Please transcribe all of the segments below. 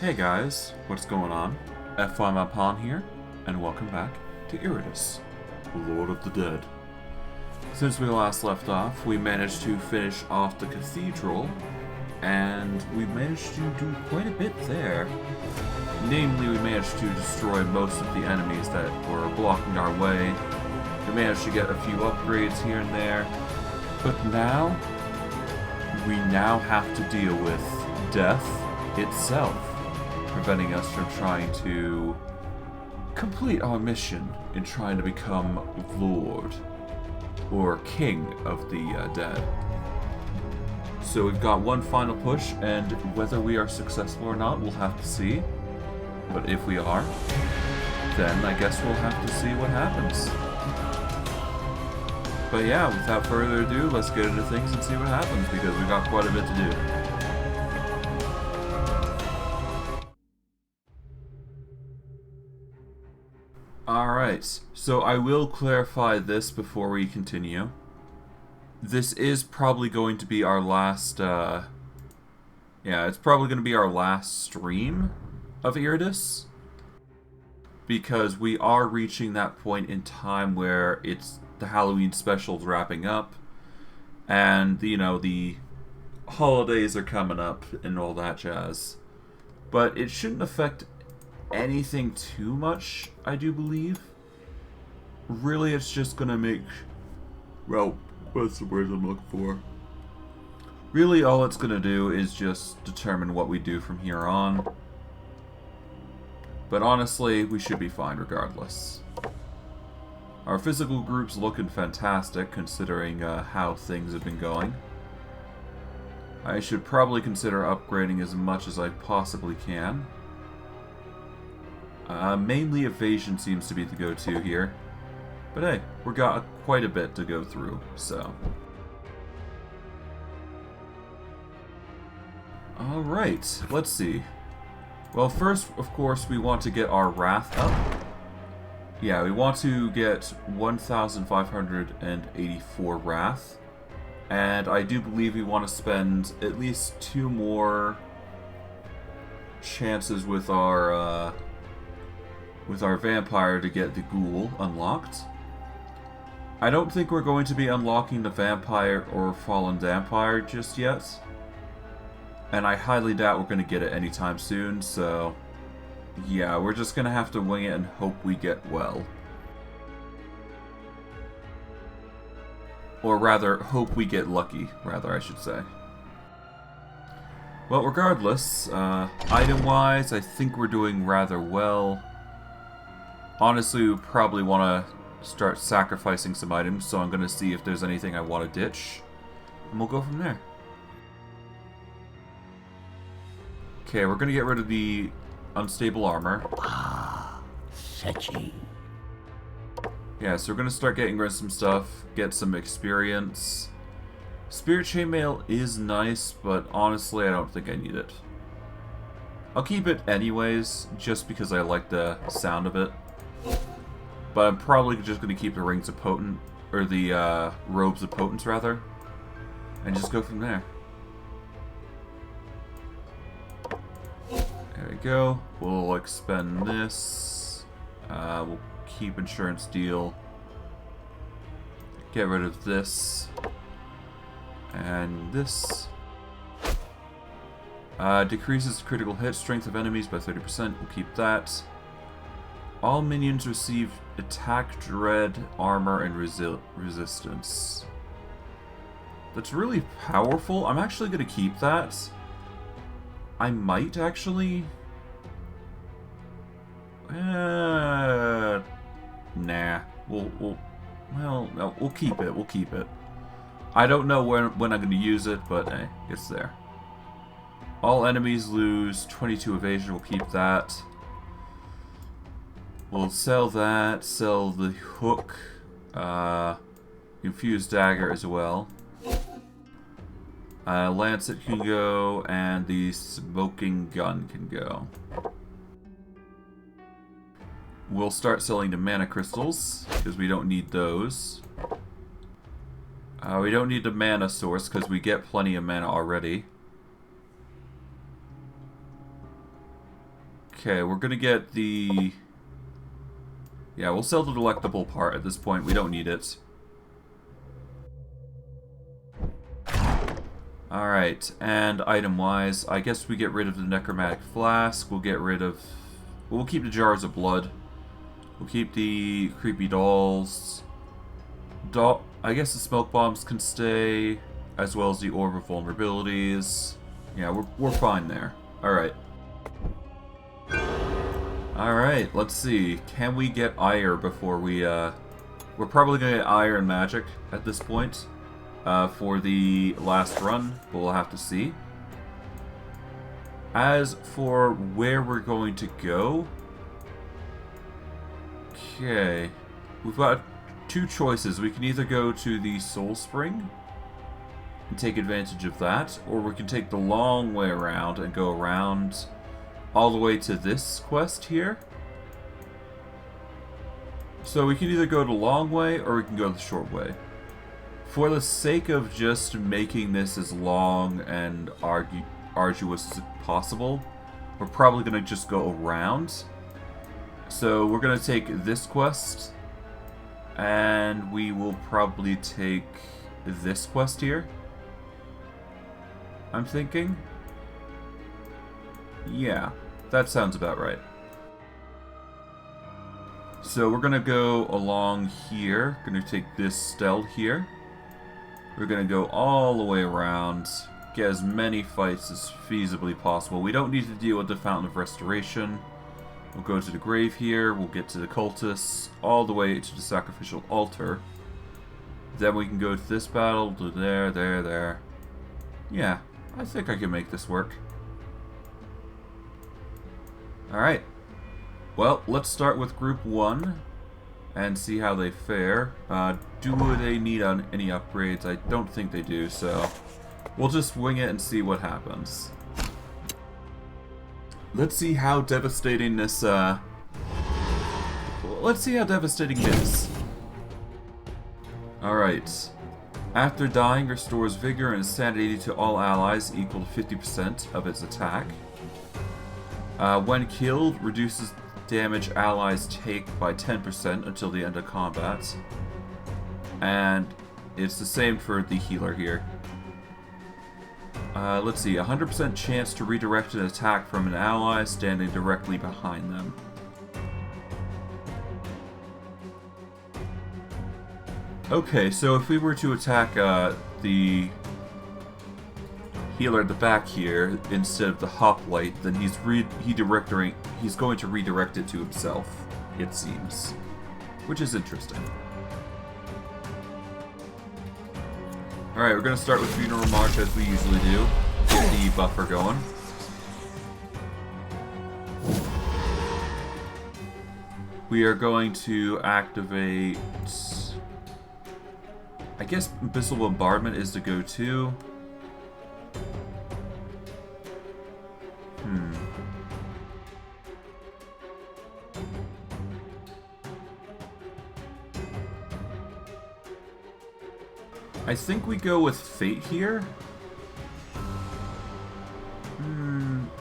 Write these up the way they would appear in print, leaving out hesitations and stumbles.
Hey guys, what's going on? F1 Upon here, and welcome back to Iratus, Lord of the Dead. Since we last left off, we managed to finish off the cathedral, and we managed to do quite a bit there. Namely, we managed to destroy most of the enemies that were blocking our way. We managed to get a few upgrades here and there, but now, we now have to deal with death itself, preventing us from trying to complete our mission in trying to become Lord or King of the Dead. So we've got one final push, and whether we are successful or not, we'll have to see. But if we are, then I guess we'll have to see what happens. But yeah, without further ado, let's get into things and see what happens, because we've got quite a bit to do. Alright, so I will clarify this before we continue. This is probably going to be our last, it's probably going to be our last stream of Iratus, because we are reaching that point in time where it's the Halloween special's wrapping up, and, you know, the holidays are coming up and all that jazz. But it shouldn't affect anything too much, I do believe. Really, it's just gonna make... well, what's the word I'm looking for? Really, all it's gonna do is just determine what we do from here on. But honestly, we should be fine regardless. Our physical group's looking fantastic, considering how things have been going. I should probably consider upgrading as much as I possibly can. Mainly evasion seems to be the go-to here. But hey, we've got quite a bit to go through, so... Alright, let's see. Well, first, of course, we want to get our Wrath up. Yeah, we want to get 1,584 Wrath. And I do believe we want to spend at least 2 more chances with our vampire to get the ghoul unlocked. I don't think we're going to be unlocking the vampire or fallen vampire just yet. And I highly doubt we're going to get it anytime soon, so... yeah, we're just going to have to wing it and hope we get well. Or rather, hope we get lucky, rather, I should say. Well, regardless, item-wise, I think we're doing rather well. Honestly, we probably want to start sacrificing some items, so I'm going to see if there's anything I want to ditch. And we'll go from there. Okay, we're going to get rid of the unstable armor. Fetchy. Yeah, so we're going to start getting rid of some stuff, get some experience. Spirit Chainmail is nice, but honestly I don't think I need it. I'll keep it anyways, just because I like the sound of it. But I'm probably just going to keep the Rings of Potent, or the Robes of Potence rather, and just go from there. There we go. We'll expend this. We'll keep Insurance Deal. Get rid of this. And this. Decreases critical hit strength of enemies by 30%. We'll keep that. All minions receive attack, dread, armor, and resistance. That's really powerful. I'm actually going to keep that. I might actually... nah. Well, no, we'll keep it. We'll keep it. I don't know when I'm going to use it, but hey, it's there. All enemies lose 22 evasion. We'll keep that. We'll sell that. Sell the hook. Infused dagger as well. Lancet can go, and the smoking gun can go. We'll start selling the mana crystals, because we don't need those. We don't need the mana source, because we get plenty of mana already. Okay, we're gonna get the... Yeah, we'll sell the delectable part at this point. We don't need it. Alright, and item-wise, I guess we get rid of the necromantic flask. We'll get rid of... We'll keep the jars of blood. We'll keep the creepy dolls. I guess the smoke bombs can stay, as well as the orb of vulnerabilities. Yeah, we're fine there. Alright. Alright, let's see. Can we get ire before we, We're probably gonna get ire and magic at this point. For the last run, but we'll have to see. As for where we're going to go... Okay. We've got two choices. We can either go to the Soul Spring and take advantage of that, or we can take the long way around and go around all the way to this quest here. So we can either go the long way or we can go the short way. For the sake of just making this as long and arduous as possible, we're probably going to just go around. So we're going to take this quest, and we will probably take this quest here, I'm thinking. Yeah, that sounds about right. So we're going to go along here, going to take this stele here. We're going to go all the way around, get as many fights as feasibly possible. We don't need to deal with the Fountain of Restoration. We'll go to the grave here, we'll get to the cultists, all the way to the sacrificial altar. Then we can go to this battle, to there. Yeah, I think I can make this work. Alright. Well, let's start with Group 1 and see how they fare. Do they need any upgrades? I don't think they do, so we'll just wing it and see what happens. Let's see how devastating this, let's see how devastating it is. Alright. After dying, restores vigor and sanity to all allies equal to 50% of its attack. When killed, reduces damage allies take by 10% until the end of combat. And it's the same for the healer here. Let's see, 100% chance to redirect an attack from an ally standing directly behind them. Okay, so if we were to attack the healer at the back here instead of the hoplite, then he's going to redirect it to himself, it seems, which is interesting. Alright, we're going to start with Funeral March as we usually do. Get the buffer going. We are going to activate... I guess Abyssal Bombardment is the go-to. I think we go with Fate here.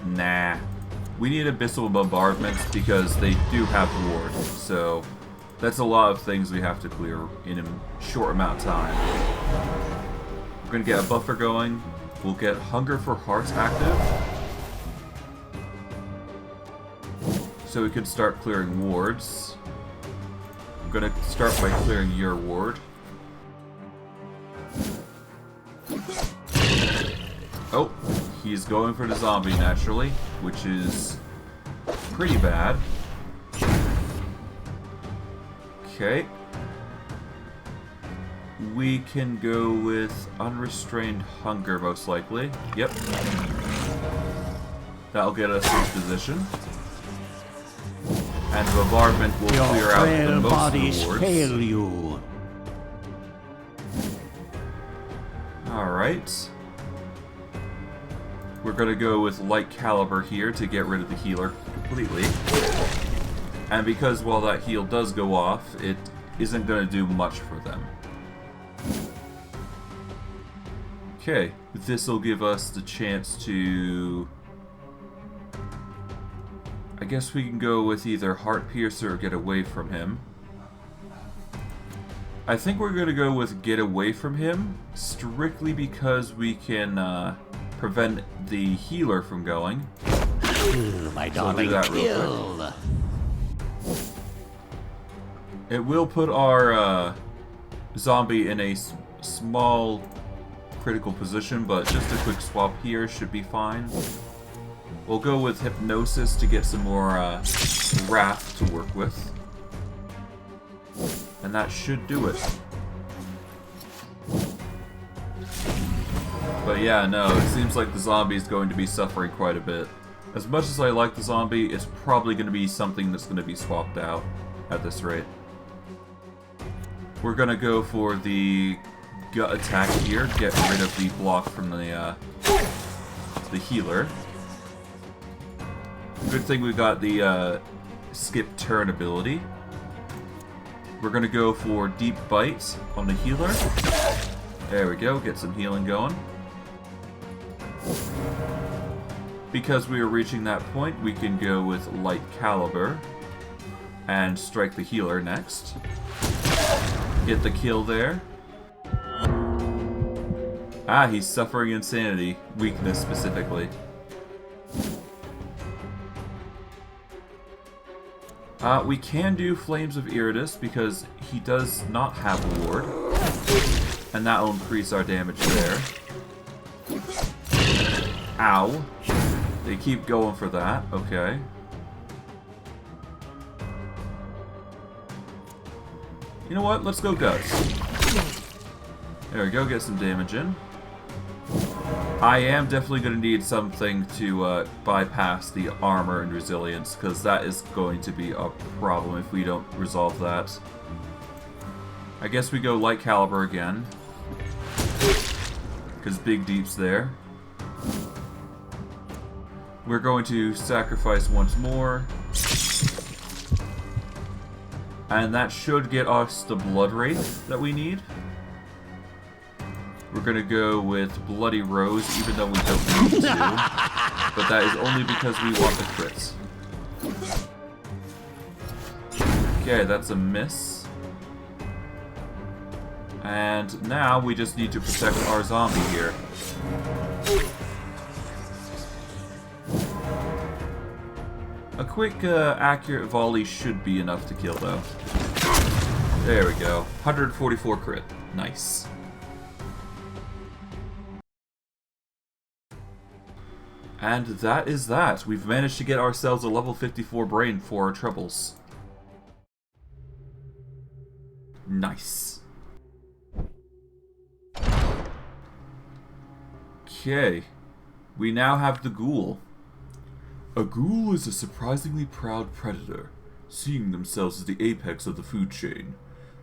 Nah. We need Abyssal Bombardments because they do have wards, so that's a lot of things we have to clear in a short amount of time. We're going to get a buffer going. We'll get Hunger for Hearts active, so we can start clearing wards. I'm going to start by clearing your ward. Oh, he's going for the zombie naturally, which is pretty bad. Okay. We can go with Unrestrained Hunger, most likely. Yep. That'll get us in position. And Bombardment will clear out the most of the wards. Fail you. Alright. We're going to go with Light Caliber here to get rid of the healer completely. And because while that heal does go off, it isn't going to do much for them. Okay, this will give us the chance to I guess we can go with either Heart Piercer or Get Away from him. I think we're going to go with Get Away from him, strictly because we can prevent the healer from going. My So darling, do that real kill. quick. It will put our zombie in a small critical position, but just a quick swap here should be fine. We'll go with Hypnosis to get some more wrath to work with. And that should do it. But yeah, no, it seems like the zombie is going to be suffering quite a bit. As much as I like the zombie, it's probably going to be something that's going to be swapped out at this rate. We're going to go for the gut attack here, get rid of the block from the healer. Good thing we got the skip turn ability. We're going to go for Deep Bite on the healer. There we go, get some healing going. Because we are reaching that point, we can go with Light Caliber and strike the healer next. Get the kill there. Ah, he's suffering insanity. Weakness specifically. We can do Flames of Iratus because he does not have a ward. And that will increase our damage there. Ow. They keep going for that. Okay. You know what? Let's go Guts. There we go. Get some damage in. I am definitely going to need something to bypass the armor and resilience, because that is going to be a problem if we don't resolve that. I guess we go Light Caliber again, because Big Deep's there. We're going to sacrifice once more. And that should get us the Blood Wraith that we need. We're gonna go with Bloody Rose, even though we don't need to. But that is only because we want the crits. Okay, that's a miss. And now we just need to protect our zombie here. A quick, accurate volley should be enough to kill, though. There we go. 144 crit. Nice. And that is that. We've managed to get ourselves a level 54 brain for our troubles. Nice. Okay. We now have the ghoul. A ghoul is a surprisingly proud predator, seeing themselves as the apex of the food chain.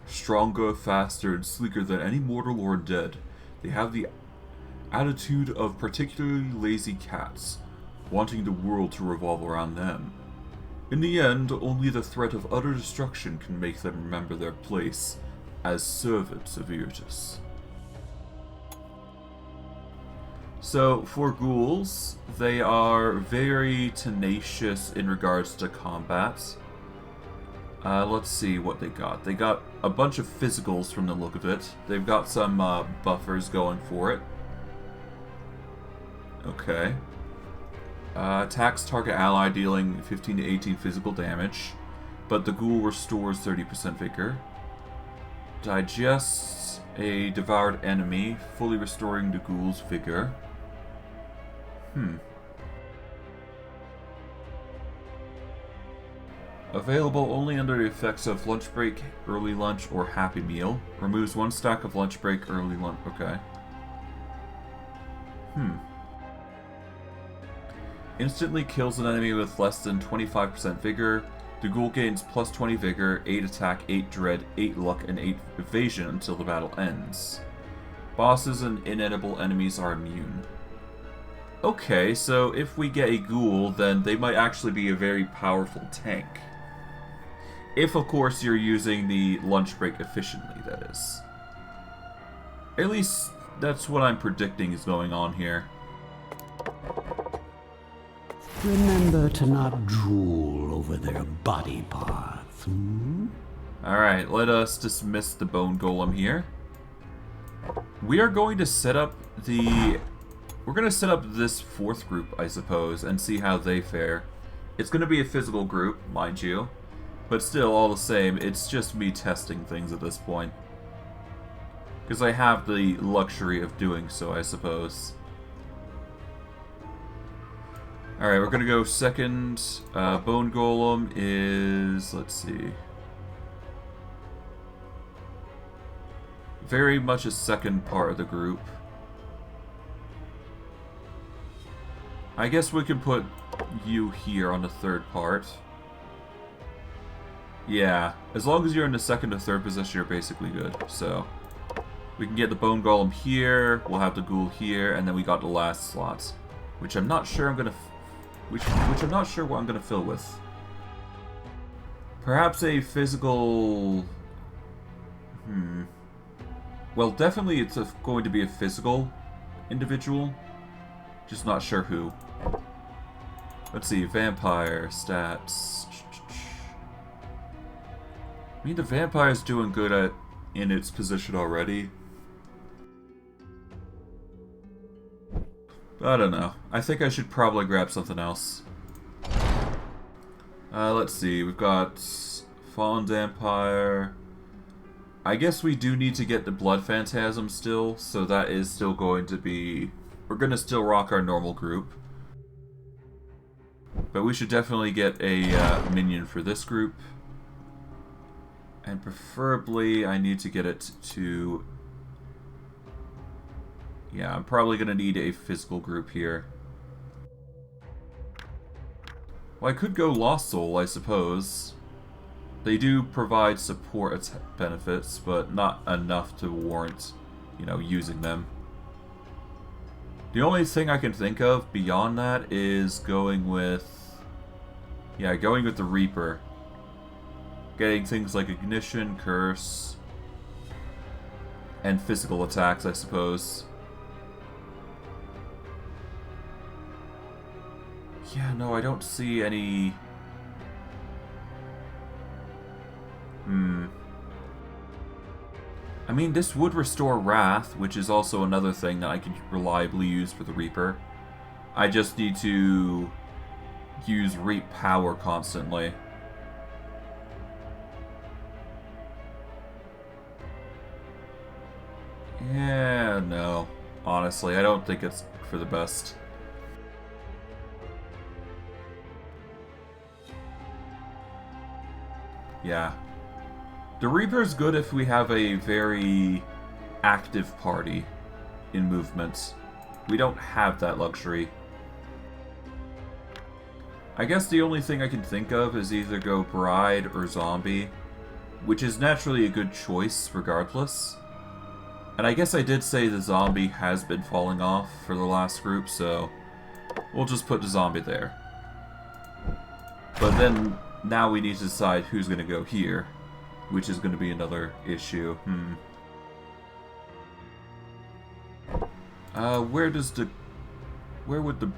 Stronger, faster, and sleeker than any mortal or undead, they have the attitude of particularly lazy cats, wanting the world to revolve around them. In the end, only the threat of utter destruction can make them remember their place as servants of Iratus. So, for ghouls, they are very tenacious in regards to combat. Let's see what they got. They got a bunch of physicals from the look of it. They've got some buffers going for it. Okay. Attacks target ally dealing 15 to 18 physical damage, but the ghoul restores 30% vigor. Digests a devoured enemy, fully restoring the ghoul's vigor. Available only under the effects of lunch break, early lunch, or happy meal. Removes 1 stack of lunch break, early lunch. Okay. Instantly kills an enemy with less than 25% vigor. The ghoul gains plus 20 vigor, 8 attack, 8 dread, 8 luck, and 8 evasion until the battle ends. Bosses and inedible enemies are immune. Okay, so if we get a ghoul, then they might actually be a very powerful tank. If, of course, you're using the lunch break efficiently, that is. At least, that's what I'm predicting is going on here. Remember to not drool over their body parts, hmm? Alright, let us dismiss the bone golem here. We are going to set up the... We're going to set up this fourth group, I suppose, and see how they fare. It's going to be a physical group, mind you. But still, all the same, it's just me testing things at this point. Because I have the luxury of doing so, I suppose. Alright, we're going to go second. Bone Golem is... let's see. Very much a second part of the group. I guess we can put you here on the third part. Yeah, as long as you're in the second or third position, you're basically good. So, we can get the Bone Golem here, we'll have the Ghoul here, and then we got the last slot. Which I'm not sure I'm gonna... which I'm not sure what I'm gonna fill with. Perhaps a physical... Well, definitely it's going to be a physical individual. Just not sure who. Let's see, vampire stats. I mean, the vampire's doing good in its position already. I don't know. I think I should probably grab something else. Let's see, we've got Fallen Vampire. I guess we do need to get the Blood Phantasm still, so that is still going to be... We're going to still rock our normal group. But we should definitely get a minion for this group. And preferably, I need to get it to... Yeah, I'm probably going to need a physical group here. Well, I could go Lost Soul, I suppose. They do provide support benefits, but not enough to warrant, you know, using them. The only thing I can think of beyond that is going with... Yeah, going with the Reaper. Getting things like Ignition, Curse, and physical attacks, I suppose. Yeah, no, I don't see any... I mean, this would restore Wrath, which is also another thing that I can reliably use for the Reaper. I just need to use Reap Power constantly. Yeah, no. Honestly, I don't think it's for the best. Yeah. The Reaper's good if we have a very active party in movements. We don't have that luxury. I guess the only thing I can think of is either go Bride or Zombie, which is naturally a good choice regardless. And I guess I did say the Zombie has been falling off for the last group, so we'll just put the Zombie there. But then, now we need to decide who's going to go here, which is going to be another issue. Where would the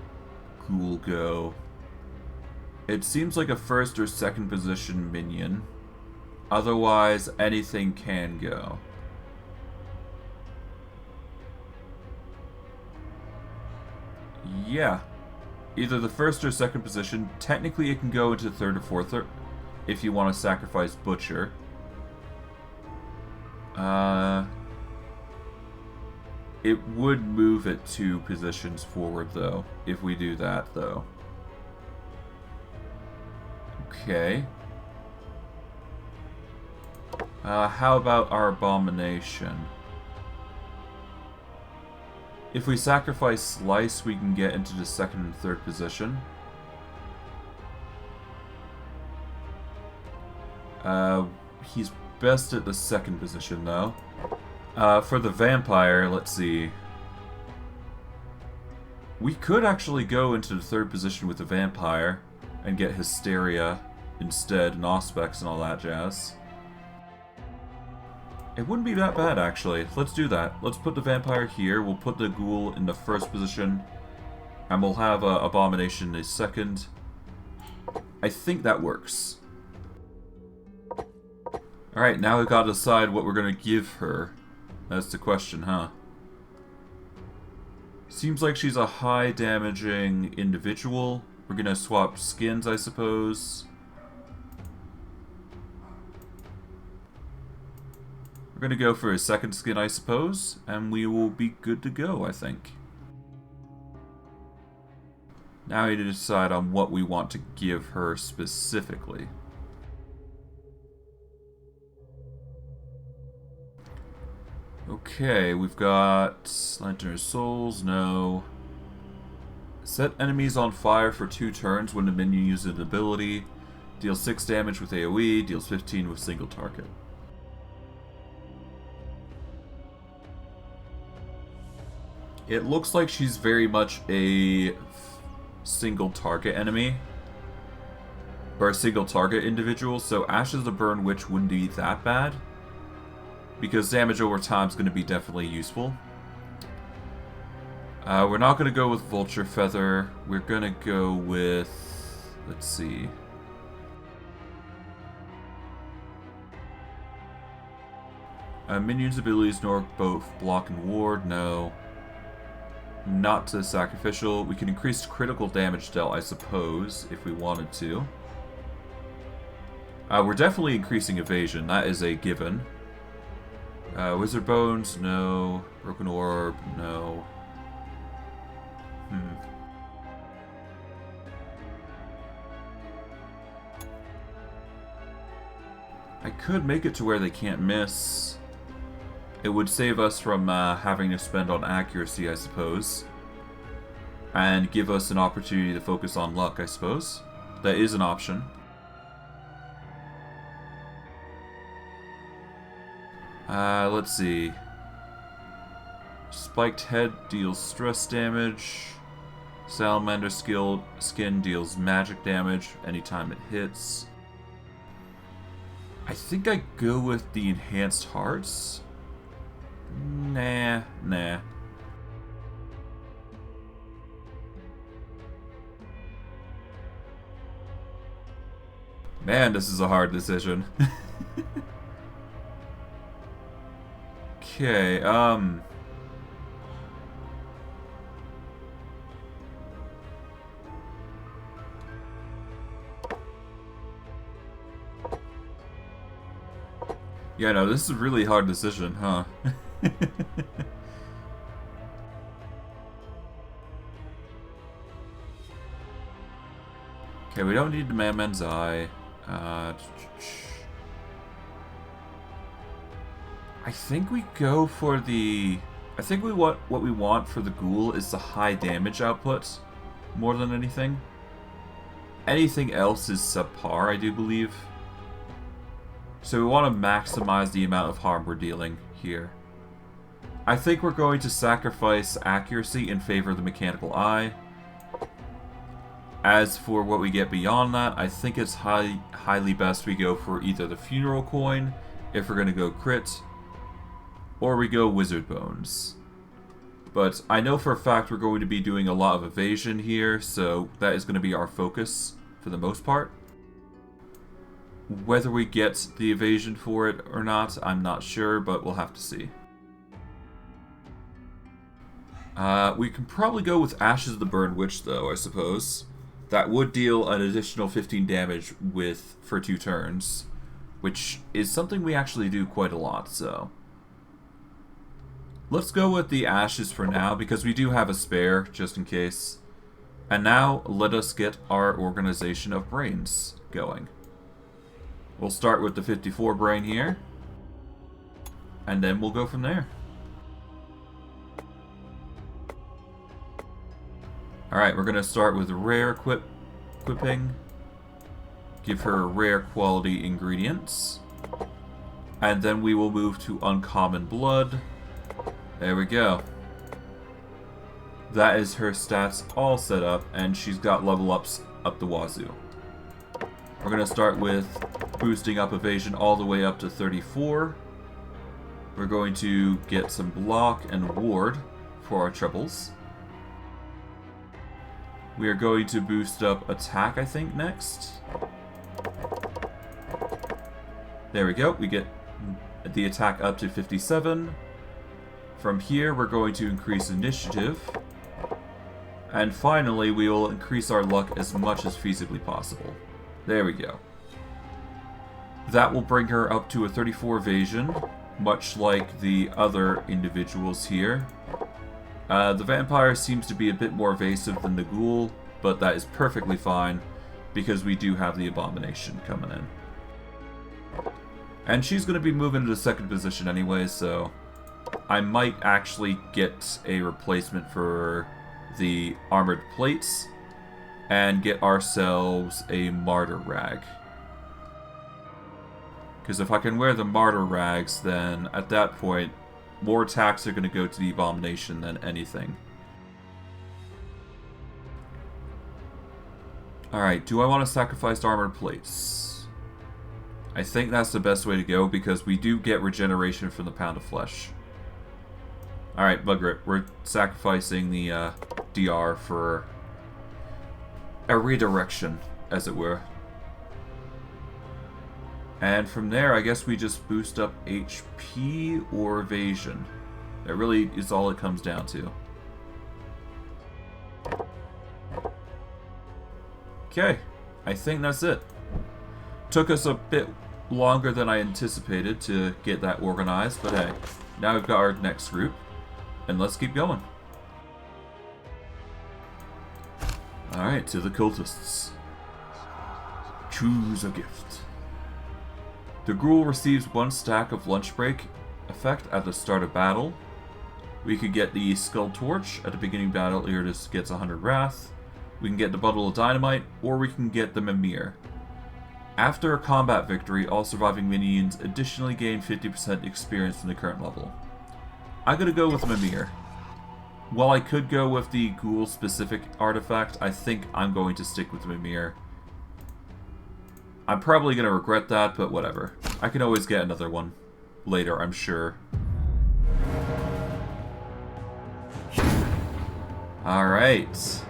Ghoul go? It seems like a first or second position minion. Otherwise, anything can go. Yeah. Either the first or second position. Technically, it can go into third or fourth if you want to sacrifice Butcher. It would move it 2 positions forward, though, if we do that, though. Okay. How about our Abomination? If we sacrifice Slice, we can get into the second and third position. He's best at the second position, though. For the Vampire, let's see. We could actually go into the third position with the Vampire and get Hysteria instead, and Auspex and all that jazz. It wouldn't be that bad, actually. Let's do that. Let's put the Vampire here. We'll put the Ghoul in the first position. And we'll have Abomination in a second. I think that works. Alright, now we've got to decide what we're going to give her. That's the question, huh? Seems like she's a high damaging individual. We're going to swap skins, I suppose. We're going to go for a second skin, I suppose. And we will be good to go, I think. Now we need to decide on what we want to give her specifically. Okay, we've got Lantern of Souls, no. Set enemies on fire for 2 turns when the minion uses an ability. Deals 6 damage with AoE, deals 15 with single target. It looks like she's very much a single target enemy. Or a single target individual, so Ashes of Burn Witch wouldn't be that bad. Because damage over time is going to be definitely useful. We're not going to go with Vulture Feather. We're going to go with... Let's see. Minions' abilities nor both block and ward. No. Not to sacrificial. We can increase critical damage dealt, I suppose, if we wanted to. We're definitely increasing evasion. That is a given. Wizard Bones, no. Broken Orb, no. I could make it to where they can't miss. It would save us from having to spend on accuracy, I suppose. And give us an opportunity to focus on luck, I suppose. That is an option. Let's see. Spiked Head deals stress damage. Salamander Skin deals magic damage anytime it hits. I think I go with the Enhanced Hearts. Nah. Man, this is a hard decision. Okay, yeah, no, this is a really hard decision, huh? Okay, we don't need the Madman's Eye. I think we go for the... I think what we want for the ghoul is the high damage output, more than anything. Anything else is subpar, I do believe. So we want to maximize the amount of harm we're dealing here. I think we're going to sacrifice accuracy in favor of the mechanical eye. As for what we get beyond that, I think it's highly best we go for either the funeral coin, if we're going to go crit, or we go Wizard Bones. But I know for a fact we're going to be doing a lot of evasion here, so that is going to be our focus for the most part. Whether we get the evasion for it or not, I'm not sure, but we'll have to see. We can probably go with Ashes of the Burn Witch, though, I suppose. That would deal an additional 15 damage for 2 turns, which is something we actually do quite a lot, so... Let's go with the Ashes for now, because we do have a spare, just in case. And now, let us get our organization of brains going. We'll start with the 54 brain here, and then we'll go from there. Alright, we're going to start with rare equipping. Give her rare quality ingredients. And then we will move to uncommon blood. There we go. That is her stats all set up, and she's got level ups up the wazoo. We're going to start with boosting up evasion all the way up to 34. We're going to get some block and ward for our triples. We are going to boost up attack, I think, next. There we go. We get the attack up to 57. From here, we're going to increase initiative. And finally, we will increase our luck as much as feasibly possible. There we go. That will bring her up to a 34 evasion, much like the other individuals here. The vampire seems to be a bit more evasive than the ghoul, but that is perfectly fine because we do have the abomination coming in. And she's going to be moving to the second position anyway, so I might actually get a replacement for the armored plates and get ourselves a martyr rag. Because if I can wear the martyr rags, then at that point, more attacks are going to go to the abomination than anything. Alright, do I want to sacrifice armored plates? I think that's the best way to go because we do get regeneration from the pound of flesh. Alright, bugger it. We're sacrificing the DR for a redirection, as it were. And from there, I guess we just boost up HP or evasion. That really is all it comes down to. Okay, I think that's it. Took us a bit longer than I anticipated to get that organized, but hey, now we've got our next group, and let's keep going. Alright, to the cultists. Choose a gift. The ghoul receives 1 stack of lunch break effect at the start of battle. We could get the skull torch. At the beginning of battle, Iratus gets 100 wrath. We can get the bundle of dynamite, or we can get the mimir. After a combat victory, all surviving minions additionally gain 50% experience from the current level. I'm gonna go with mimir. While I could go with the ghoul specific artifact, I think I'm going to stick with mimir. I'm probably going to regret that, but whatever. I can always get another one later, I'm sure. Alright.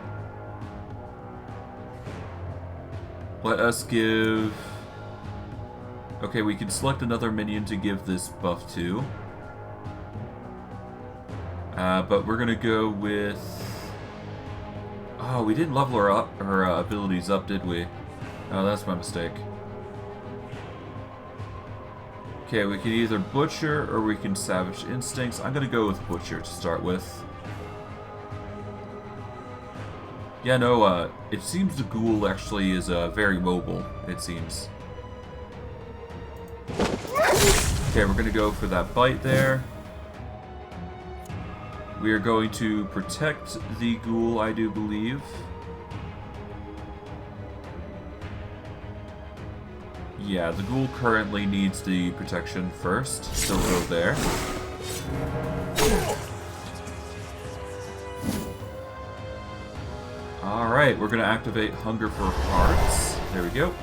Let us give... Okay, we can select another minion to give this buff to. But we're going to go with... Oh, we didn't level her abilities up, did we? Oh, that's my mistake. Okay, we can either Butcher or we can Savage Instincts. I'm going to go with Butcher to start with. Yeah, no, it seems the ghoul actually is very mobile, it seems. Okay, we're going to go for that bite there. We are going to protect the ghoul, I do believe. Yeah, the ghoul currently needs the protection first, so we'll go there. Alright, we're going to activate Hunger for Hearts. There we go.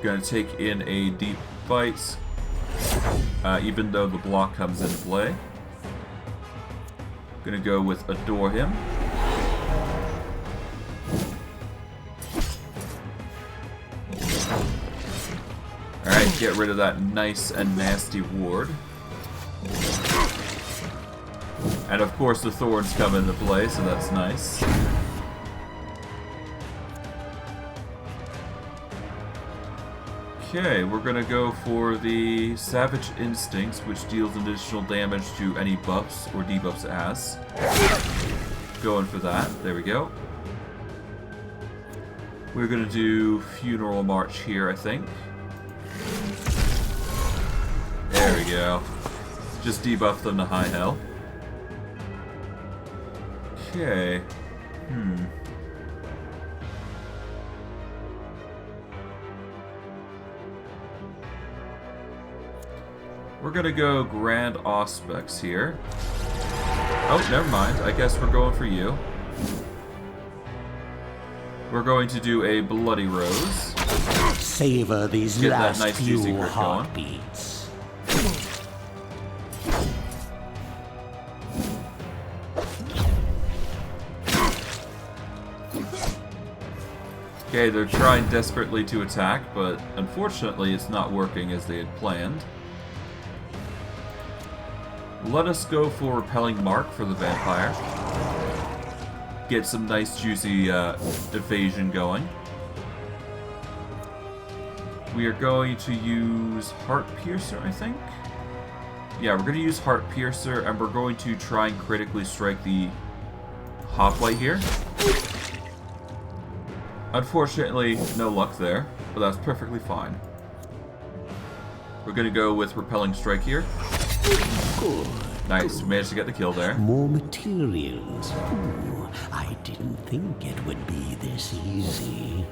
Going to take in a deep bite, even though the block comes into play. Going to go with Adore Him. Alright, get rid of that nice and nasty ward. And of course the thorns come into play, so that's nice. Okay, we're gonna go for the Savage Instincts, which deals additional damage to any buffs or debuffs it has. Going for that, there we go. We're gonna do Funeral March here, I think. There we go. Just debuff them to high hell. Okay. We're gonna go Grand Auspex here. Oh, never mind. I guess we're going for you. We're going to do a Bloody Rose. Savor these Get last that nice few juicy crit going. heartbeats. Okay, they're trying desperately to attack, but unfortunately it's not working as they had planned. Let us go for Repelling Mark for the vampire. Get some nice juicy evasion going. We are going to use Heart Piercer, I think? Yeah, we're going to use Heart Piercer, and we're going to try and critically strike the Hoplite here. Unfortunately, no luck there, but that's perfectly fine. We're going to go with Repelling Strike here. Good. Nice, we managed to get the kill there. More materials. Ooh, I didn't think it would be this easy.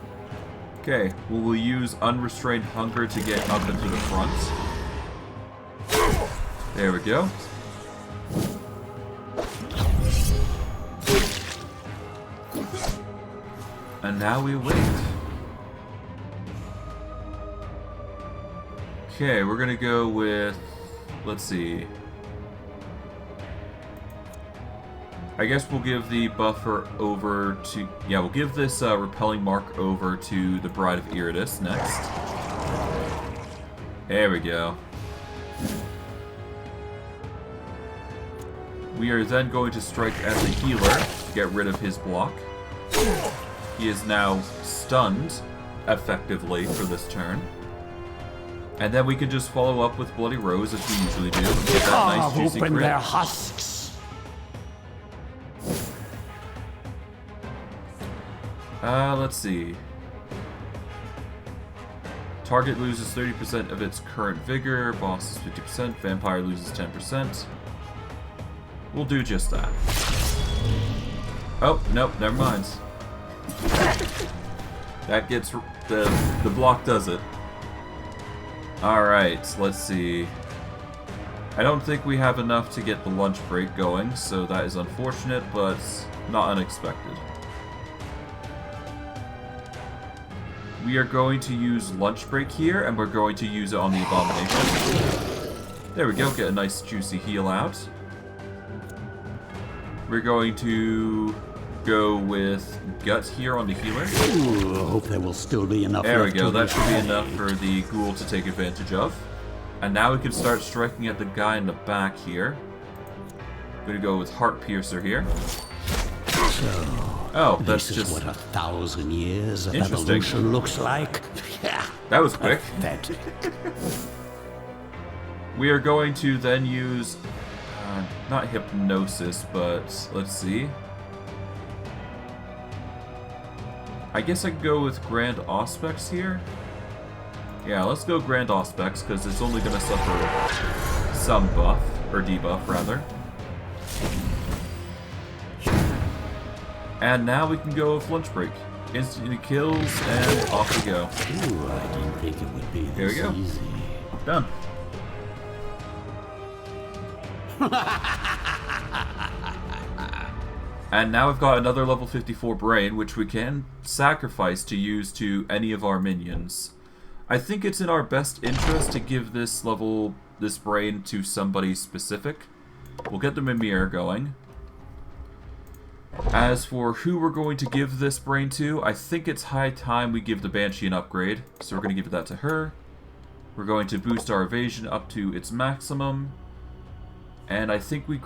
Okay, well, we'll use Unrestrained Hunger to get up into the front. There we go. And now we wait. Okay, we're gonna go with... Let's see. I guess we'll give the buffer over to... Yeah, we'll give this Repelling Mark over to the Bride of Iratus next. There we go. We are then going to strike at the healer to get rid of his block. He is now stunned, effectively, for this turn. And then we can just follow up with Bloody Rose, as we usually do, and get that nice juicy Open crit. their husks. Let's see. Target loses 30% of its current vigor, boss is 50%, vampire loses 10%. We'll do just that. Oh, nope, never mind. That gets... the block does it. Alright, let's see. I don't think we have enough to get the lunch break going, so that is unfortunate, but not unexpected. We are going to use lunch break here, and we're going to use it on the abomination. There we go, get a nice juicy heal out. We're going to go with gut here on the healer. Ooh, I hope there will still be enough. There we left go, to that should be revive. enough for the ghoul to take advantage of. And now we can start striking at the guy in the back here. I'm gonna go with Heart Piercer here. So, Oh, that's this is just... what 1,000 years of Interesting. evolution looks like. That was quick. Pathetic. We are going to then use... not Hypnosis, but let's see. I guess I could go with Grand Auspex here. Yeah, let's go Grand Auspex, because it's only going to suffer some buff, or debuff, rather. And now we can go with Lunch Break. Instantly kills, and off we go. Ooh, I didn't think it would be Here we this go. easy. Done. And now we've got another level 54 brain, which we can sacrifice to use to any of our minions. I think it's in our best interest to give this brain to somebody specific. We'll get the Mimir going. As for who we're going to give this brain to, I think it's high time we give the Banshee an upgrade. So we're going to give that to her. We're going to boost our evasion up to its maximum. And I think we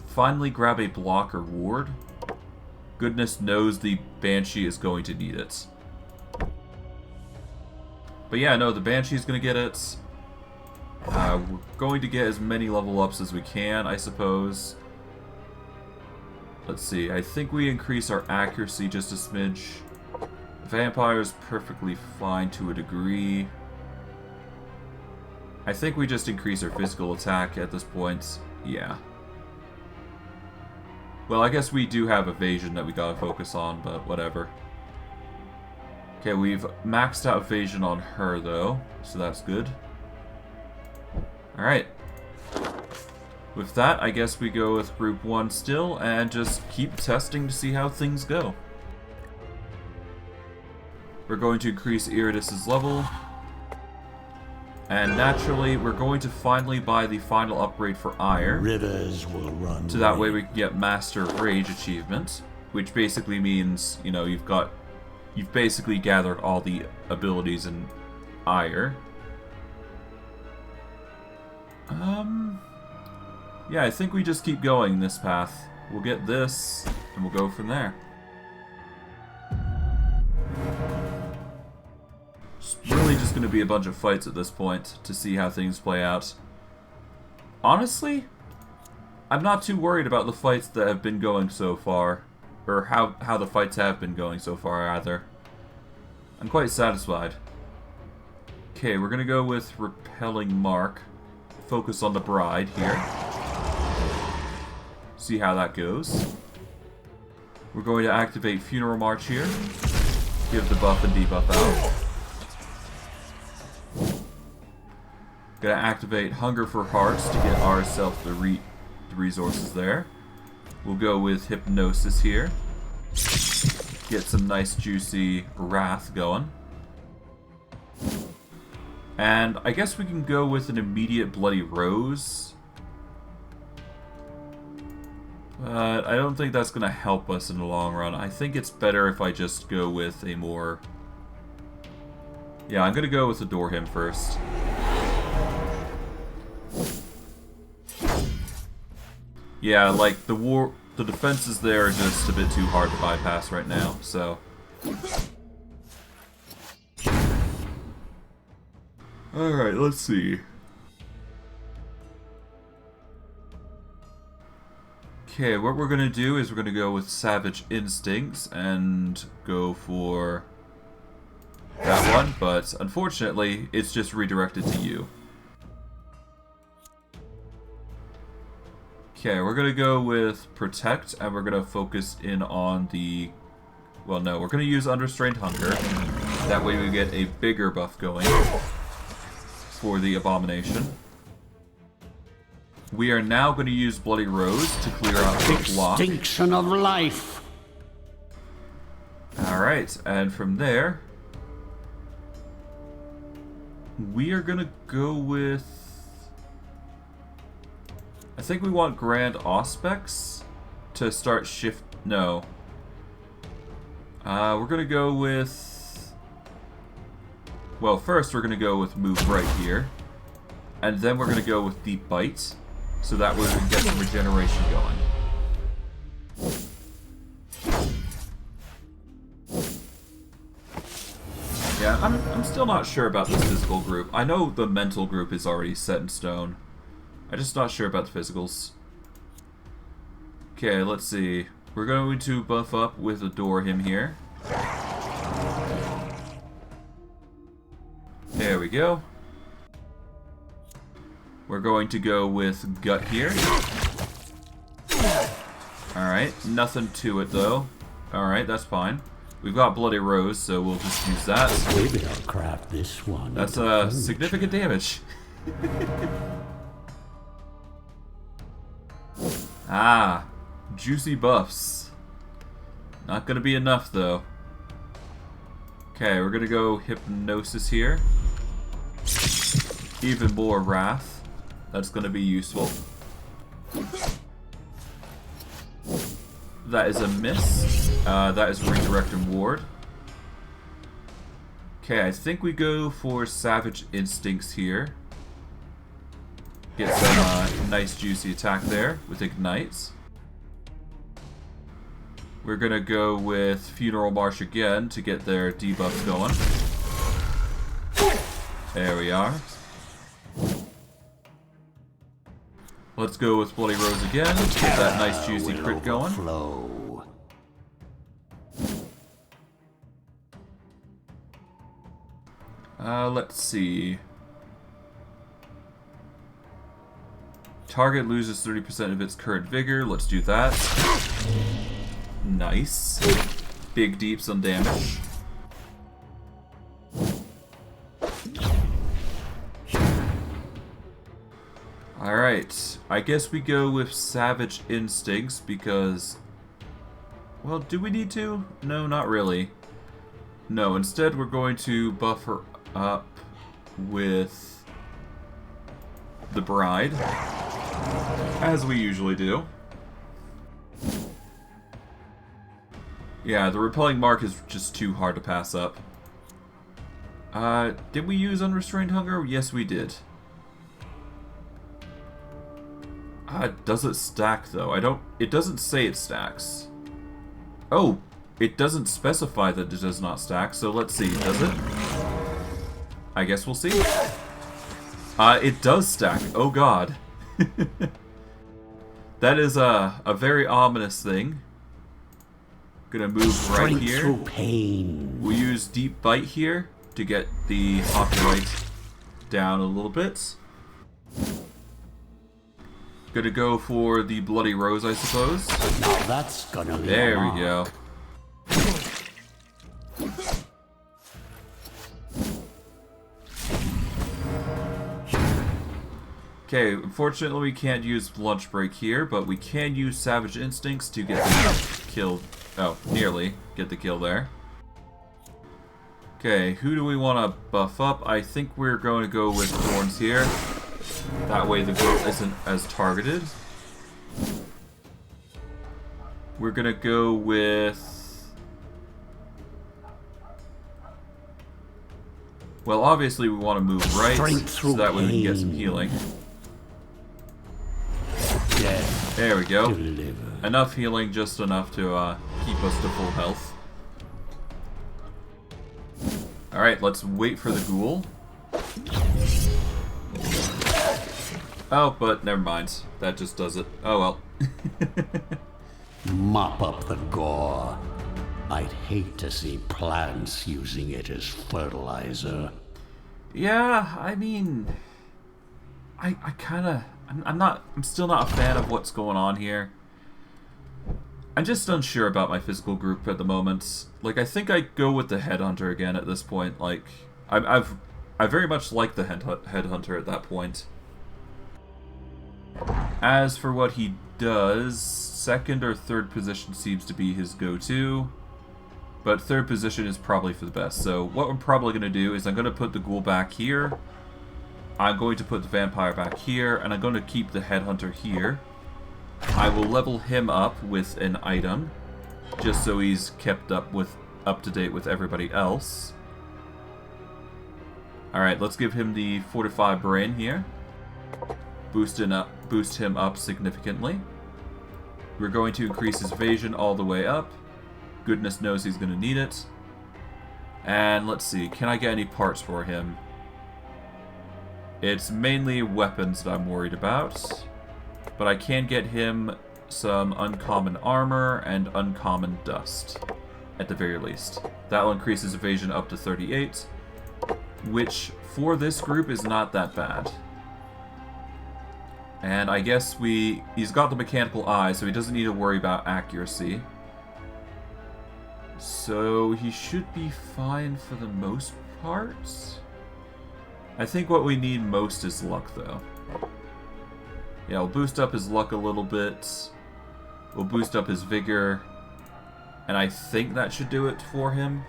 finally grab a block or ward. Goodness knows the Banshee is going to need it. But yeah, no, the Banshee is going to get it. We're going to get as many level ups as we can, I suppose. Let's see, I think we increase our accuracy just a smidge. Vampire's perfectly fine to a degree. I think we just increase our physical attack at this point. Yeah. Well, I guess we do have evasion that we gotta focus on, but whatever. Okay, we've maxed out evasion on her, though, so that's good. Alright. With that, I guess we go with Group 1 still, and just keep testing to see how things go. We're going to increase Iratus' level. And naturally, we're going to finally buy the final upgrade for Ire. Rivers will run. So that way we can get Master Rage achievement. Which basically means, you know, you've got you've basically gathered all the abilities in Ire. Yeah, I think we just keep going this path. We'll get this, and we'll go from there. It's really just going to be a bunch of fights at this point to see how things play out. Honestly, I'm not too worried about the fights that have been going so far. Or how the fights have been going so far, either. I'm quite satisfied. Okay, we're going to go with Repelling Mark. Focus on the Bride here. See how that goes. We're going to activate Funeral March here. Give the buff and debuff out. Gonna activate Hunger for Hearts to get ourselves the resources there. We'll go with Hypnosis here. Get some nice juicy Wrath going. And I guess we can go with an immediate Bloody Rose. But I don't think that's going to help us in the long run. I think it's better if I just go with a more... Yeah, I'm going to go with Adore Him first. Yeah, like, the defenses there are just a bit too hard to bypass right now, so... Alright, let's see. Okay, what we're gonna do is we're gonna go with Savage Instincts and go for that one, but unfortunately, it's just redirected to you. Okay, we're gonna go with Protect, and we're gonna focus in on the... Well, no, we're gonna use Unrestrained Hunger. That way we get a bigger buff going for the Abomination. We are now going to use Bloody Rose to clear out the block. Extinction of life. Alright, and from there, we are going to go with... I think we want Grand Auspex to start shift... No. We're going to go with... Well, first we're going to go with Move Right here. And then we're going to go with Deep Bite. So that way we can get some regeneration going. Yeah, I'm still not sure about this physical group. I know the mental group is already set in stone. I'm just not sure about the physicals. Okay, let's see. We're going to buff up with Adore Him here. There we go. We're going to go with Gut here. Alright, nothing to it though. Alright, that's fine. We've got Bloody Rose, so we'll just use that. Maybe I'll craft this one. That's significant damage. Ah, juicy buffs. Not gonna be enough though. Okay, we're gonna go Hypnosis here. Even more Wrath. That's going to be useful. That is a miss. That is Redirect and Ward. Okay, I think we go for Savage Instincts here. Get some nice juicy attack there with Ignites. We're going to go with Funeral March again to get their debuffs going. There we are. Let's go with Bloody Rose again. Get that nice juicy crit going. Let's see. Target loses 30% of its current vigor. Let's do that. Nice. Big deeps on damage. Alright, I guess we go with Savage Instincts because... Well, do we need to? No, not really. No, instead we're going to buff her up with the Bride, as we usually do. Yeah, the repelling mark is just too hard to pass up. Did we use unrestrained hunger? Yes, we did. Does it stack, though? It doesn't say it stacks. Oh, it doesn't specify that it does not stack, so let's see. Does it? I guess we'll see. It does stack. Oh, God. That is a very ominous thing. Gonna move right here. Through pain. We'll use Deep Bite here to get the hockey rate down a little bit. Gonna go for the Bloody Rose, I suppose. Now that's gonna be There we go. Okay, unfortunately we can't use Lunch Break here, but we can use Savage Instincts to get the kill. Oh, nearly get the kill there. Okay, who do we want to buff up? I think we're going to go with Thorns here. That way the girl isn't as targeted. We're going to go with... Well, obviously we want to move right, so that way we can get some healing. There we go. Enough healing, just enough to keep us to full health. Alright, let's wait for the ghoul. Oh, but never mind. That just does it. Oh well. Mop up the gore. I'd hate to see plants using it as fertilizer. Yeah, I mean... I kinda... I'm still not a fan of what's going on here. I'm just unsure about my physical group at the moment. Like, I think I go with the Headhunter again at this point. Like, I very much like the Headhunter at that point. As for what he does, second or third position seems to be his go-to. But third position is probably for the best. So what I'm probably going to do is I'm going to put the ghoul back here. I'm going to put the vampire back here, and I'm going to keep the Headhunter here. I will level him up with an item, just so he's kept up to date with everybody else. Alright, let's give him the Fortified Brain here. Boost him up significantly. We're going to increase his evasion all the way up. Goodness knows he's going to need it. And let's see, can I get any parts for him? It's mainly weapons that I'm worried about. But I can get him some uncommon armor and uncommon dust, at the very least. That'll increase his evasion up to 38, which for this group is not that bad. And I guess he's got the mechanical eye, so he doesn't need to worry about accuracy. So he should be fine for the most part. I think what we need most is luck, though. Yeah, we'll boost up his luck a little bit. We'll boost up his vigor. And I think that should do it for him.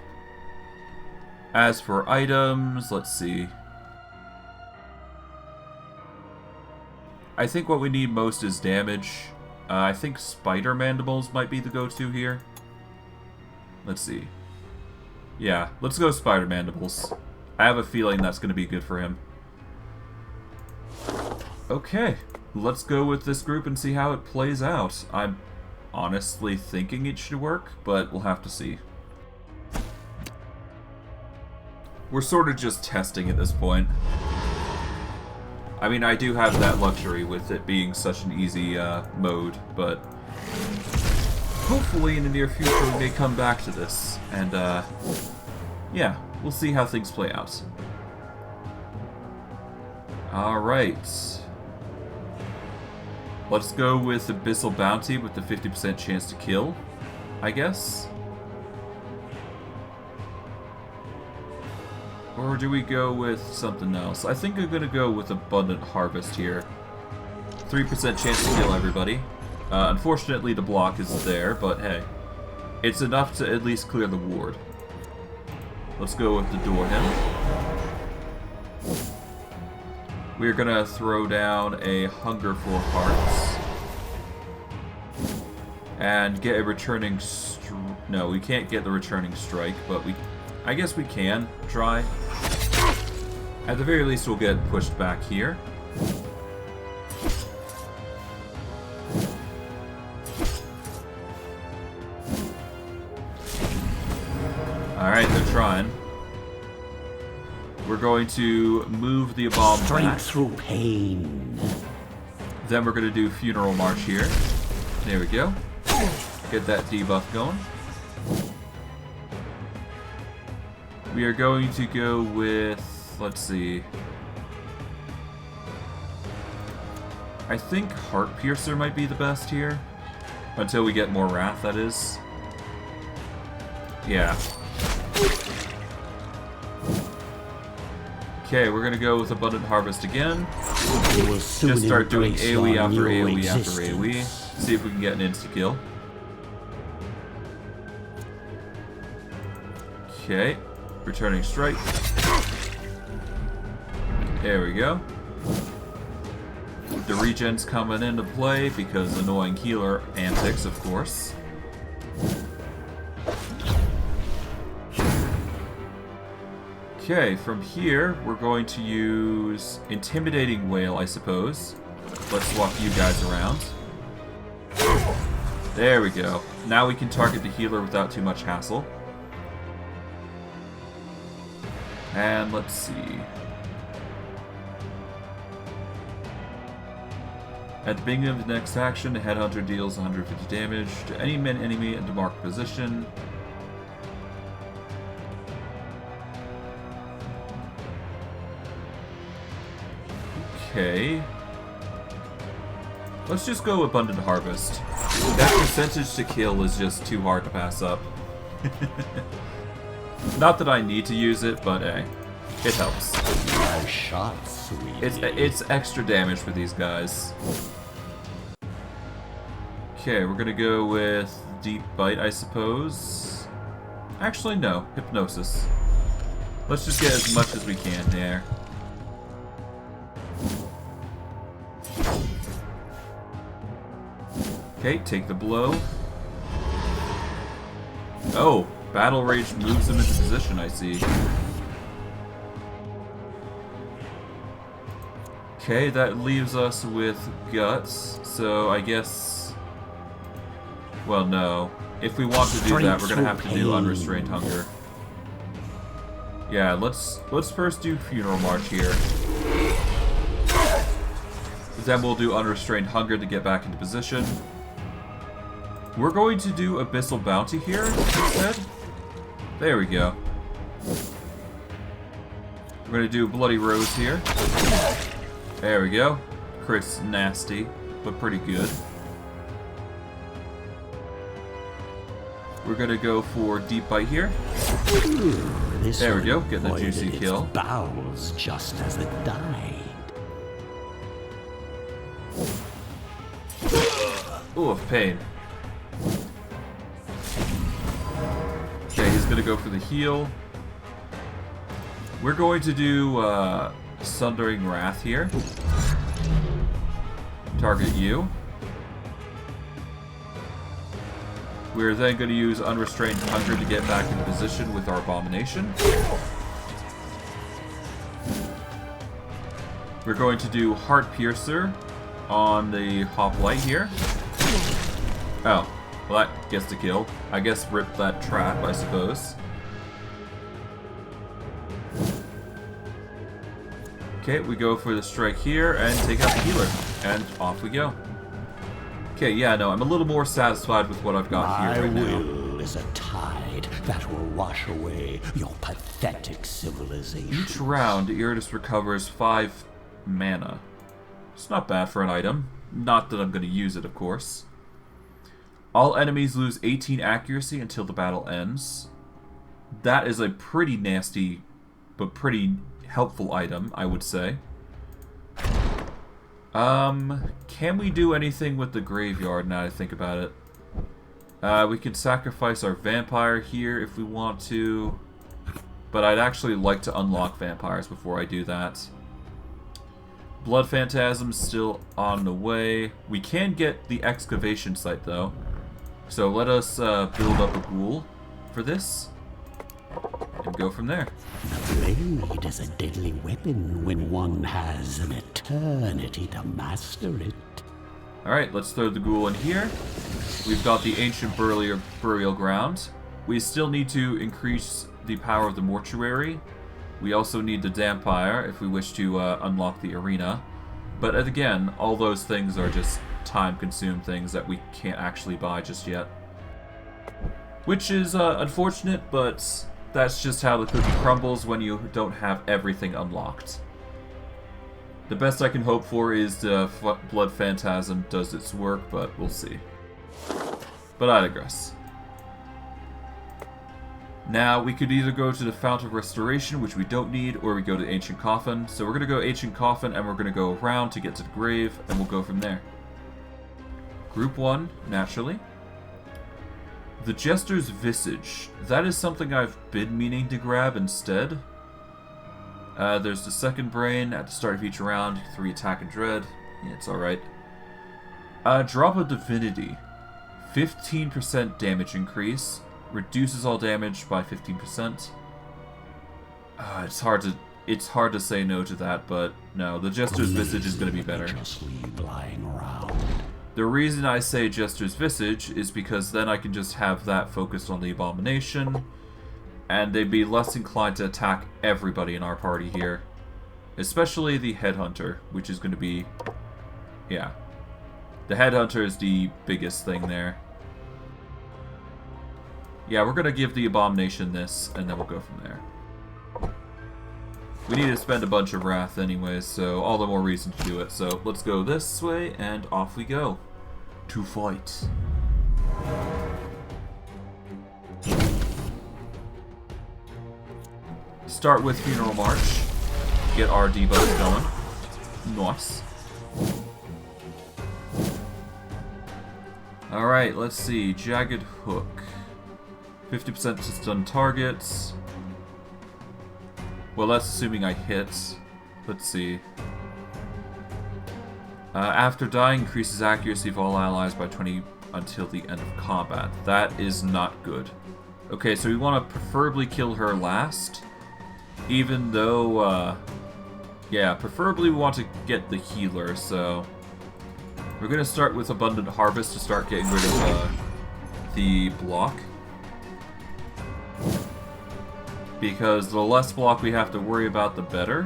As for items, let's see. I think what we need most is damage. I think Spider Mandibles might be the go-to here. Let's see. Yeah, let's go Spider Mandibles. I have a feeling that's going to be good for him. Okay, let's go with this group and see how it plays out. I'm honestly thinking it should work, but we'll have to see. We're sort of just testing at this point. I mean, I do have that luxury with it being such an easy mode, but hopefully in the near future we may come back to this, and yeah, we'll see how things play out. Alright. Let's go with Abyssal Bounty with the 50% chance to kill, I guess. Or do we go with something else? I think I'm going to go with Abundant Harvest here. 3% chance to kill everybody. Unfortunately, the block is there, but hey. It's enough to at least clear the ward. Let's go with the door him. We're going to throw down a Hunger for Hearts. And get a returning no, we can't get the returning strike, but I guess we can try. At the very least, we'll get pushed back here. Alright, they're trying. We're going to move the bomb back. Through pain. Then we're going to do Funeral March here. There we go. Get that debuff going. We are going to go with, let's see. I think Heart Piercer might be the best here. Until we get more Wrath, that is. Yeah. Okay, we're gonna go with Abundant Harvest again. Just start doing AoE after AoE after AoE. See if we can get an insta-kill. Okay, returning strike. There we go. The regen's coming into play because annoying healer antics, of course. Okay, from here, we're going to use Intimidating Wail, I suppose. Let's swap you guys around. There we go. Now we can target the healer without too much hassle. And let's see. At the beginning of the next action, the Headhunter deals 150 damage to any enemy in the marked position. Okay. Let's just go Abundant Harvest. That percentage to kill is just too hard to pass up. Not that I need to use it, but hey, it helps. Nice shot, sweetie. It's extra damage for these guys. Okay, we're gonna go with Deep Bite, I suppose. Actually, no. Hypnosis. Let's just get as much as we can there. Okay, take the blow. Oh, Battle Rage moves him into position, I see. Okay, that leaves us with Guts, so I guess... Well, no. If we want to do that, we're gonna have to do Unrestrained Hunger. Yeah, let's first do Funeral March here. Then we'll do Unrestrained Hunger to get back into position. We're going to do Abyssal Bounty here instead. There we go. We're going to do Bloody Rose here. There we go. Crit's nasty, but pretty good. We're going to go for Deep Bite here. There we go. Getting a juicy kill. Bowels just as it died. Ooh, of pain. Okay, he's gonna go for the heal. We're going to do Sundering Wrath here. Target you. We're then going to use Unrestrained Hunger to get back in position with our Abomination. We're going to do Heart Piercer on the Hoplite here. Oh, well that gets the kill. I guess rip that trap, I suppose. Okay, we go for the strike here and take out the healer. And off we go. Okay, yeah, no, I'm a little more satisfied with what I've got here right now. My will is a tide that will wash away your pathetic civilization. Each round, Iratus recovers 5 mana. It's not bad for an item. Not that I'm going to use it, of course. All enemies lose 18 accuracy until the battle ends. That is a pretty nasty, but pretty helpful item, I would say. Can we do anything with the graveyard now that I think about it? We can sacrifice our vampire here if we want to. But I'd actually like to unlock vampires before I do that. Blood Phantasm's still on the way. We can get the excavation site though. So let us build up a ghoul for this, and go from there. The blade is a deadly weapon when one has an eternity to master it. Alright, let's throw the ghoul in here. We've got the ancient burial ground. We still need to increase the power of the mortuary. We also need the Dampire if we wish to unlock the arena. But again, all those things are just time-consumed things that we can't actually buy just yet. Which is unfortunate, but that's just how the cookie crumbles when you don't have everything unlocked. The best I can hope for is the Blood Phantasm does its work, but we'll see. But I digress. Now, we could either go to the Fount of Restoration, which we don't need, or we go to Ancient Coffin. So we're going to go Ancient Coffin, and we're going to go around to get to the grave, and we'll go from there. Group 1, naturally. The Jester's Visage. That is something I've been meaning to grab instead. There's the second brain at the start of each round. 3 attack and dread. Yeah, it's alright. Drop of Divinity. 15% damage increase. Reduces all damage by 15%. It's hard to say no to that, but no, the Jester's Visage is going to be better. The reason I say Jester's Visage is because then I can just have that focused on the Abomination, and they'd be less inclined to attack everybody in our party here. Especially the Headhunter, which is going to be... yeah. The Headhunter is the biggest thing there. Yeah, we're going to give the Abomination this, and then we'll go from there. We need to spend a bunch of Wrath anyways, so all the more reason to do it. So let's go this way, and off we go. To fight. Start with Funeral March. Get our debuff going. Nice. Alright, let's see. Jagged Hook. 50% to stun targets. Well, that's assuming I hit. Let's see. After dying, increases accuracy of all allies by 20 until the end of combat. That is not good. Okay, so we want to preferably kill her last. Even though, yeah, preferably we want to get the healer, so... we're going to start with Abundant Harvest to start getting rid of the block. Because the less block we have to worry about, the better.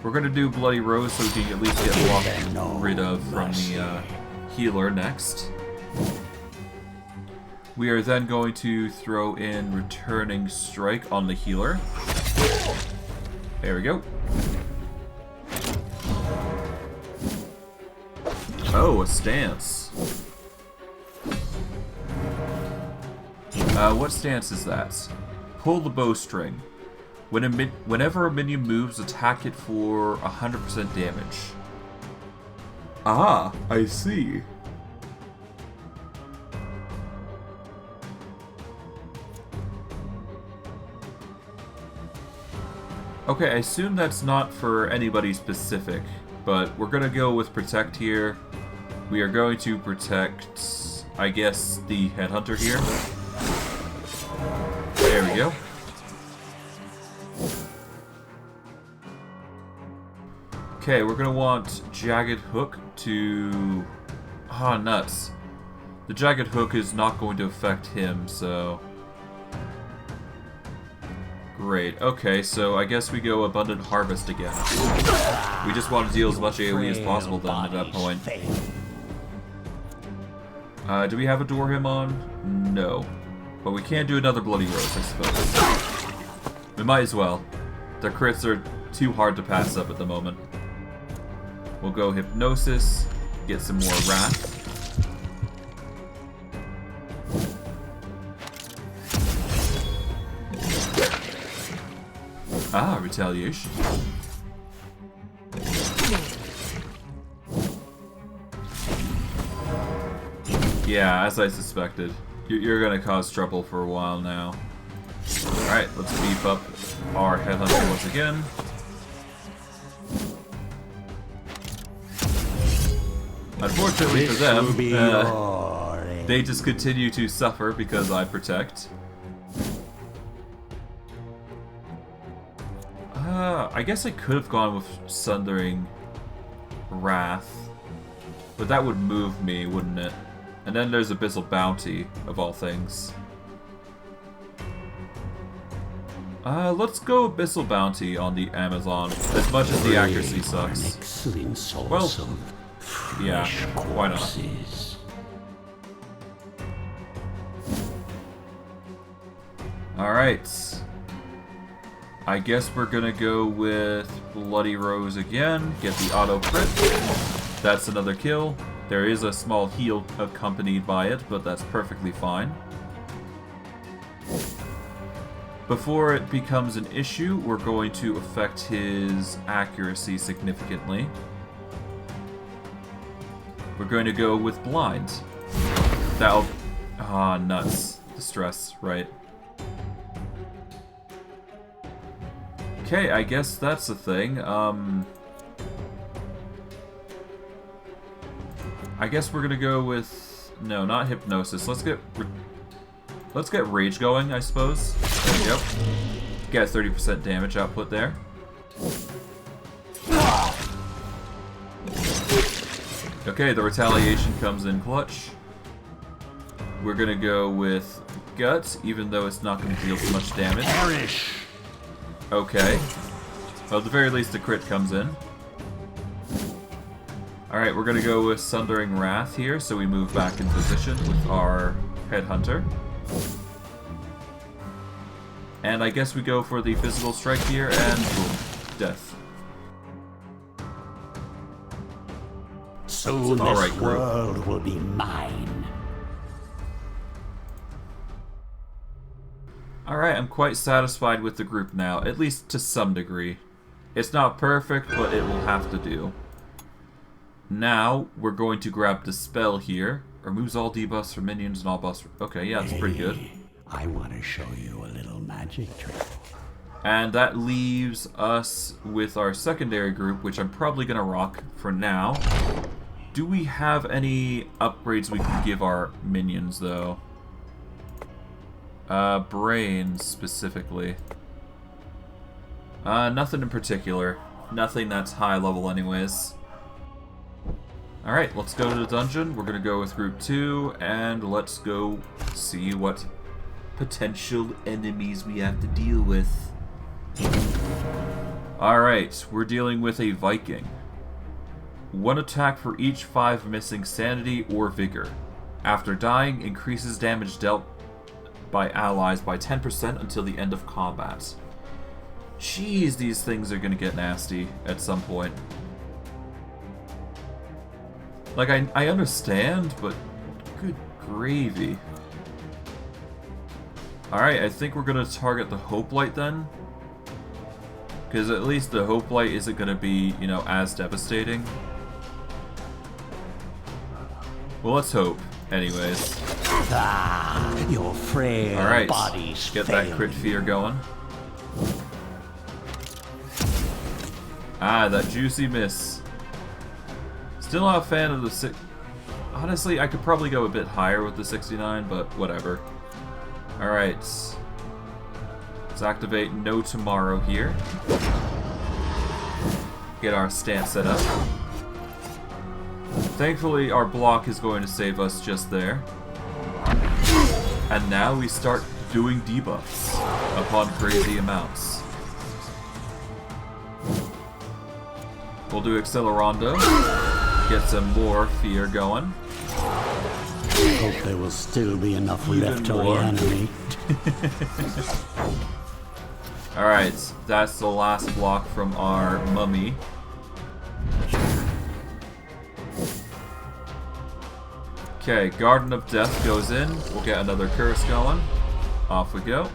We're going to do Bloody Rose so we can at least get block rid of from the healer next. We are then going to throw in Returning Strike on the healer. There we go. Oh, a stance. What stance is that? Pull the bowstring. Whenever a minion moves, attack it for 100% damage. Ah, I see. Okay, I assume that's not for anybody specific, but we're gonna go with Protect here. We are going to protect, I guess, the Headhunter here. There we go. Okay, we're gonna want Jagged Hook to... ah, nuts. The Jagged Hook is not going to affect him, so... great. Okay, so I guess we go Abundant Harvest again. We just want to deal as much AoE as possible then at that point. Do we have a Dorhim on? No. But we can't do another Bloody Rose, I suppose. We might as well. Their crits are too hard to pass up at the moment. We'll go Hypnosis, get some more Wrath. Ah, Retaliation. Yeah, as I suspected. You're gonna cause trouble for a while now. Alright, let's beef up our Headhunter once again. Unfortunately for them, They just continue to suffer because I protect. I guess I could have gone with Sundering Wrath, but that would move me, wouldn't it? And then there's Abyssal Bounty, of all things. Let's go Abyssal Bounty on the Amazon, as much as the accuracy sucks. Well, yeah, why not? Alright. I guess we're gonna go with Bloody Rose again, get the auto crit. That's another kill. There is a small heal accompanied by it, but that's perfectly fine. Before it becomes an issue, we're going to affect his accuracy significantly. We're going to go with Blind. That'll... Ah, nuts. The stress, right. Okay, I guess that's the thing. I guess we're gonna go with... No, not Hypnosis. Let's get Rage going, I suppose. Yep. Get 30% damage output there. Okay, the retaliation comes in clutch. We're gonna go with Guts, even though it's not gonna deal so much damage. Okay. Well, at the very least, the crit comes in. Alright, we're gonna go with Sundering Wrath here, so we move back in position with our Headhunter. And I guess we go for the physical strike here, and boom, death. Soon this world will be mine. Alright, I'm quite satisfied with the group now, at least to some degree. It's not perfect, but it will have to do. Now, we're going to grab Dispel here. Removes all debuffs for minions and all buffs. Okay, yeah, that's pretty good. I want to show you a little magic trick. And that leaves us with our secondary group, which I'm probably going to rock for now. Do we have any upgrades we can give our minions, though? Brains, specifically. Nothing in particular. Nothing that's high level anyways. Alright, let's go to the dungeon. We're gonna go with group 2, and let's go see what potential enemies we have to deal with. Alright, we're dealing with a Viking. 1 attack for each 5 missing sanity or vigor. After dying, increases damage dealt by allies by 10% until the end of combat. Jeez, these things are gonna get nasty at some point. Like, I understand, but good gravy. Alright, I think we're gonna target the Hoplite then. Because at least the Hoplite isn't gonna be, you know, as devastating. Well, let's hope. Anyways. Your frail Alright, body's get that crit fear going. Ah, that juicy miss. Still not a fan of the six. Honestly, I could probably go a bit higher with the 69, but whatever. Alright. Let's activate No Tomorrow here. Get our stance set up. Thankfully, our block is going to save us just there. And now we start doing debuffs upon crazy amounts. We'll do Accelerando. Get some more fear going. Hope there will still be enough left to reanimate. Alright, that's the last block from our mummy. Okay, Garden of Death goes in. We'll get another curse going. Off we go.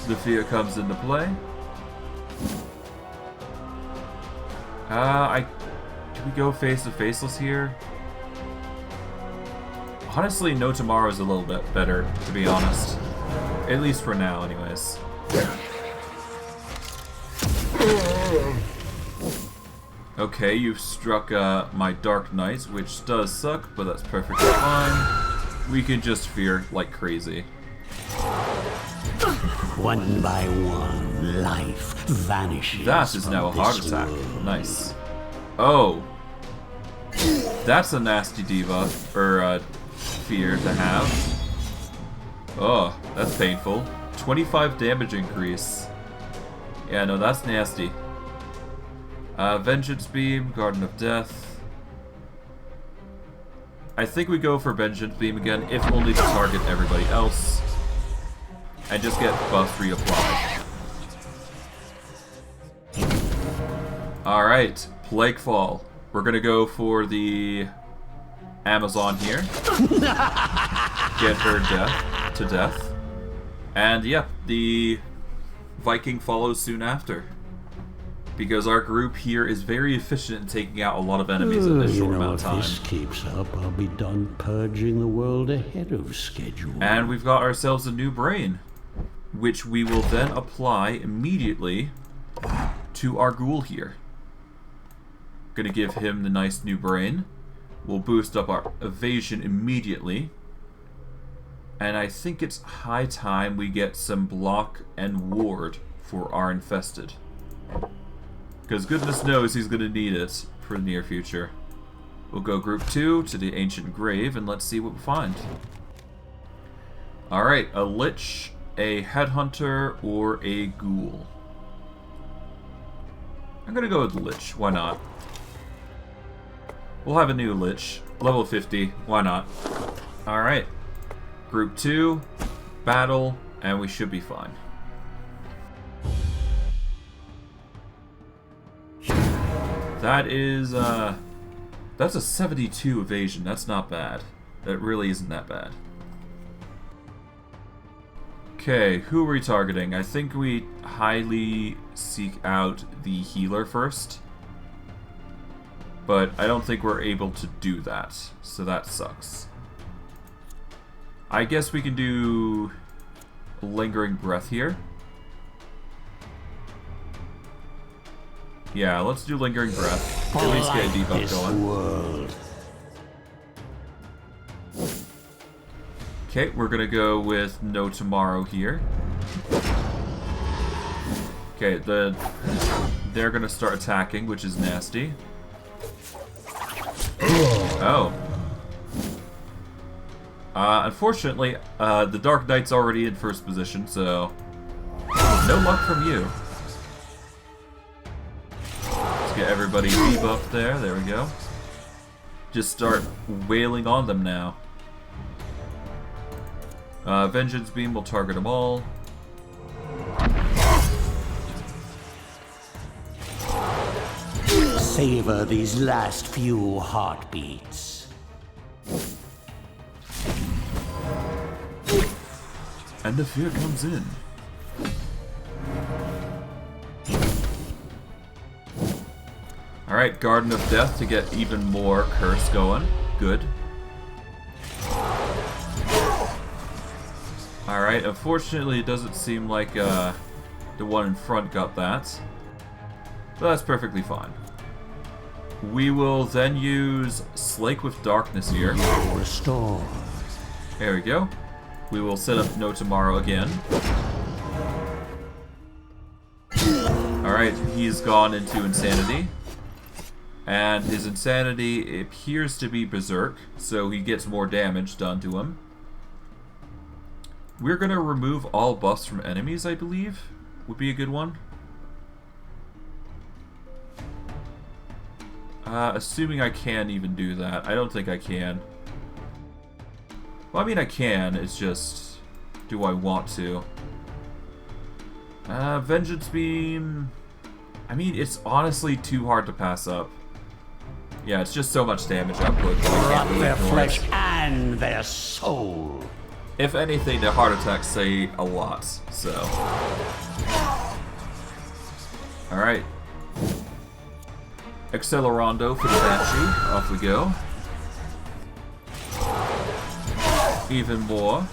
The fear comes into play. Do we go face to faceless here? Honestly, No Tomorrow is a little bit better, to be honest. At least for now, anyways. Okay, you've struck my Dark Knights, which does suck, but that's perfectly fine. We can just fear like crazy. One by one, life vanishes. That is now a heart attack. Nice. Oh. That's a nasty debuff, or fear to have. Oh, that's painful. 25 damage increase. Yeah, no, that's nasty. Vengeance Beam, Garden of Death. I think we go for Vengeance Beam again, if only to target everybody else. And just get buffs reapplied. Alright, Plaguefall. We're gonna go for the Amazon here. Get her to death. And yep, the Viking follows soon after. Because our group here is very efficient in taking out a lot of enemies in this short amount of time. If this keeps up, I'll be done purging the world ahead of schedule. And we've got ourselves a new brain, which we will then apply immediately to our ghoul here. Gonna give him the nice new brain. We'll boost up our evasion immediately. And I think it's high time we get some block and ward for our infested. Because goodness knows he's going to need it for the near future. We'll go group 2 to the ancient grave and let's see what we find. Alright, a lich, a headhunter, or a ghoul. I'm going to go with lich, why not? We'll have a new lich, level 50, why not? Alright, group 2, battle, and we should be fine. That is, that's a 72 evasion. That's not bad. That really isn't that bad. Okay, who are we targeting? I think we highly seek out the healer first. But I don't think we're able to do that, so that sucks. I guess we can do Lingering Breath here. Yeah, let's do Lingering Breath. At least get a debuff going. Okay, we're gonna go with No Tomorrow here. Okay, they're gonna start attacking, which is nasty. Oh. Unfortunately, the Dark Knight's already in first position, so no luck from you. Get everybody debuffed there. There we go. Just start wailing on them now. Vengeance Beam will target them all. Savor these last few heartbeats. And the fear comes in. Alright, Garden of Death to get even more curse going. Good. Alright, unfortunately it doesn't seem like the one in front got that. But that's perfectly fine. We will then use Slake with Darkness here. Restore. There we go. We will set up No Tomorrow again. Alright, he's gone into Insanity. And his Insanity appears to be Berserk, so he gets more damage done to him. We're going to remove all buffs from enemies, I believe. Would be a good one. Assuming I can even do that. I don't think I can. Well, I mean I can, it's just... do I want to? Vengeance Beam... I mean, it's honestly too hard to pass up. Yeah, it's just so much damage output. Rot their flesh and their soul. If anything, the heart attacks say a lot, so... Alright. Accelerando for the Banshee. Off we go. Even more.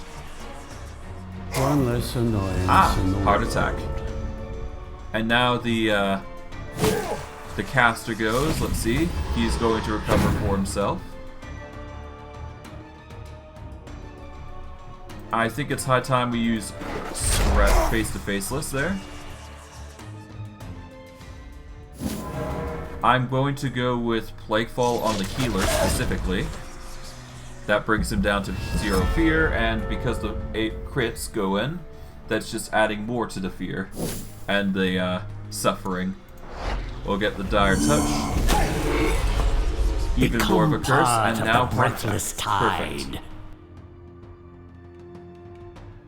One less annoyance in the heart world. attack. And now the the caster goes. Let's see. He's going to recover for himself. I think it's high time we use Threat face-to-faceless there. I'm going to go with Plaguefall on the healer specifically. That brings him down to 0 fear, and because the 8 crits go in, that's just adding more to the fear and the suffering. We'll get the dire touch. Even more of a curse, and now breathless tide. Perfect.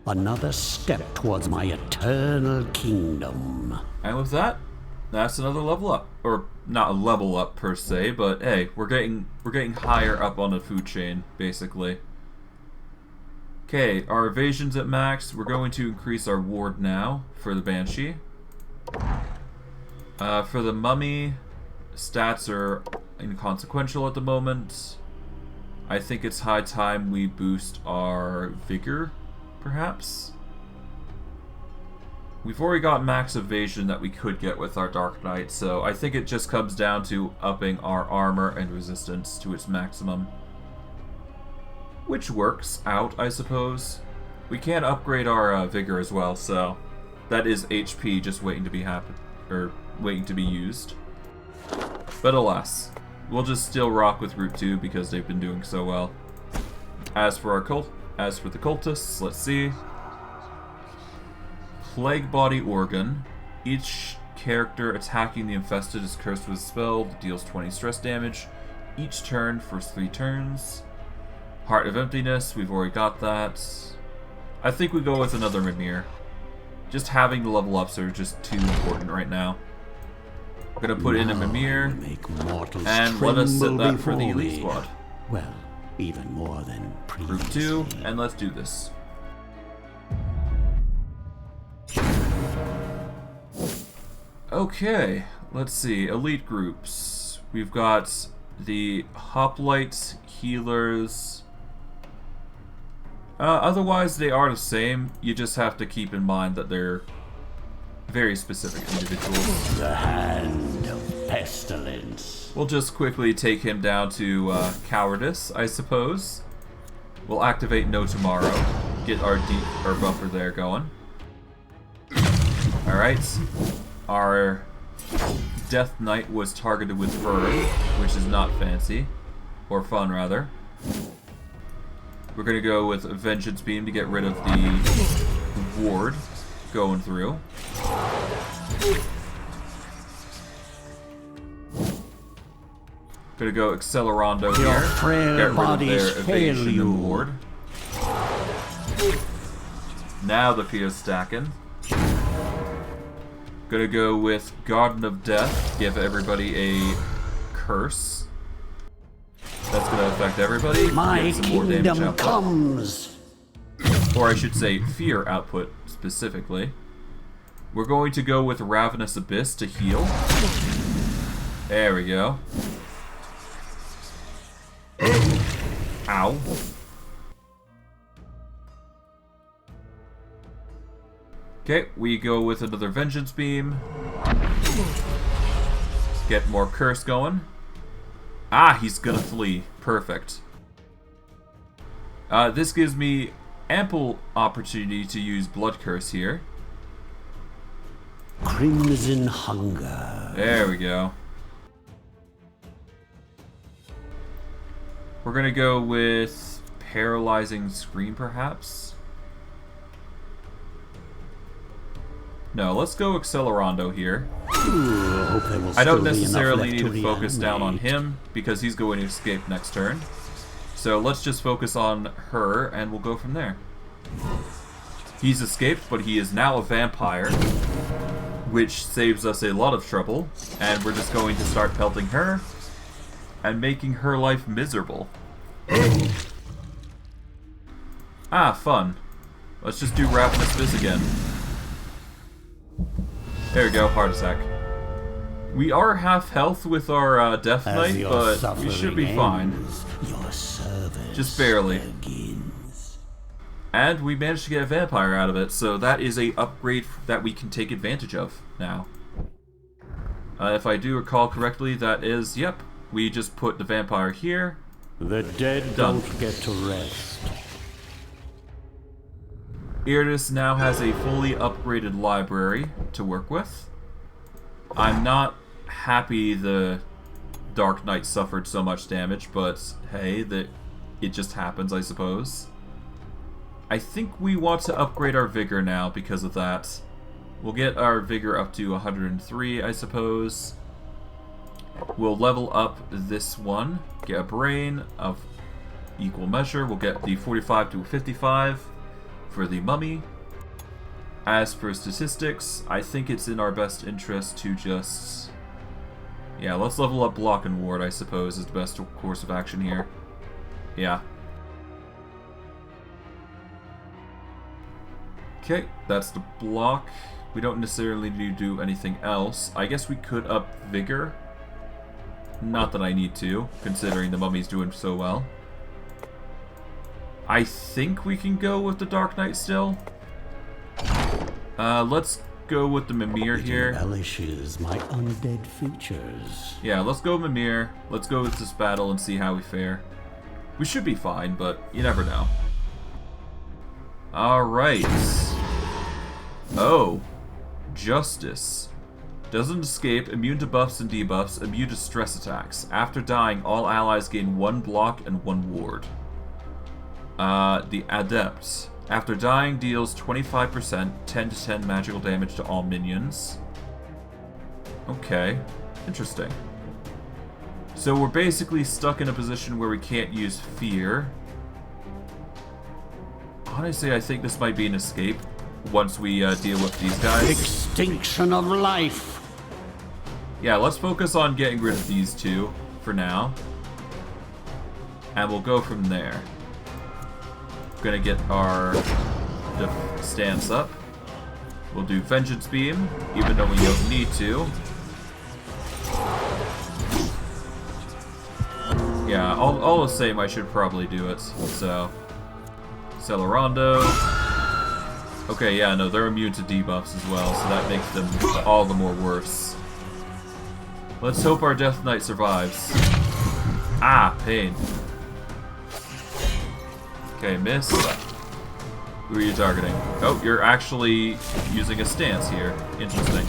Another step towards my eternal kingdom. And with that, that's another level up. Or not a level up per se, but hey, we're getting higher up on the food chain, basically. Okay, our evasion's at max. We're going to increase our ward now for the Banshee. For the Mummy, stats are inconsequential at the moment. I think it's high time we boost our Vigor, perhaps? We've already got max evasion that we could get with our Dark Knight, so I think it just comes down to upping our armor and resistance to its maximum. Which works out, I suppose. We can upgrade our Vigor as well, so that is HP just waiting to be waiting to be used. But alas, we'll just still rock with Route 2 because they've been doing so well. As for the cultists, let's see. Plague Body Organ. Each character attacking the infested is cursed with a spell that deals 20 stress damage each turn for 3 turns. Heart of Emptiness, we've already got that. I think we go with another Mimir. Just having the level ups are just too important right now. We're gonna put in a Mimir and let us set that for the Elite Squad. Well, even more than previously. Group 2, and let's do this. Okay, let's see. Elite groups. We've got the Hoplites, Healers. Otherwise, they are the same. You just have to keep in mind that they're very specific individuals. The Hand of Pestilence. We'll just quickly take him down to Cowardice, I suppose. We'll activate No Tomorrow. Get our buffer there going. Alright. Our Death Knight was targeted with Burn, which is not fancy. Or fun, rather. We're going to go with Vengeance Beam to get rid of the ward going through. Gonna go Accelerando here. Get rid of their evasion and ward. Now the fear's stacking. Gonna go with Garden of Death. Give everybody a curse. That's gonna affect everybody. My some more damage kingdom output. comes. Or I should say fear output specifically. We're going to go with Ravenous Abyss to heal. There we go. Ow. Okay, we go with another Vengeance Beam. Get more curse going. Ah, he's gonna flee. Perfect. This gives me ample opportunity to use Blood Curse here. Crimson Hunger. There we go. We're gonna go with Paralyzing Scream, perhaps? No, let's go Accelerando here. I don't necessarily need to focus down on him, because he's going to escape next turn. So let's just focus on her, and we'll go from there. He's escaped, but he is now a vampire, which saves us a lot of trouble, and we're just going to start pelting her and making her life miserable. Ah, fun. Let's just do Ravenous Abyss again. There we go, heart attack. We are half health with our Death Knight, but we should be fine. Just barely. Begins. And we managed to get a vampire out of it, so that is a upgrade that we can take advantage of now. If I do recall correctly, that is, yep, we just put the vampire here. The dead Done. don't get to rest. Iratus now has a fully upgraded library to work with. I'm not happy the Dark Knight suffered so much damage, but hey, it just happens, I suppose. I think we want to upgrade our vigor now because of that. We'll get our vigor up to 103, I suppose. We'll level up this one, get a brain of equal measure. We'll get the 45 to 55 for the mummy. As for statistics, I think it's in our best interest to just... yeah, let's level up block and ward, I suppose, is the best course of action here. Yeah. Okay, that's the block. We don't necessarily need to do anything else. I guess we could up vigor. Not that I need to, considering the mummy's doing so well. I think we can go with the Dark Knight still. Let's go with the Mimir here. It embellishes my undead features. Yeah, let's go Mimir. Let's go with this battle and see how we fare. We should be fine, but you never know. Alright. Oh. Justice. Doesn't escape, immune to buffs and debuffs, immune to stress attacks. After dying, all allies gain 1 block and 1 ward. The Adept. After dying, deals 25%, 10 to 10 magical damage to all minions. Okay. Interesting. So we're basically stuck in a position where we can't use fear. Honestly, I think this might be an escape once we deal with these guys. Extinction of life. Yeah, let's focus on getting rid of these two for now. And we'll go from there. Gonna get our stance up. We'll do Vengeance Beam, even though we don't need to. Yeah, all the same, I should probably do it. So, Celerando. Okay, yeah, no, they're immune to debuffs as well, so that makes them all the more worse. Let's hope our Death Knight survives. Ah, pain. Okay, miss. Who are you targeting? Oh, you're actually using a stance here. Interesting.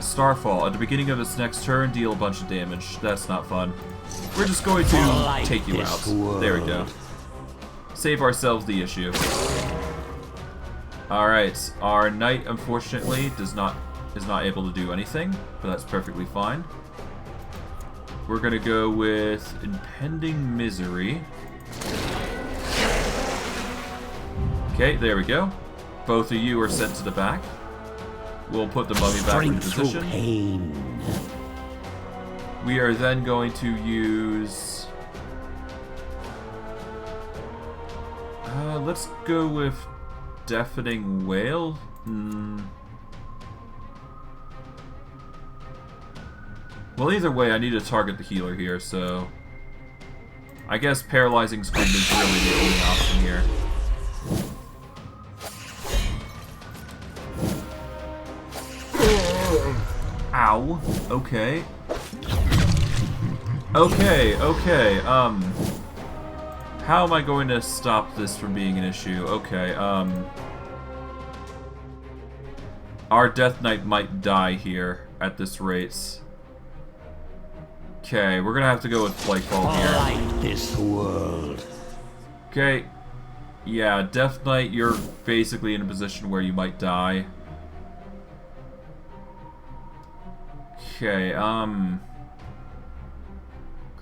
Starfall. At the beginning of its next turn, deal a bunch of damage. That's not fun. We're just going to take you out. There we go. Save ourselves the issue. Alright, our knight unfortunately is not able to do anything, but that's perfectly fine. We're gonna go with Impending Misery. Okay, there we go. Both of you are sent to the back. We'll put the mummy back in position. Pain. We are then going to use... let's go with Deafening Wail. Well, either way, I need to target the healer here, so... I guess Paralyzing Scream is really the only option here. Ow. Okay. Okay, how am I going to stop this from being an issue? Okay, our Death Knight might die here at this rate. Okay, we're gonna have to go with Plaguefall here. Light this world. Okay. Yeah, Death Knight, you're basically in a position where you might die. Okay,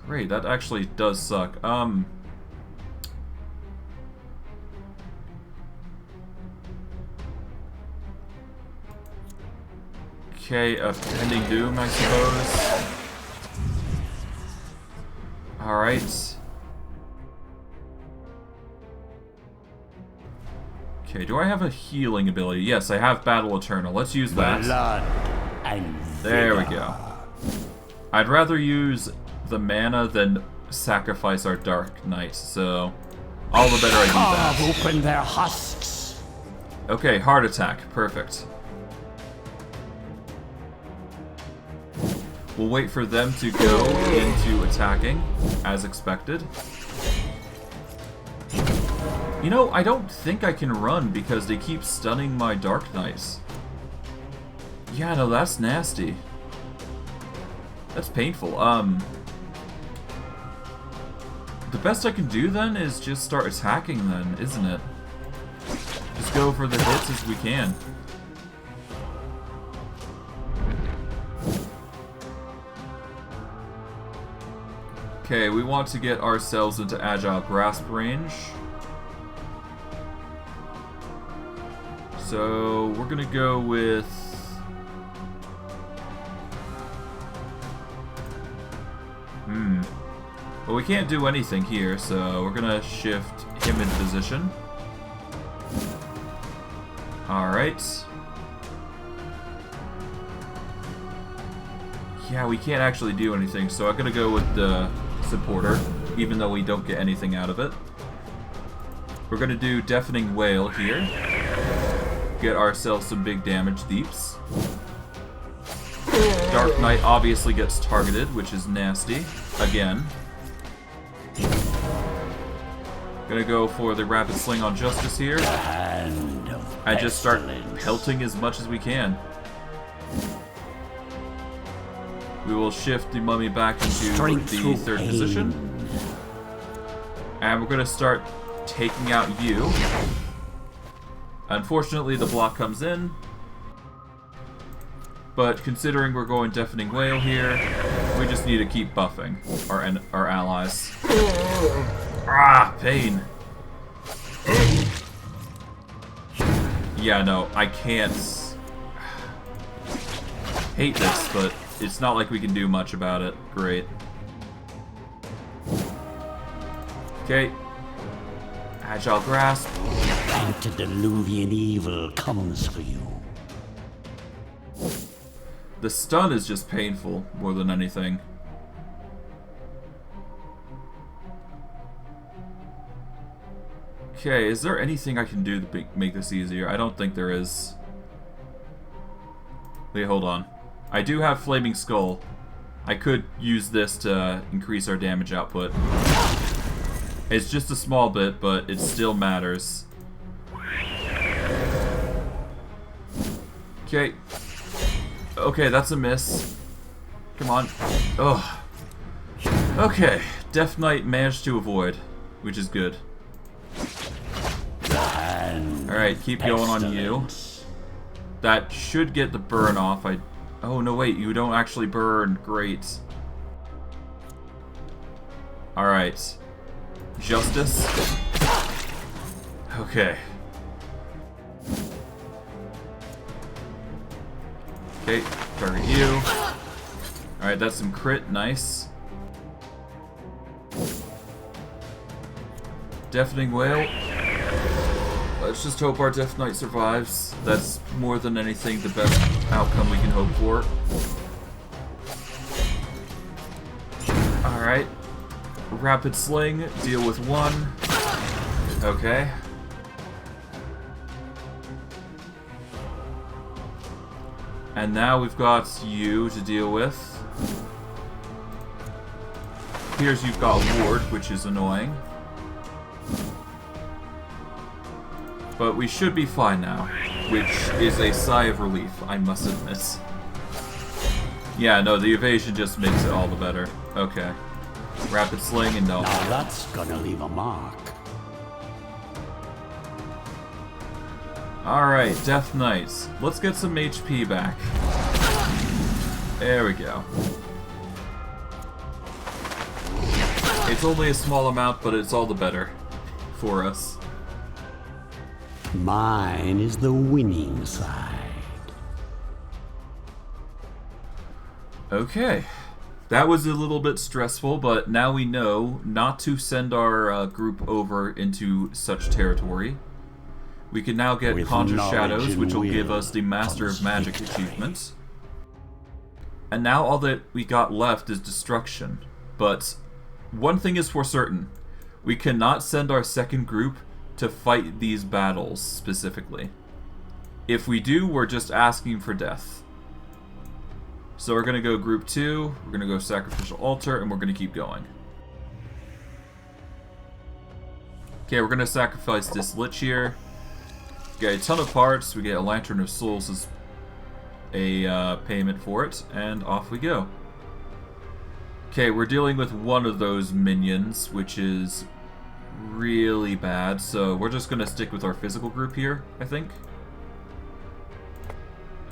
great, that actually does suck. Okay, a Pending Doom, I suppose. Alright. Okay, do I have a healing ability? Yes, I have Battle Eternal. Let's use that. Blood and there we go. I'd rather use the mana than sacrifice our Dark Knight, so all the better I do that. Open their husks. Okay, Heart Attack. Perfect. We'll wait for them to go into attacking, as expected. You know, I don't think I can run because they keep stunning my Dark Knights. Yeah, no, that's nasty. That's painful. The best I can do then is just start attacking then, isn't it? Just go for the hits as we can. Okay, we want to get ourselves into Agile Grasp range. So, we're gonna go with... Well, we can't do anything here, so we're gonna shift him in position. Alright. Yeah, we can't actually do anything, so I'm gonna go with the supporter, even though we don't get anything out of it. We're gonna do Deafening Wail here. Get ourselves some big damage deeps. Dark Knight obviously gets targeted, which is nasty. Again. Gonna go for the Rapid Sling on Justice here. And just start pelting as much as we can. We will shift the mummy back into the third position. And we're gonna start taking out you. Unfortunately, the block comes in. But considering we're going Deafening Wail here, we just need to keep buffing our allies. Ah, pain. Yeah, no, I can't. Hate this, but it's not like we can do much about it. Great. Okay. Agile Grasp. Antediluvian evil comes for you. The stun is just painful more than anything. Okay, is there anything I can do to make this easier? I don't think there is. Wait, hold on. I do have Flaming Skull. I could use this to increase our damage output. It's just a small bit, but it still matters. Okay. Okay, that's a miss. Come on. Ugh. Okay, Death Knight managed to avoid, which is good. Alright, keep going on you. That should get the burn off. Oh, no, wait, you don't actually burn. Great. Alright. Justice. Okay. Okay, target you. Alright, that's some crit. Nice. Deafening Wail. Let's just hope our Death Knight survives. That's more than anything the best outcome we can hope for. Alright. Rapid Sling. Deal with one. Okay. And now we've got you to deal with. Here's you've got Ward, which is annoying. But we should be fine now, which is a sigh of relief, I must admit. Yeah, no, the evasion just makes it all the better. Okay. Rapid Sling and no. Now that's gonna leave a mark. Alright, Death Knights. Let's get some HP back. There we go. It's only a small amount, but it's all the better for us. Mine is the winning side. Okay. That was a little bit stressful, but now we know not to send our group over into such territory. We can now get Conjure Shadows, which will give us the Master of Magic achievement. And now all that we got left is Destruction. But one thing is for certain. We cannot send our second group to fight these battles specifically. If we do, we're just asking for death. So we're gonna go group 2, we're gonna go sacrificial altar, and we're gonna keep going. Okay, we're gonna sacrifice this lich here. Get a ton of parts, we get a lantern of souls as a payment for it, and off we go. Okay, we're dealing with one of those minions, which is really bad, so we're just gonna stick with our physical group here, I think.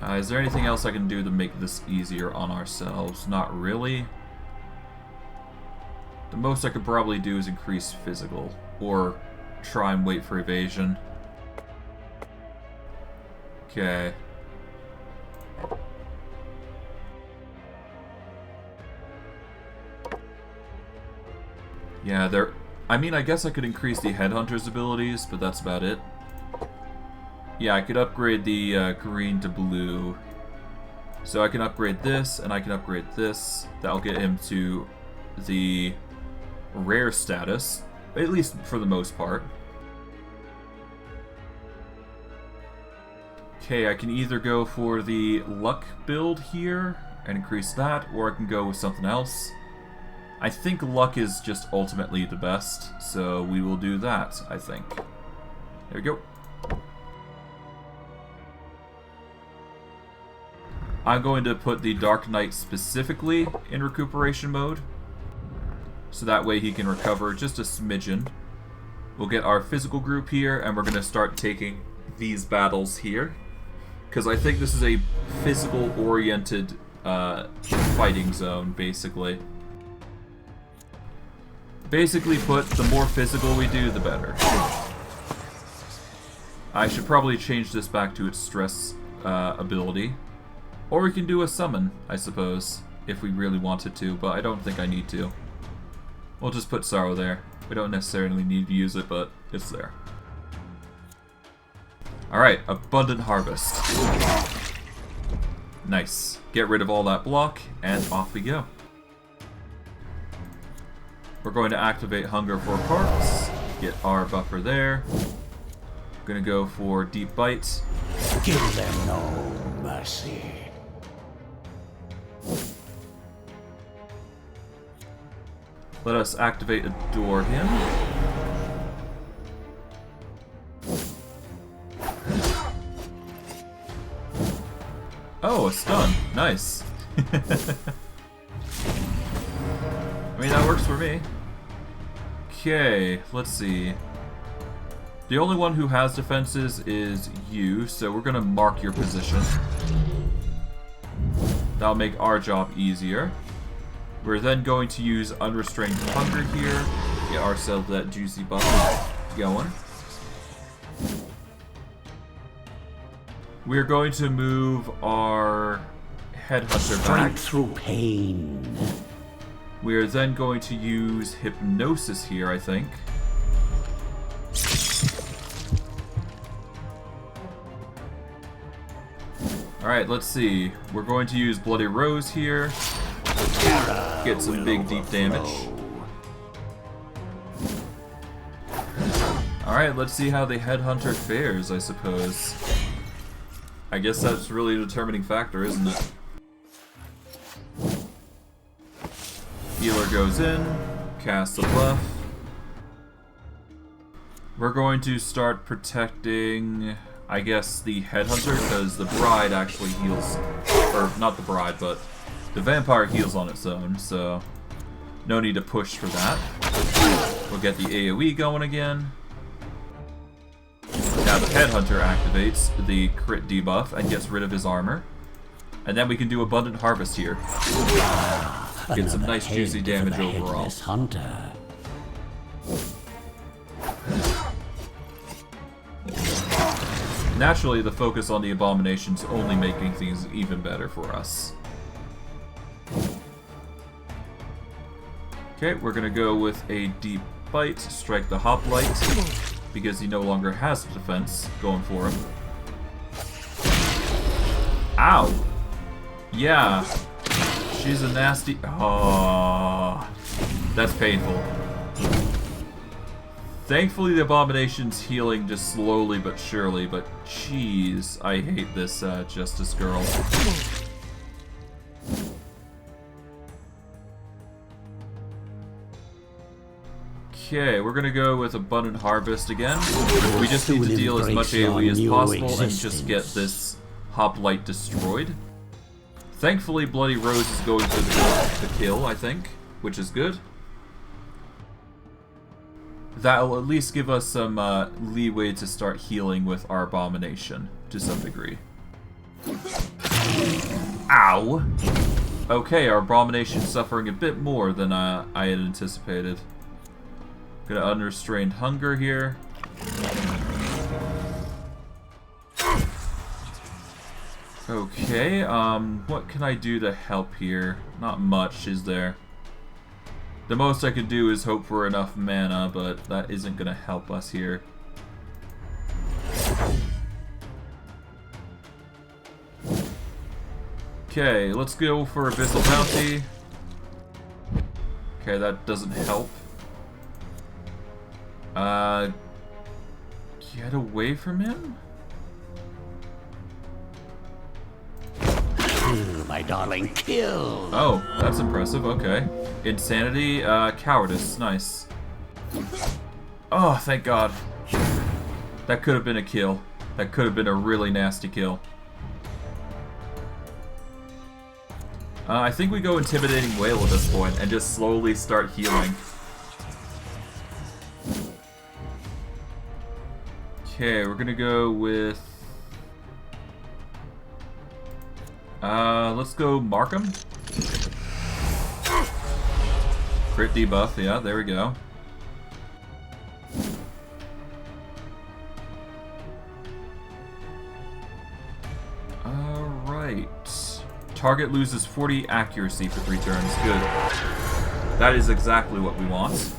Is there anything else I can do to make this easier on ourselves? Not really. The most I could probably do is increase physical, or try and wait for evasion. Okay. Yeah, I mean, I guess I could increase the Headhunter's abilities, but that's about it. Yeah, I could upgrade the green to blue. So I can upgrade this, and I can upgrade this. That'll get him to the rare status, at least for the most part. Okay, I can either go for the luck build here and increase that, or I can go with something else. I think luck is just ultimately the best, so we will do that, I think. There we go. I'm going to put the Dark Knight specifically in recuperation mode, so that way he can recover just a smidgen. We'll get our physical group here, and we're going to start taking these battles here, because I think this is a physical-oriented fighting zone, basically. Basically put, the more physical we do, the better. I should probably change this back to its stress ability. Or we can do a summon, I suppose, if we really wanted to, but I don't think I need to. We'll just put Sorrow there. We don't necessarily need to use it, but it's there. Alright, Abundant Harvest. Nice. Get rid of all that block, and off we go. We're going to activate Hunger for Parts, get our buffer there. We're going to go for Deep Bite. Give them no mercy. Let us activate Adore him. Oh, a stun. Nice. I mean, that works for me. Okay, let's see. The only one who has defenses is you, so we're gonna mark your position. That'll make our job easier. We're then going to use Unrestrained Hunger here, get ourselves that juicy buff going. We're going to move our Headhunter back. Strike through pain. We are then going to use Hypnosis here, I think. Alright, let's see. We're going to use Bloody Rose here. Get some big deep damage. Alright, let's see how the Headhunter fares, I suppose. I guess that's really a determining factor, isn't it? Healer goes in, casts a buff. We're going to start protecting, I guess, the Headhunter, because the Bride actually heals, or not the Bride, but the Vampire heals on its own, so no need to push for that. We'll get the AoE going again. Now the Headhunter activates the crit debuff and gets rid of his armor. And then we can do Abundant Harvest here. Get some nice juicy damage overall. Headless Hunter. Naturally, the focus on the Abomination's only making things even better for us. Okay, we're gonna go with a Deep Bite, strike the Hoplite, because he no longer has defense going for him. Ow! Yeah, she's a nasty... Oh, that's painful. Thankfully, the Abomination's healing just slowly but surely, but jeez, I hate this Justice Girl. Okay, we're gonna go with Abundant Harvest again. We just need to deal as much AoE as possible and just get this hoplite destroyed. Thankfully, Bloody Rose is going for the kill, I think, which is good. That'll at least give us some leeway to start healing with our Abomination, to some degree. Ow! Okay, our Abomination's suffering a bit more than I had anticipated. Gonna Unrestrained Hunger here. Okay, what can I do to help here? Not much, is there? The most I could do is hope for enough mana, but that isn't gonna help us here. Okay, let's go for Abyssal Bounty. Okay, that doesn't help. Get away from him? Kill, my darling, kill! Oh, that's impressive, okay. Insanity, Cowardice, nice. Oh, thank God. That could have been a kill. That could have been a really nasty kill. I think we go Intimidating Wail at this point and just slowly start healing. Okay, we're gonna go with... let's go Markham. Crit debuff, yeah, there we go. Alright. Target loses 40 accuracy for 3 turns. Good. That is exactly what we want.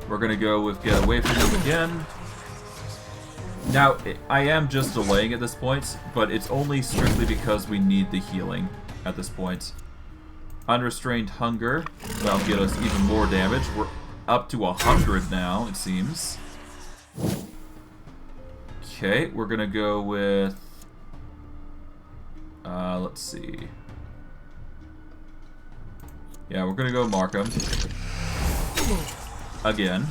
We're gonna go with Get Away From Him again. Now, I am just delaying at this point, but it's only strictly because we need the healing at this point. Unrestrained Hunger, that'll get us even more damage. We're up to 100 now, it seems. Okay, we're gonna go with... let's see. Yeah, we're gonna go Markham. Again.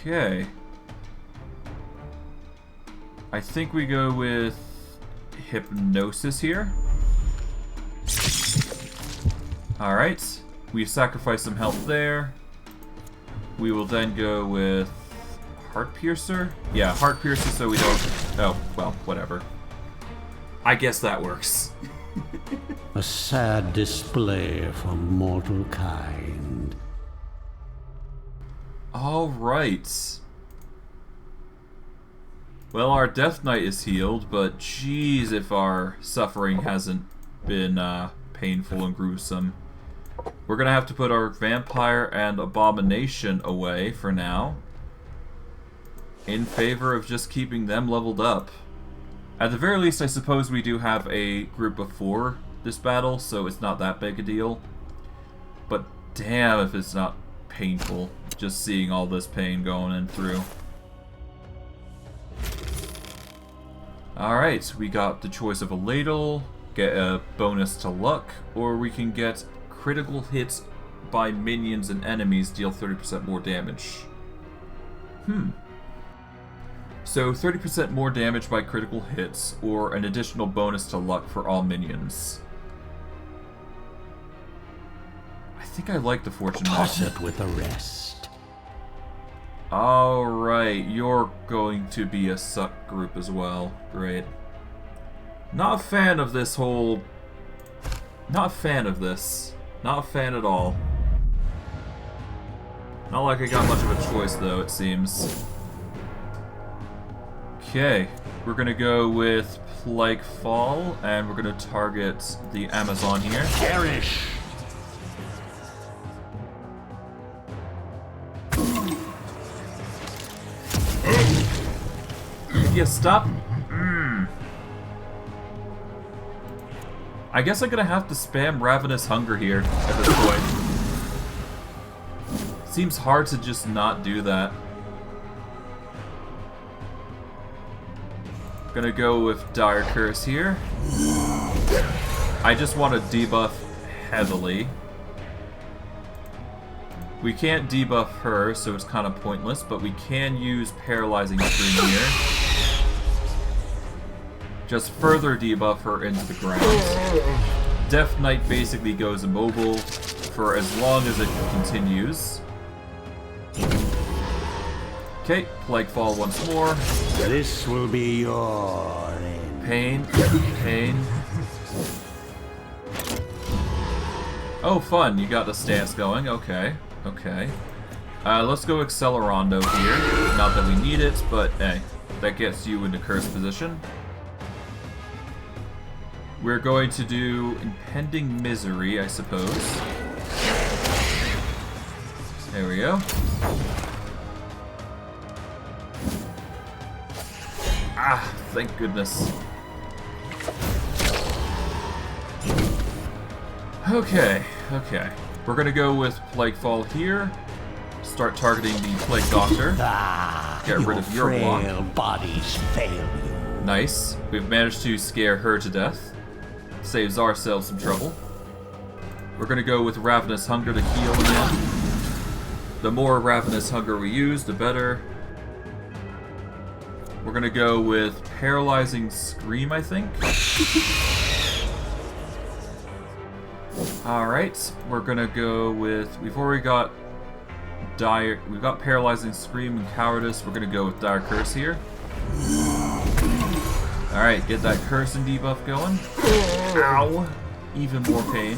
Okay. I think we go with Hypnosis here. Alright. We sacrifice some health there. We will then go with Heart Piercer? Yeah, Heart Piercer so we don't... Oh, well, whatever. I guess that works. A sad display for mortal kind. Alright. Well, our Death Knight is healed, but geez if our suffering hasn't been painful and gruesome. We're gonna have to put our Vampire and Abomination away for now, in favor of just keeping them leveled up. At the very least, I suppose we do have a group before this battle, so it's not that big a deal. But damn if it's not painful, just seeing all this pain going in through. Alright, we got the choice of a ladle, get a bonus to luck, or we can get critical hits by minions and enemies deal 30% more damage. So 30% more damage by critical hits, or an additional bonus to luck for all minions. I think I like the fortune Toss magnet. it with the rest. Alright, you're going to be a suck group as well. Great. Not a fan of this whole... Not a fan of this. Not a fan at all. Not like I got much of a choice though, it seems. Okay, we're gonna go with Plague Fall, and we're gonna target the Amazon here. Perish! Yeah, stop. I guess I'm gonna have to spam Ravenous Hunger here at this point. Seems hard to just not do that. Gonna go with Dire Curse here. I just want to debuff heavily. We can't debuff her, so it's kind of pointless, but we can use Paralyzing Scream here. Just further debuff her into the ground. Death Knight basically goes immobile for as long as it continues. Okay, Plague Fall once more. This will be your end. Pain, pain. Oh, fun, you got the stance going. Okay, okay. Let's go Accelerando here. Not that we need it, but hey, that gets you into cursed position. We're going to do Impending Misery, I suppose. There we go. Ah, thank goodness. Okay, okay. We're gonna go with Plague Fall here. Start targeting the Plague Doctor. Get rid of your block. Bodies fail you. Nice. We've managed to scare her to death. Saves ourselves some trouble. We're gonna go with Ravenous Hunger to heal again. The more Ravenous Hunger we use, the better. We're gonna go with Paralyzing Scream, I think. Alright, we're gonna go with... We've already got Dire... We've got Paralyzing Scream and Cowardice. We're gonna go with Dire Curse here. Alright, get that Curse and debuff going. Ow! Even more pain.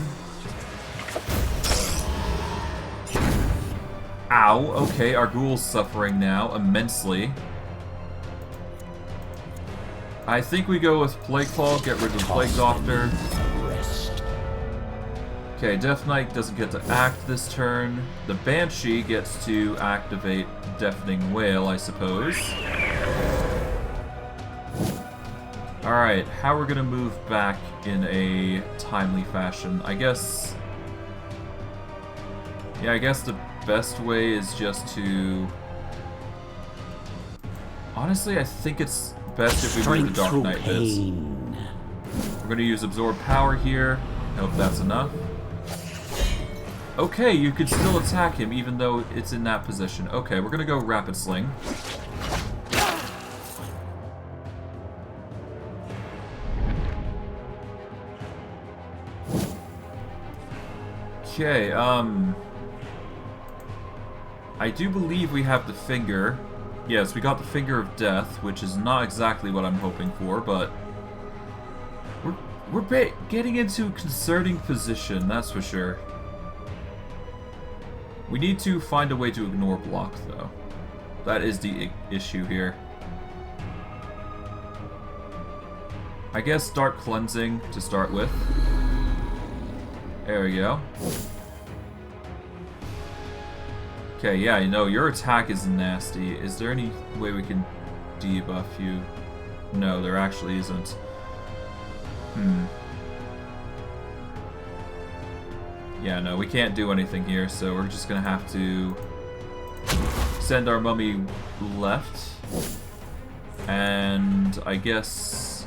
Ow, okay, our ghoul's suffering now, immensely. I think we go with Plague Fall, get rid of the Plague Doctor. Okay, Death Knight doesn't get to act this turn. The Banshee gets to activate Deafening Wail, I suppose. Alright, how we're gonna move back in a timely fashion. I guess... Yeah, I guess the best way is just to... Honestly, I think it's best if we move the Dark Knight this. We're gonna use Absorb Power here. I hope that's enough. Okay, you could still attack him even though it's in that position. Okay, we're gonna go Rapid Sling. Okay, I do believe we have the Finger. Yes, we got the Finger of Death, which is not exactly what I'm hoping for, but... We're getting into a concerning position, that's for sure. We need to find a way to ignore block, though. That is the issue here. I guess Dark Cleansing to start with. There we go. Okay, yeah, you know, your attack is nasty. Is there any way we can debuff you? No, there actually isn't. Yeah, no, we can't do anything here, so we're just gonna have to send our mummy left. And I guess...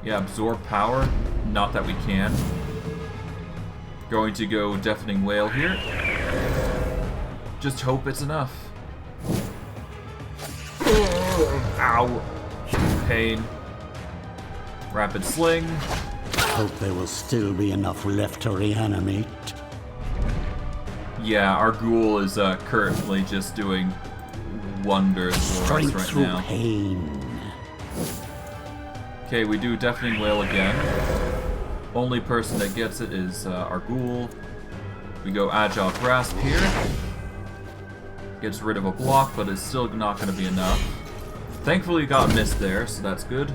Yeah, Absorb Power. Not that we can. Going to go Deafening Wail here. Just hope it's enough. Ow. Pain. Rapid Sling. Hope there will still be enough left to reanimate. Yeah, our ghoul is currently just doing wonders for us right now. Pain. Okay, we do Deafening Wail again. Only person that gets it is our ghoul. We go Agile Grasp here. Gets rid of a block, but it's still not going to be enough. Thankfully got missed there, so that's good.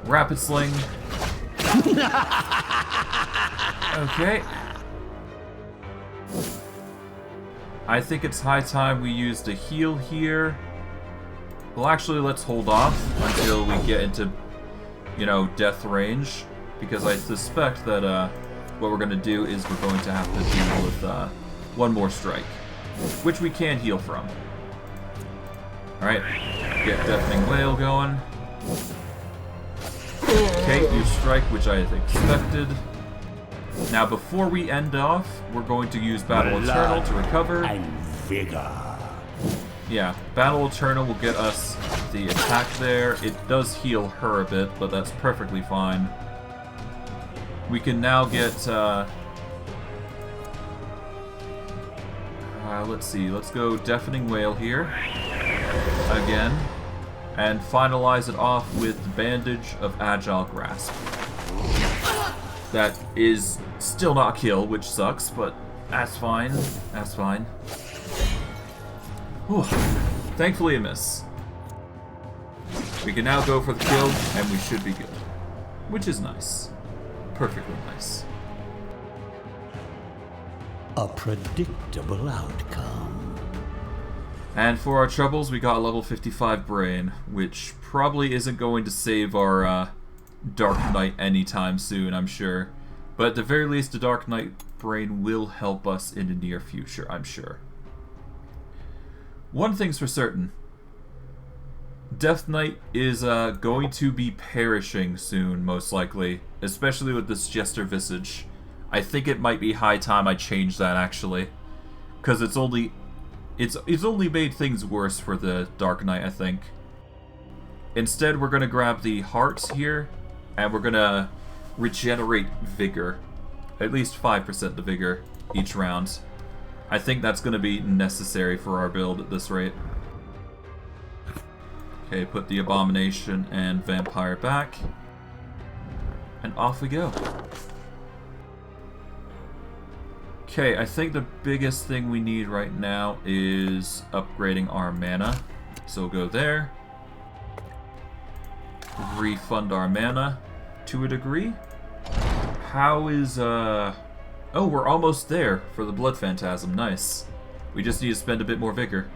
Rapid Sling. Okay. I think it's high time we use the heal here. Well, actually, let's hold off until we get into, you know, death range. Because I suspect that what we're going to do is we're going to have to deal with one more strike. Which we can heal from. Alright, get Deafening Wail going. Okay, you strike, which I had expected. Now, before we end off, we're going to use Battle Eternal to recover. And vigor. Yeah, Battle Eternal will get us the attack there. It does heal her a bit, but that's perfectly fine. We can now get, let's see, let's go Deafening Wail here. Again. And finalize it off with the Bandage of Agile Grasp. That is still not kill, which sucks, but that's fine. That's fine. Whew. Thankfully a miss. We can now go for the kill, and we should be good. Which is nice. Perfectly nice. A predictable outcome. And for our troubles, we got a level 55 Brain, which probably isn't going to save our Dark Knight anytime soon, I'm sure. But at the very least, the Dark Knight Brain will help us in the near future, I'm sure. One thing's for certain. Death Knight is going to be perishing soon, most likely. Especially with this Jester Visage. I think it might be high time I change that, actually. Because it's only made things worse for the Dark Knight, I think. Instead, we're going to grab the Heart here, and we're going to regenerate Vigor. At least 5% the Vigor each round. I think that's going to be necessary for our build at this rate. Okay, put the Abomination and Vampire back. And off we go. Okay, I think the biggest thing we need right now is upgrading our mana. So we'll go there. Refund our mana to a degree. How is, Oh, we're almost there for the Blood Phantasm. Nice. We just need to spend a bit more vigor.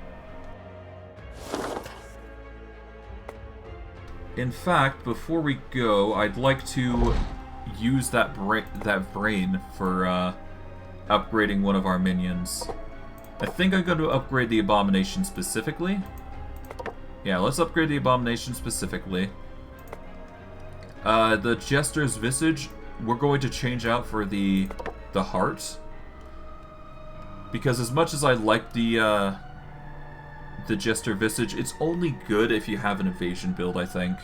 In fact, before we go, I'd like to use that brain for, upgrading one of our minions. I think I'm going to upgrade the Abomination specifically. Yeah, let's upgrade the Abomination specifically. The Jester's Visage, we're going to change out for the Heart. Because as much as I like the Jester Visage, it's only good if you have an evasion build, I think.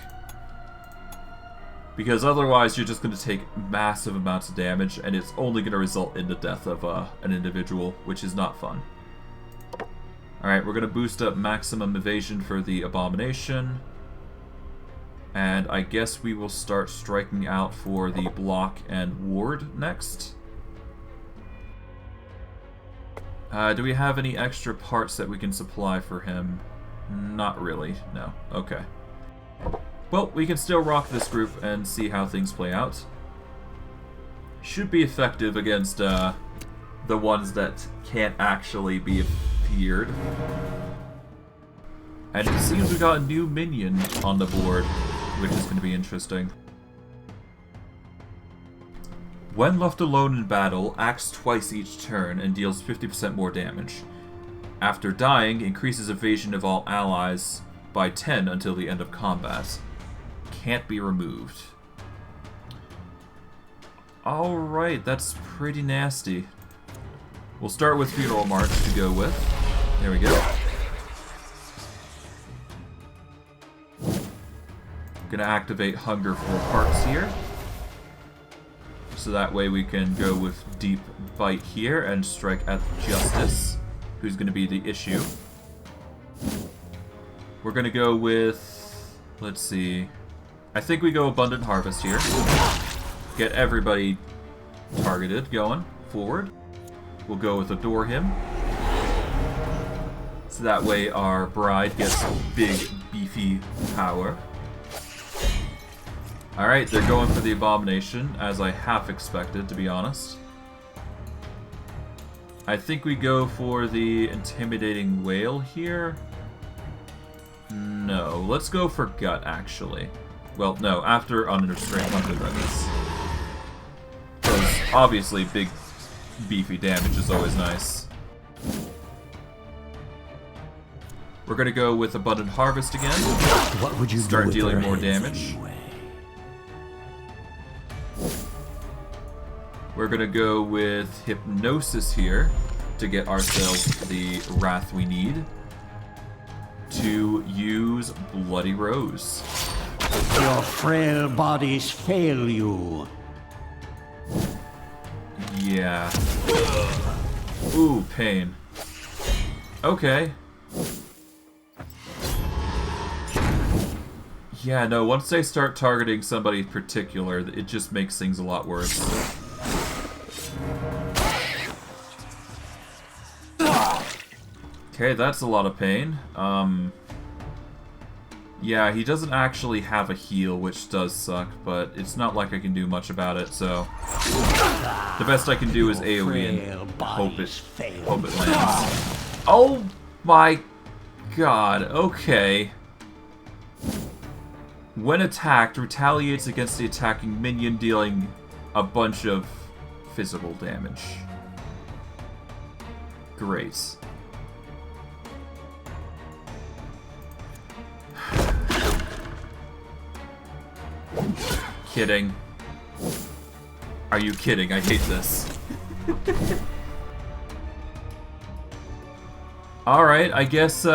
Because otherwise you're just going to take massive amounts of damage, and it's only going to result in the death of an individual, which is not fun. Alright, we're going to boost up maximum evasion for the Abomination. And I guess we will start striking out for the Block and Ward next. Do we have any extra parts that we can supply for him? Not really, no. Okay. Well, we can still rock this group and see how things play out. Should be effective against the ones that can't actually be feared. And it seems we got a new minion on the board, which is going to be interesting. When left alone in battle, acts twice each turn and deals 50% more damage. After dying, increases evasion of all allies by 10 until the end of combat. Can't be removed. Alright, that's pretty nasty. We'll start with Funeral March to go with. There we go. Gonna activate Hunger for Hearts here. So that way we can go with Deep Bite here and strike at Justice, who's gonna be the issue. We're gonna go with, let's see, I think we go Abundant Harvest here. Get everybody targeted going forward. We'll go with Adore Him. So that way our bride gets big, beefy power. Alright, they're going for the Abomination, as I half expected, to be honest. I think we go for the Intimidating Wail here. No, let's go for Gut, actually. Well, no, after Unrestrained Records. Because, obviously, big, beefy damage is always nice. We're gonna go with Abundant Harvest again. What would you start do with dealing their more heads damage. anyway? We're gonna go with Hypnosis here to get ourselves the wrath we need to use Bloody Rose. Your frail bodies fail you. Yeah. Ooh, pain. Okay. Yeah, no, once they start targeting somebody in particular, it just makes things a lot worse. Okay, that's a lot of pain. Yeah, he doesn't actually have a heal, which does suck, but it's not like I can do much about it, so... The best I can do is AoE and hope it lands. Oh my god, okay. When attacked, retaliates against the attacking minion, dealing a bunch of physical damage. Great. Kidding. Are you kidding? I hate this. Alright, I guess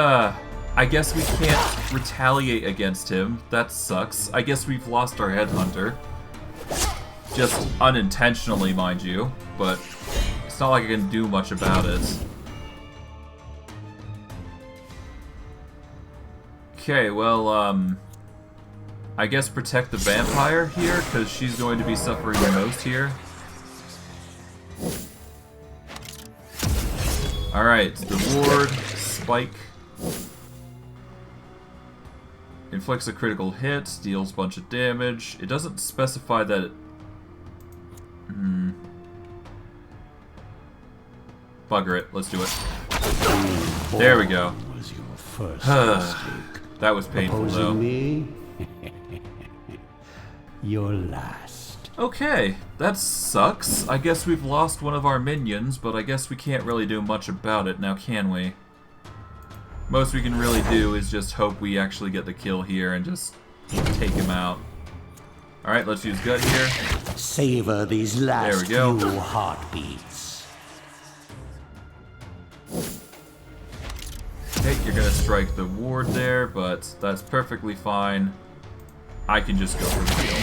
we can't retaliate against him. That sucks. I guess we've lost our Headhunter. Just unintentionally, mind you. But it's not like I can do much about it. Okay, well, I guess protect the vampire here, because she's going to be suffering the most here. Alright, the ward, spike. Inflicts a critical hit, deals a bunch of damage. It doesn't specify that it... Bugger it, let's do it. There we go. That was painful, though. Me? Your last. Okay, that sucks. I guess we've lost one of our minions, but I guess we can't really do much about it now, can we? Most we can really do is just hope we actually get the kill here and just take him out. Alright, let's use Gut here. Savor these last There we go. few heartbeats. Okay, you're gonna strike the ward there, but that's perfectly fine. I can just go for the kill.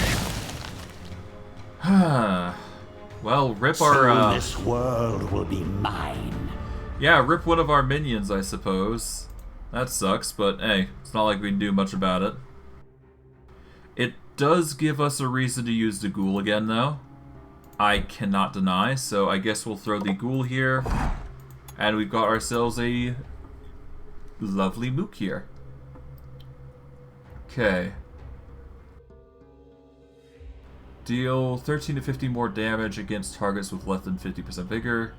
Well, rip our, Soon this world will be mine. Yeah, rip one of our minions, I suppose. That sucks, but hey, it's not like we can do much about it. It does give us a reason to use the ghoul again, though. I cannot deny, so I guess we'll throw the ghoul here. And we've got ourselves a lovely mook here. Okay. Deal 13 to 50 more damage against targets with less than 50% vigor.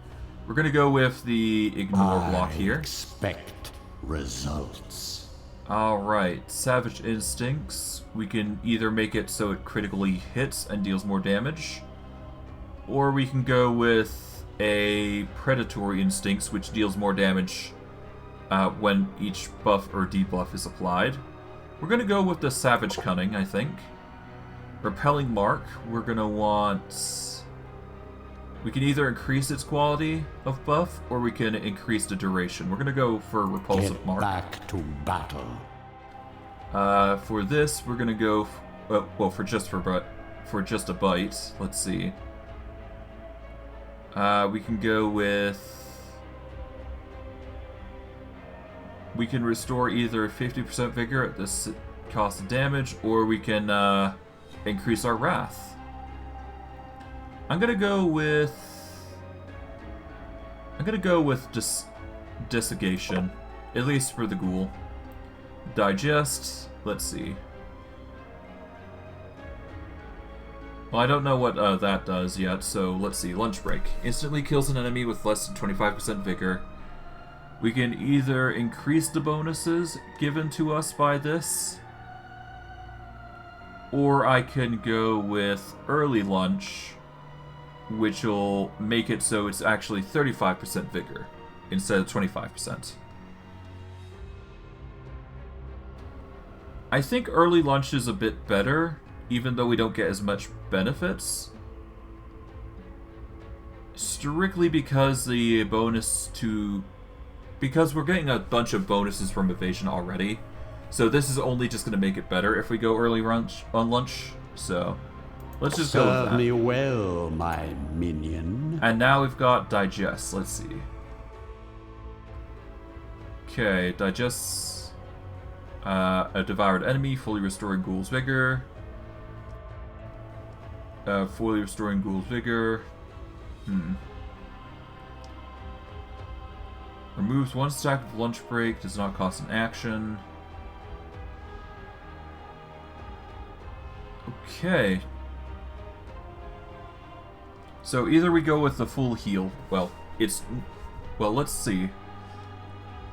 We're gonna go with the ignore block here. Expect results. Alright, Savage Instincts. We can either make it so it critically hits and deals more damage, or we can go with a Predatory Instincts, which deals more damage when each buff or debuff is applied. We're gonna go with the Savage Cunning, I think. Repelling Mark, we're gonna want... We can either increase its quality of buff, or we can increase the duration. We're gonna go for Repulsive Mark. Back to battle. For this, we're gonna go... well, for just a bite. Let's see. We can go with... We can restore either 50% vigor at this cost of damage, or we can increase our wrath. I'm gonna go with Disegation, at least for the ghoul. Digest. Let's see. Well, I don't know what that does yet, so let's see. Lunch break. Instantly kills an enemy with less than 25% vigor. We can either increase the bonuses given to us by this, or I can go with early lunch, which will make it so it's actually 35% vigor instead of 25%. I think early lunch is a bit better, even though we don't get as much benefits. strictly because the bonus to... Because we're getting a bunch of bonuses from evasion already. So this is only just going to make it better if we go early on lunch. So let's just go with that. Serve me well, my minion. And now we've got digest. Let's see. Okay, digests a devoured enemy, fully restoring ghoul's vigor. Fully restoring ghoul's vigor. Removes 1 stack of lunch break, does not cost an action. Okay. So either we go with the full heal. Well, let's see.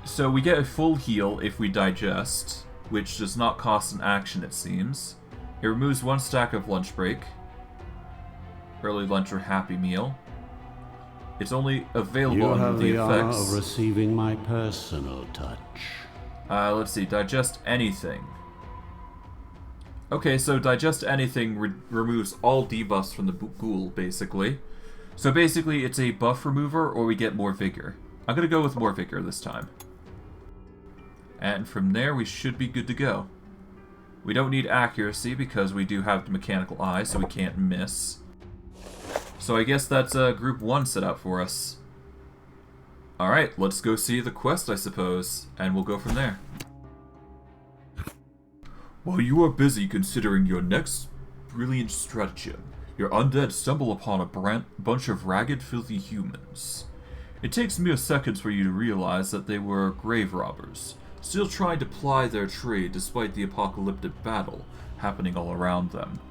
So we get a full heal if we digest, which does not cost an action, it seems. It removes 1 stack of lunch break. Early lunch or happy meal. It's only available under the effects. You have the honor of receiving my personal touch. Let's see. Digest anything. Okay, so digest anything removes all debuffs from the ghoul, basically. So basically, it's a buff remover, or we get more vigor. I'm gonna go with more vigor this time. And from there, we should be good to go. We don't need accuracy, because we do have the mechanical eye, so we can't miss. So I guess that's group 1 set out for us. Alright, let's go see the quest, I suppose, and we'll go from there. While you are busy considering your next brilliant stratagem, your undead stumble upon a bunch of ragged, filthy humans. It takes mere seconds for you to realize that they were grave robbers, still trying to ply their trade despite the apocalyptic battle happening all around them.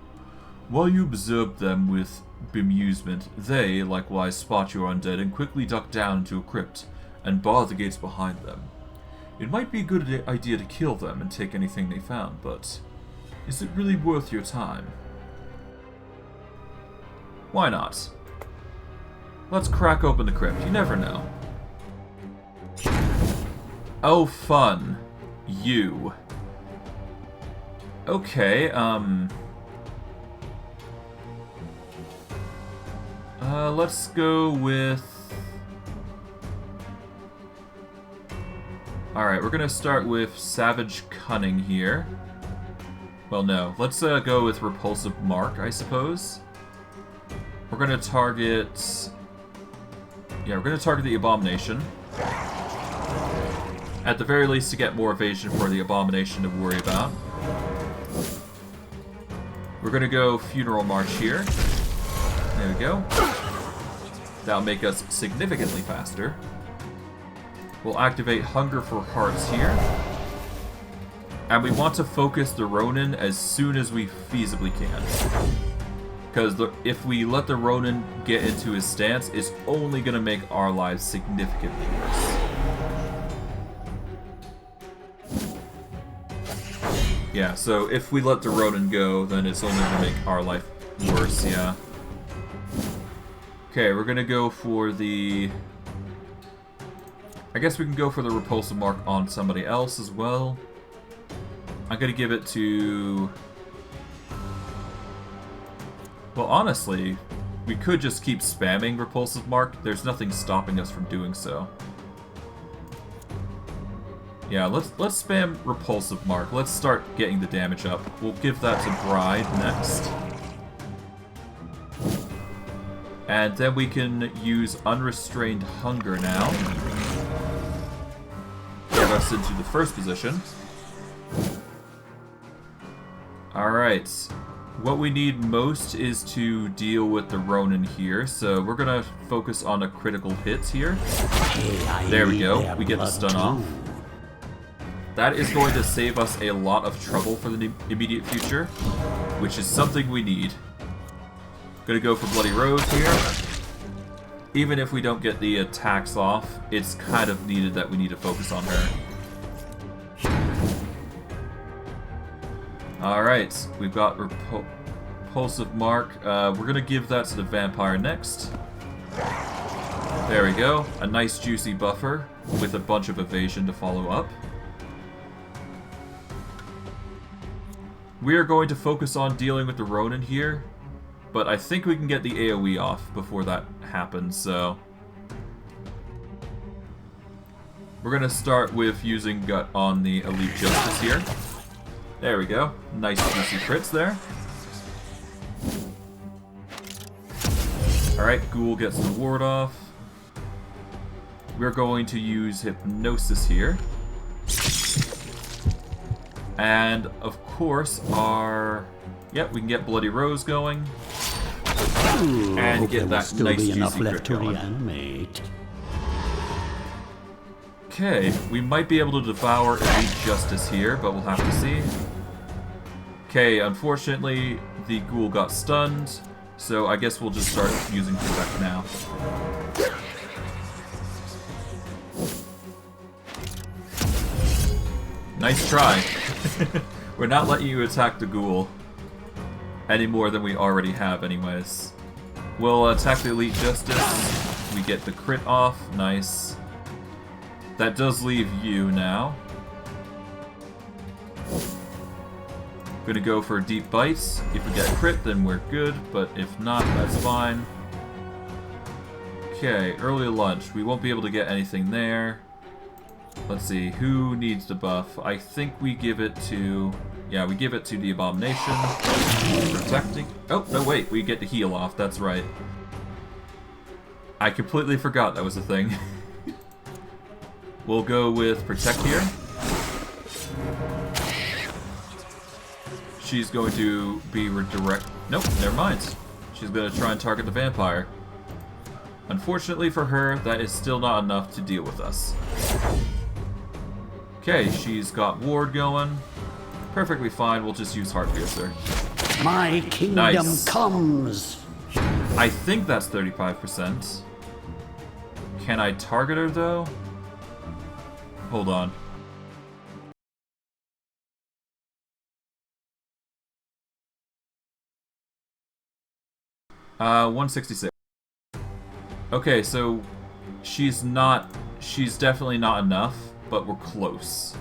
While you observe them with bemusement, they likewise spot your undead and quickly duck down into a crypt and bar the gates behind them. It might be a good idea to kill them and take anything they found, but is it really worth your time? Why not? Let's crack open the crypt, you never know. Oh, fun. You. Okay, let's go with... Alright, we're gonna start with Savage Cunning here. Well, no. Let's go with Repulsive Mark, I suppose. We're gonna target... Yeah, we're gonna target the Abomination. At the very least to get more evasion for the Abomination to worry about. We're gonna go Funeral March here. There we go. That'll make us significantly faster. We'll activate Hunger for Hearts here. And we want to focus the Ronin as soon as we feasibly can. Because if we let the Ronin get into his stance, it's only going to make our lives significantly worse. Yeah, so if we let the Ronin go, then it's only going to make our life worse, yeah. Okay, we're gonna go for the... I guess we can go for the Repulsive Mark on somebody else as well. I'm gonna give it to... Well, honestly, we could just keep spamming Repulsive Mark. There's nothing stopping us from doing so. Yeah, let's spam Repulsive Mark. Let's start getting the damage up. We'll give that to Bride next. And then we can use Unrestrained Hunger now. Get us into the first position. Alright. What we need most is to deal with the Ronin here, so we're gonna focus on a critical hit here. There we go. We get the stun off. That is going to save us a lot of trouble for the immediate future, which is something we need. Gonna go for Bloody Rose here. Even if we don't get the attacks off, it's kind of needed that we need to focus on her. Alright, we've got Repulsive Mark. We're gonna give that to the Vampire next. There we go. A nice juicy buffer with a bunch of evasion to follow up. We are going to focus on dealing with the Ronin here. But I think we can get the AoE off before that happens, so... We're gonna start with using Gut on the Elite Justice here. There we go. Nice juicy crits there. Alright, Ghoul gets the ward off. We're going to use Hypnosis here. And, of course, our... Yep, we can get Bloody Rose going. Ooh, And get that nice juicy crit going. Reanimate. Okay, we might be able to devour Elite Justice here, but we'll have to see. Okay, unfortunately, the Ghoul got stunned, so I guess we'll just start using Protect now. Nice try. We're not letting you attack the Ghoul any more than we already have anyways. We'll attack the Elite Justice. We get the crit off. Nice. That does leave you now. Gonna go for a Deep Bite. If we get a crit, then we're good, but if not, that's fine. Okay, early lunch. We won't be able to get anything there. Let's see, who needs the buff? I think we give it to... Yeah, we give it to the Abomination. Protecting... Oh, no wait, we get the heal off, that's right. I completely forgot that was a thing. We'll go with Protect here. She's going to be redirect... Nope, never mind. She's going to try and target the vampire. Unfortunately for her, that is still not enough to deal with us. Okay, she's got ward going. Perfectly fine, we'll just use Heartpiercer. My kingdom Nice. comes. I think that's 35%. Can I target her, though? Hold on. Uh, 166. Okay, so she's definitely not enough, but we're close.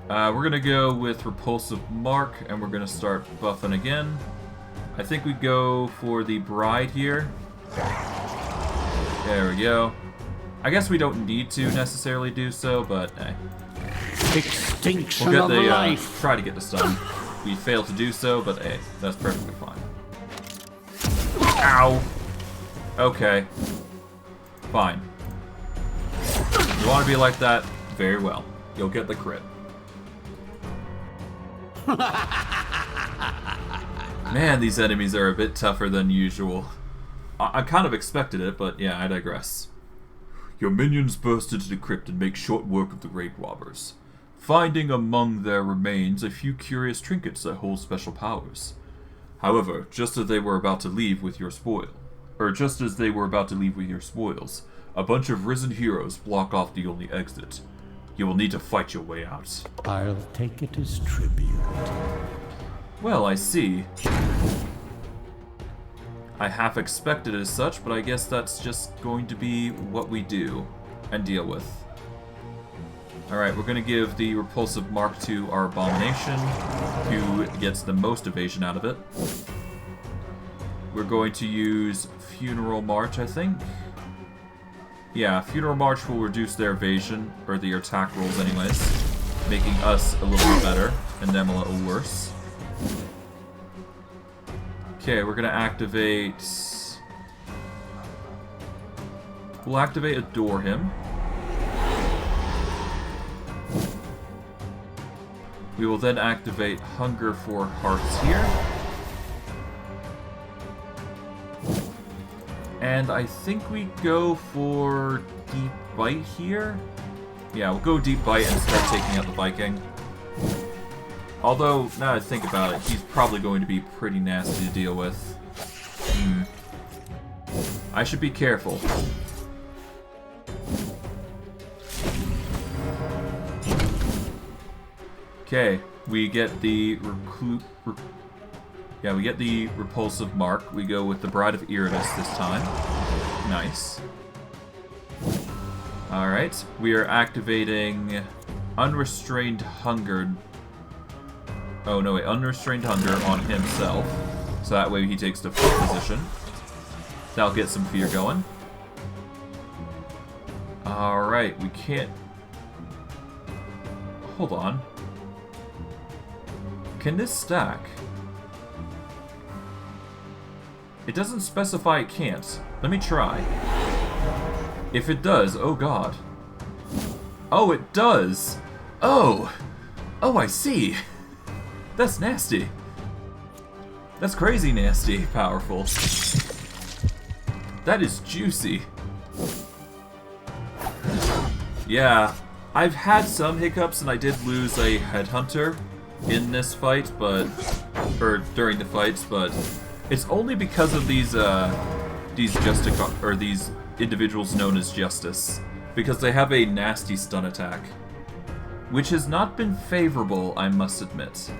We're gonna go with Repulsive Mark, and we're gonna start buffing again. I think we go for the Bride here. There we go. I guess we don't need to necessarily do so, but hey. Extinction We'll get of the, life. try to get the stun. We failed to do so, but hey, that's perfectly fine. Ow! Okay. Fine. You want to be like that? Very well. You'll get the crit. Man, these enemies are a bit tougher than usual. I kind of expected it, but yeah, I digress. Your minions burst into the crypt and make short work of the grave robbers, finding among their remains a few curious trinkets that hold special powers. However, just as they were about to leave with your spoils, a bunch of risen heroes block off the only exit. You will need to fight your way out. I'll take it as tribute. Well, I see. I half expected as such, but I guess that's just going to be what we do and deal with. Alright, we're going to give the Repulsive Mark to our Abomination, who gets the most evasion out of it. We're going to use Funeral March, I think. Yeah, Funeral March will reduce their evasion, or their attack rolls anyways, making us a little bit better, and them a little worse. Okay, we're gonna activate... We'll activate Adore him. We will then activate Hunger for Hearts here. And I think we go for Deep Bite here. Yeah, we'll go Deep Bite and start taking out the Viking. Although, now that I think about it, he's probably going to be pretty nasty to deal with. I should be careful. Okay, we get the we get the Repulsive Mark. We go with the Bride of Iratus this time. Nice. Alright, we are activating Unrestrained Hunger. Oh no, wait, Unrestrained Hunger on himself. So that way he takes the foot position. That'll get some fear going. Alright, we can't... Hold on. Can this stack? It doesn't specify it can't. Let me try. If it does, oh god. Oh, it does! Oh! Oh, I see! That's nasty. That's crazy nasty, powerful. That is juicy. Yeah, I've had some hiccups and I did lose a Headhunter in this fight, but... or during the fights, but... it's only because of these individuals known as Justice. Because they have a nasty stun attack. Which has not been favorable, I must admit.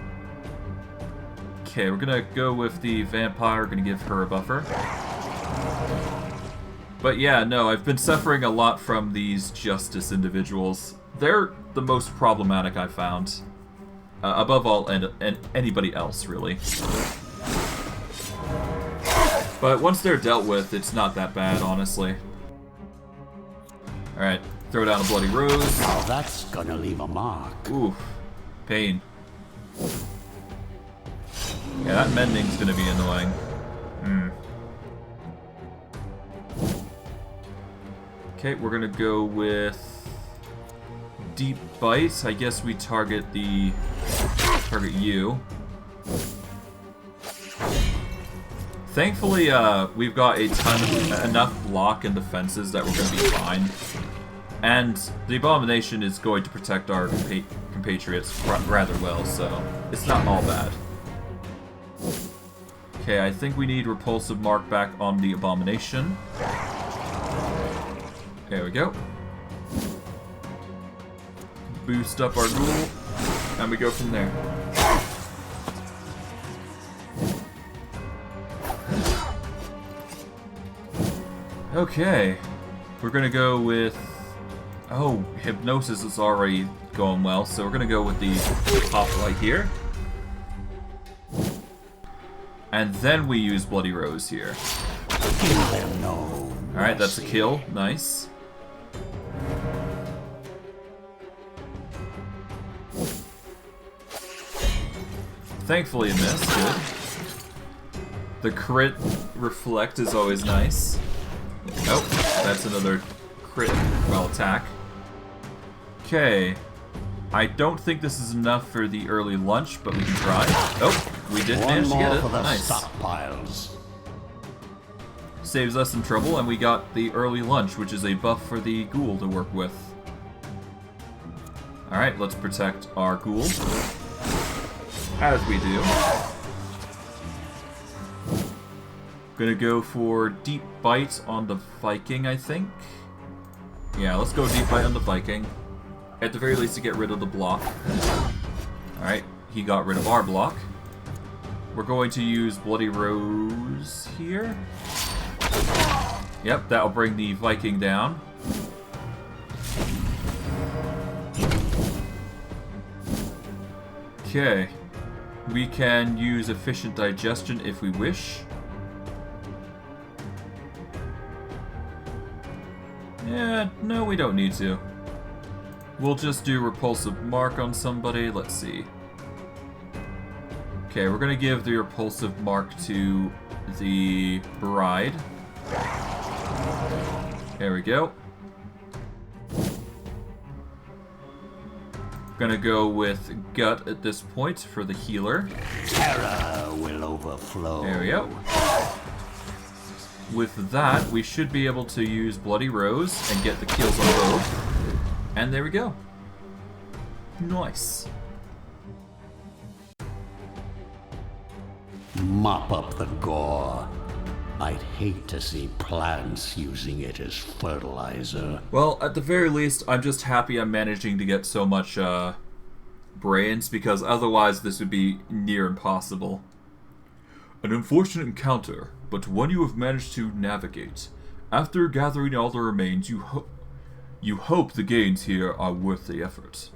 Okay, we're gonna go with the vampire, we're gonna give her a buffer. But yeah, no, I've been suffering a lot from these Justice individuals. They're the most problematic I've found. Above all, and anybody else, really. But once they're dealt with, it's not that bad, honestly. Alright, throw down a Bloody Rose. Now that's gonna leave a mark. Ooh, pain. Yeah, that mending's gonna be annoying. Hmm. Okay, we're gonna go with Deep Bite. I guess we target you. Thankfully, we've got enough block and defenses that we're gonna be fine. And the Abomination is going to protect our compatriots rather well, so it's not all bad. Okay, I think we need Repulsive Mark back on the Abomination. There we go. Boost up our ghoul, and we go from there. Okay, we're gonna go with... oh, Hypnosis is already going well, so we're gonna go with the top right here. And then we use Bloody Rose here. Alright, that's a kill. Nice. Thankfully a miss. Good. The crit reflect is always nice. Oh, that's another crit well attack. Okay. I don't think this is enough for the early lunch, but we can try. Oh, we did manage to get it. Nice. Stockpiles. Saves us some trouble, and we got the early lunch, which is a buff for the ghoul to work with. Alright, let's protect our ghoul. As we do. Gonna go for Deep Bite on the Viking, I think. Yeah, let's go Deep Bite on the Viking. At the very least to get rid of the block. Alright, he got rid of our block. We're going to use Bloody Rose here. Yep, that'll bring the Viking down. Okay. We can use Efficient Digestion if we wish. Yeah, no, we don't need to. We'll just do Repulsive Mark on somebody. Let's see. Okay, we're gonna give the Repulsive Mark to the Bride. There we go. Gonna go with Gut at this point for the healer. Terror will overflow. There we go. With that, we should be able to use Bloody Rose and get the kills on both. And there we go. Nice. Mop up the gore. I'd hate to see plants using it as fertilizer. Well, at the very least, I'm just happy I'm managing to get so much brains, because otherwise this would be near impossible. An unfortunate encounter, but one you have managed to navigate. After gathering all the remains, you hope the gains here are worth the effort.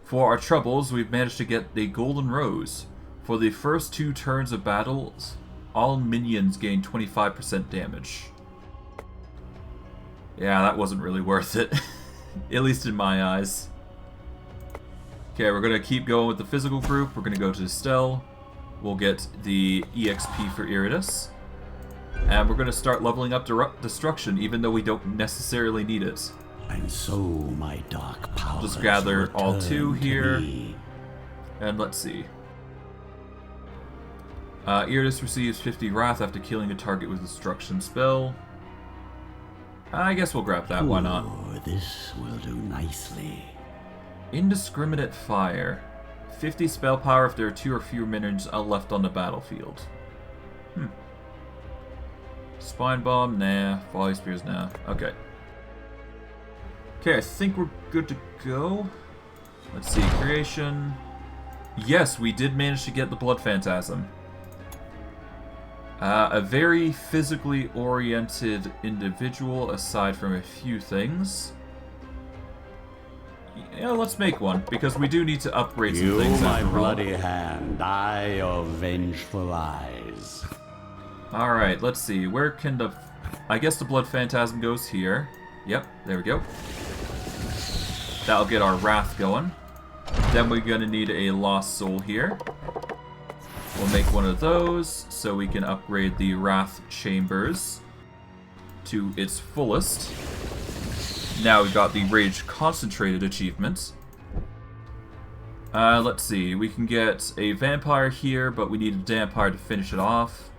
For our troubles, we've managed to get the Golden Rose. For the first 2 turns of battles, all minions gain 25% damage. Yeah, that wasn't really worth it. At least in my eyes. Okay, we're going to keep going with the physical group. We're going to go to Estelle. We'll get the EXP for Iratus. And we're going to start leveling up Destruction, even though we don't necessarily need it. And so my dark powers Just gather all 2 here. me. And let's see. Iratus receives 50 Wrath after killing a target with a Destruction spell. I guess we'll grab that, why not? Ooh, this will do nicely. Indiscriminate Fire. 50 spell power if there are 2 or fewer minions left on the battlefield. Spine Bomb, nah. Volley Spears, nah. Okay. Okay, I think we're good to go. Let's see, Creation. Yes, we did manage to get the Blood Phantasm. A very physically oriented individual, aside from a few things. Yeah, let's make one, because we do need to upgrade some things. You, my after all. bloody hand, I your vengeful eyes. Alright, let's see. Where can the... I guess the Blood Phantasm goes here. Yep, there we go. That'll get our Wrath going. Then we're going to need a Lost Soul here. We'll make one of those, so we can upgrade the Wrath Chambers to its fullest. Now we've got the Rage Concentrated achievement. Let's see, we can get a Vampire here, but we need a Vampire to finish it off.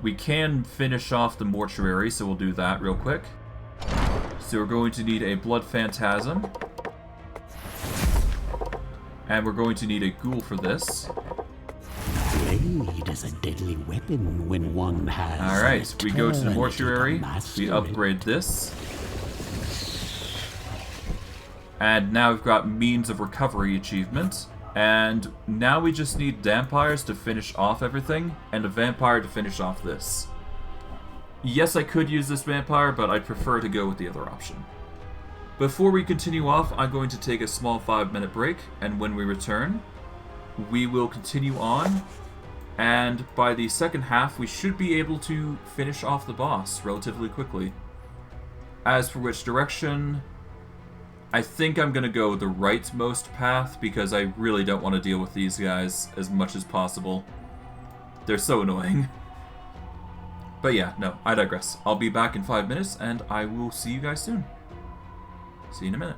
We can finish off the Mortuary, so we'll do that real quick. So we're going to need a Blood Phantasm. And we're going to need a Ghoul for this. Blade is a deadly weapon when one has. Alright, we go to the eternity Mortuary, master we it. upgrade this. And now we've got Means of Recovery achievement. And now we just need Vampires to finish off everything, and a Vampire to finish off this. Yes, I could use this Vampire, but I'd prefer to go with the other option. Before we continue off, I'm going to take a small 5-minute break, and when we return, we will continue on. And by the second half, we should be able to finish off the boss relatively quickly. As for which direction, I think I'm going to go the rightmost path because I really don't want to deal with these guys as much as possible. They're so annoying. But yeah, no, I digress. I'll be back in 5 minutes and I will see you guys soon. See you in a minute.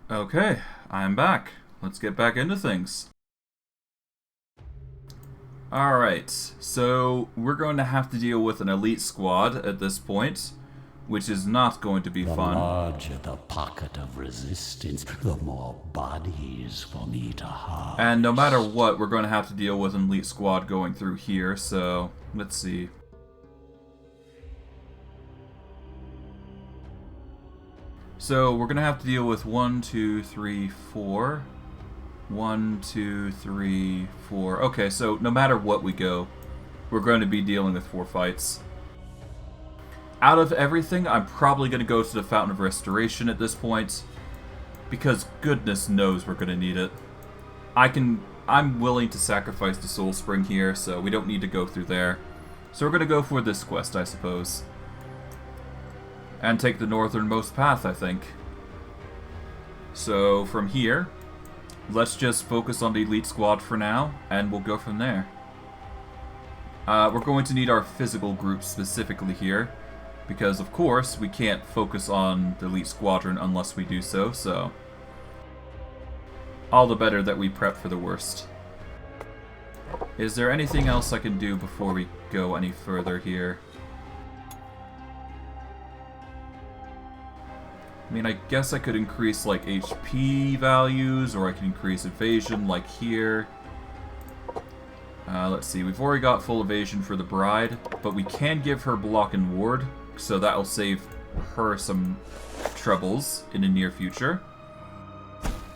Okay, I'm back. Let's get back into things. Alright, so we're going to have to deal with an elite squad at this point, which is not going to be fun. The larger the pocket of resistance, the more bodies for me to harvest. And no matter what, we're going to have to deal with an elite squad going through here, so let's see. So we're going to have to deal with 1, 2, 3, 4. 1, 2, 3, 4. Okay, so no matter what we go, we're going to be dealing with 4 fights. Out of everything, I'm probably going to go to the Fountain of Restoration at this point, because goodness knows we're going to need it. I'm willing to sacrifice the Soul Spring here, so we don't need to go through there. So we're going to go for this quest, I suppose. And take the northernmost path, I think. So from here, let's just focus on the elite squad for now, and we'll go from there. We're going to need our physical group specifically here, because of course we can't focus on the elite squadron unless we do so, so all the better that we prep for the worst. Is there anything else I can do before we go any further here? I mean, I guess I could increase, like, HP values, or I can increase evasion, like here. Let's see, we've already got full evasion for the bride, but we can give her block and ward, so that'll save her some troubles in the near future.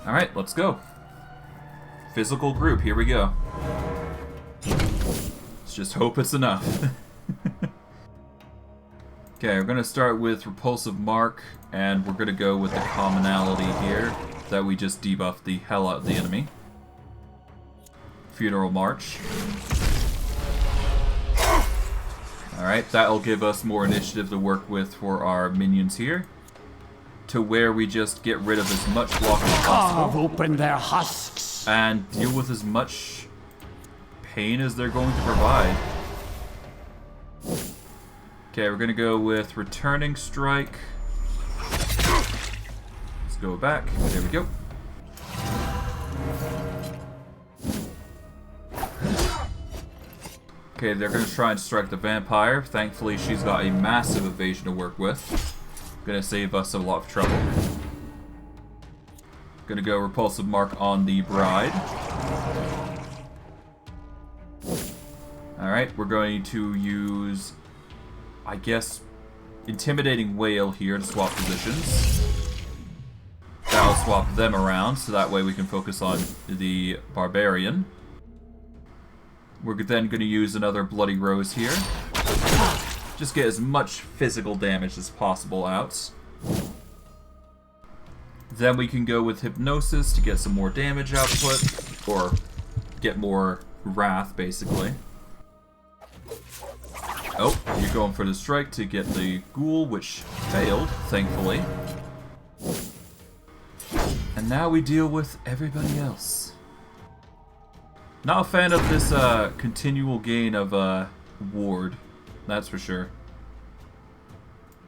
Alright, let's go. Physical group, here we go. Let's just hope it's enough. Okay, we're going to start with Repulsive Mark, and we're going to go with the commonality here, that we just debuff the hell out of the enemy. Funeral March. Alright, that'll give us more initiative to work with for our minions here, to where we just get rid of as much block as possible. Carve open their husks! And deal with as much pain as they're going to provide. Okay, we're gonna go with Returning Strike. Let's go back. There we go. Okay, they're gonna try and strike the vampire. Thankfully, she's got a massive evasion to work with. Gonna save us a lot of trouble. Gonna go Repulsive Mark on the bride. Alright, we're going to use, I guess, Intimidating Whale here to swap positions. That'll swap them around, so that way we can focus on the Barbarian. We're then going to use another Bloody Rose here. Just get as much physical damage as possible out. Then we can go with Hypnosis to get some more damage output, or get more wrath, basically. Oh, you're going for the strike to get the ghoul, which failed, thankfully. And now we deal with everybody else. Not a fan of this continual gain of ward, that's for sure.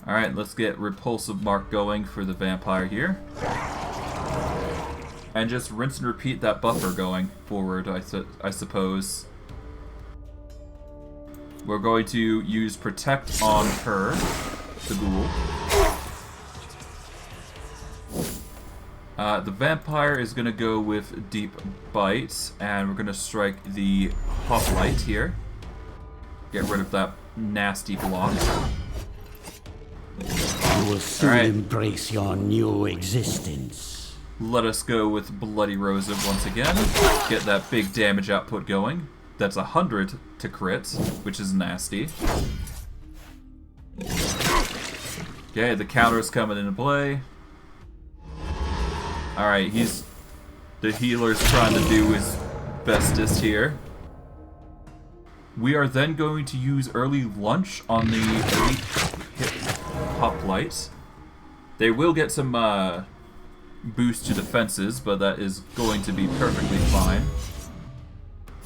Alright, let's get Repulsive Mark going for the vampire here. And just rinse and repeat that buffer going forward, I suppose. We're going to use Protect on her, the ghoul. The vampire is going to go with Deep Bite, and we're going to strike the Hoplite here. Get rid of that nasty block. You will soon embrace your new existence. Let us go with Bloody Rose once again. Get that big damage output going. That's 100 to crit, which is nasty. Okay, the counter's coming into play. Alright, the healer's trying to do his bestest here. We are then going to use Early Lunch on the elite Hoplite. They will get some boost to defenses, but that is going to be perfectly fine.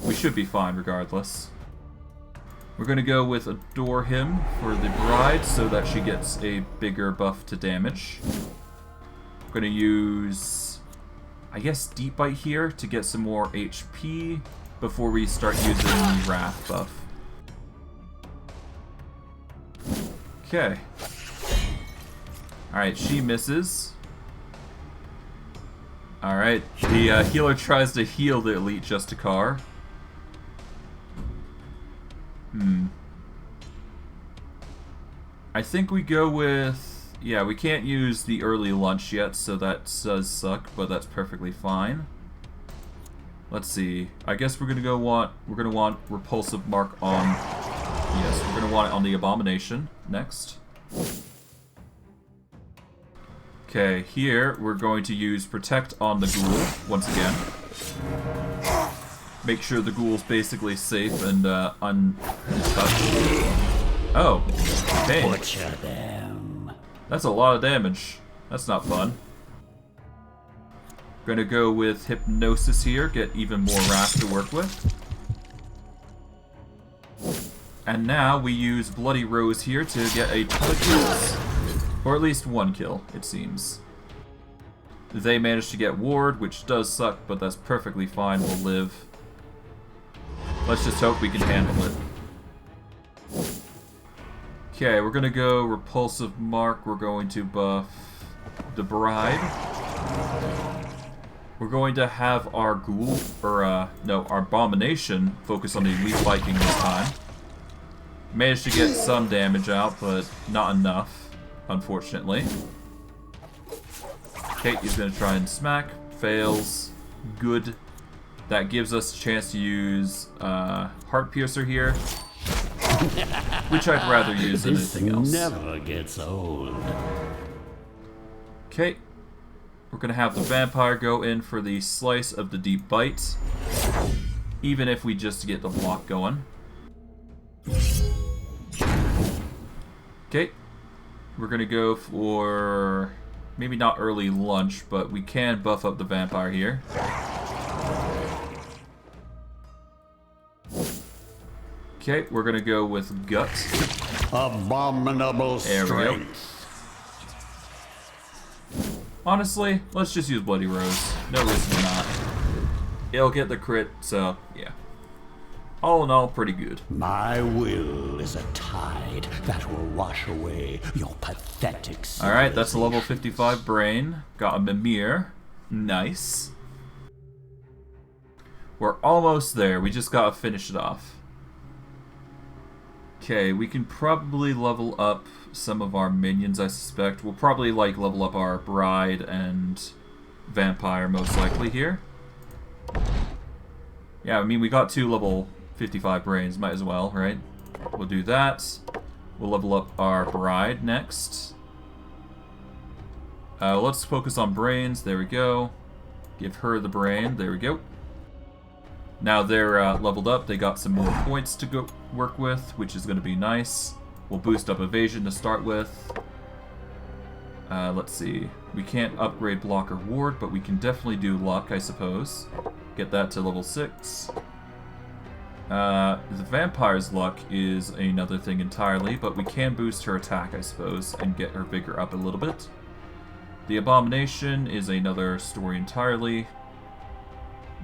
We should be fine regardless. We're going to go with Adore Him for the bride so that she gets a bigger buff to damage. We're going to use I guess Deep Bite here to get some more HP before we start using the Wrath buff. Okay. Alright, she misses. Alright, the healer tries to heal the Elite Justicar. I think we go with... Yeah, we can't use the early lunch yet, so that does suck, but that's perfectly fine. Let's see. I guess we're gonna want repulsive mark on... Yes, we're gonna want it on the Abomination next. Okay, here we're going to use Protect on the Ghoul once again. Make sure the Ghoul's basically safe and untouched. Oh, okay. Butcher them. That's a lot of damage. That's not fun. Gonna go with Hypnosis here, get even more Wrath to work with. And now we use Bloody Rose here to get a ton of kills. Or at least one kill, it seems. They managed to get Ward, which does suck, but that's perfectly fine, we'll live. Let's just hope we can handle it. Okay, we're gonna go Repulsive Mark, we're going to buff the Bride. We're going to have our Ghoul, or no, our Abomination focus on the Elite Viking this time. Managed to get some damage out, but not enough, unfortunately. Okay, he's gonna try and smack, fails, good. That gives us a chance to use Heart Piercer here. Which I'd rather use than anything else. This never gets old. Okay. We're gonna have the Vampire go in for the Slice of the Deep Bite. Even if we just get the block going. Okay. We're gonna go for... maybe not early lunch, but we can buff up the Vampire here. Okay, we're gonna go with Gut. Abominable strength. Honestly, let's just use Bloody Rose. No risk in not. It'll get the crit, so yeah. All in all, pretty good. My will is a tide that will wash away your pathetic civilization. Alright, that's a level 55 Brain. Got a Mimir. Nice. We're almost there. We just gotta finish it off. Okay, we can probably level up some of our minions, I suspect. We'll probably, like, level up our Bride and Vampire, most likely, here. Yeah, I mean, we got 2 level 55 Brains, might as well, right? We'll do that. We'll level up our Bride next. Let's focus on Brains, there we go. Give her the Brain, there we go. Now they're leveled up, they got some more points to go work with, which is going to be nice. We'll boost up Evasion to start with. Let's see. We can't upgrade Block or Ward, but we can definitely do Luck, I suppose. Get that to level 6. The Vampire's Luck is another thing entirely, but we can boost her attack, I suppose, and get her vigor up a little bit. The Abomination is another story entirely.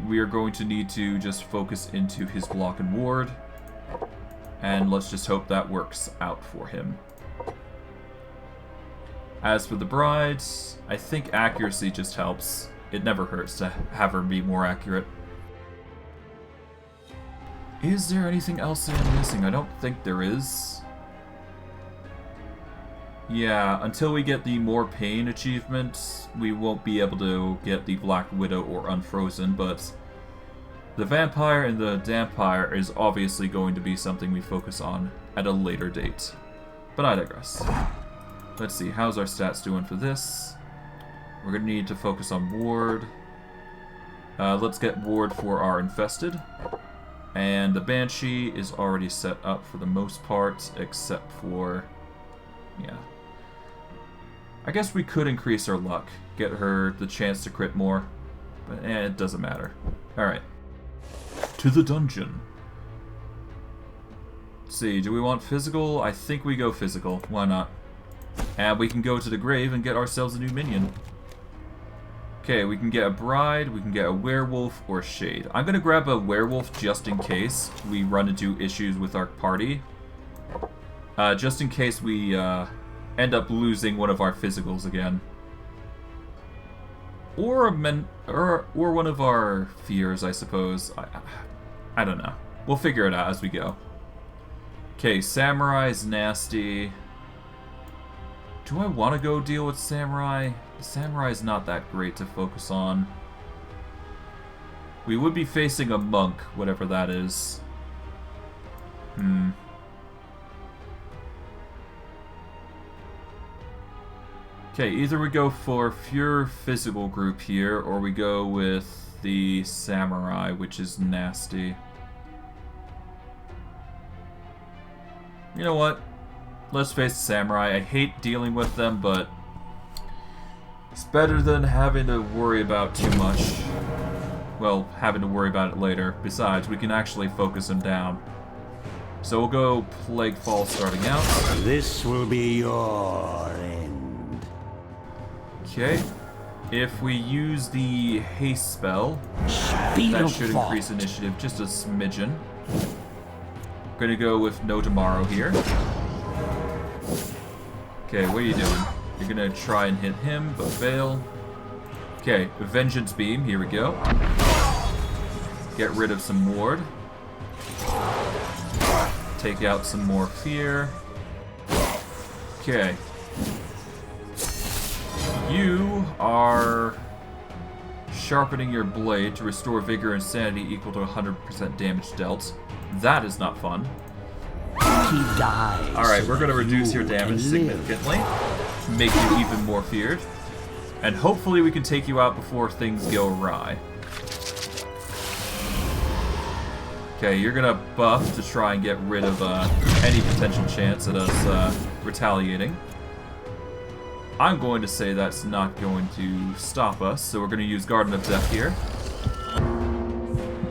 We are going to need to just focus into his Block and Ward. And let's just hope that works out for him. As for the Bride, I think accuracy just helps. It never hurts to have her be more accurate. Is there anything else that I'm missing? I don't think there is. Yeah, until we get the More Pain achievement, we won't be able to get the Black Widow or Unfrozen, but the Vampire and the Dampire is obviously going to be something we focus on at a later date. But I digress. Let's see, how's our stats doing for this? We're going to need to focus on Ward. Let's get Ward for our Infested. And the Banshee is already set up for the most part, except for... yeah. I guess we could increase our luck, get her the chance to crit more, but it doesn't matter. Alright. To the dungeon. Let's see, do we want physical? I think we go physical. Why not? And we can go to the grave and get ourselves a new minion. Okay, we can get a bride, we can get a werewolf, or shade. I'm gonna grab a werewolf just in case we run into issues with our party. Just in case we end up losing one of our physicals again. Or one of our fears, I suppose. I don't know. We'll figure it out as we go. Okay, samurai's nasty. Do I want to go deal with samurai? The samurai's not that great to focus on. We would be facing a monk, whatever that is. Okay, either we go for pure physical group here, or we go with the samurai, which is nasty. You know what? Let's face the samurai. I hate dealing with them, but it's better than having to worry about too much. Well, having to worry about it later. Besides, we can actually focus them down. So we'll go Plague Fall starting out. This will be your end. Okay. If we use the haste spell, that should increase initiative just a smidgen. We're gonna go with No Tomorrow here. Okay, what are you doing? You're gonna try and hit him, but fail. Okay, Vengeance Beam, here we go. Get rid of some ward. Take out some more fear. Okay. You are sharpening your blade to restore vigor and sanity equal to 100% damage dealt. That is not fun. Alright, we're going to reduce your damage significantly. Make you even more feared. And hopefully we can take you out before things go awry. Okay, you're going to buff to try and get rid of any potential chance at us retaliating. I'm going to say that's not going to stop us, so we're going to use Garden of Death here.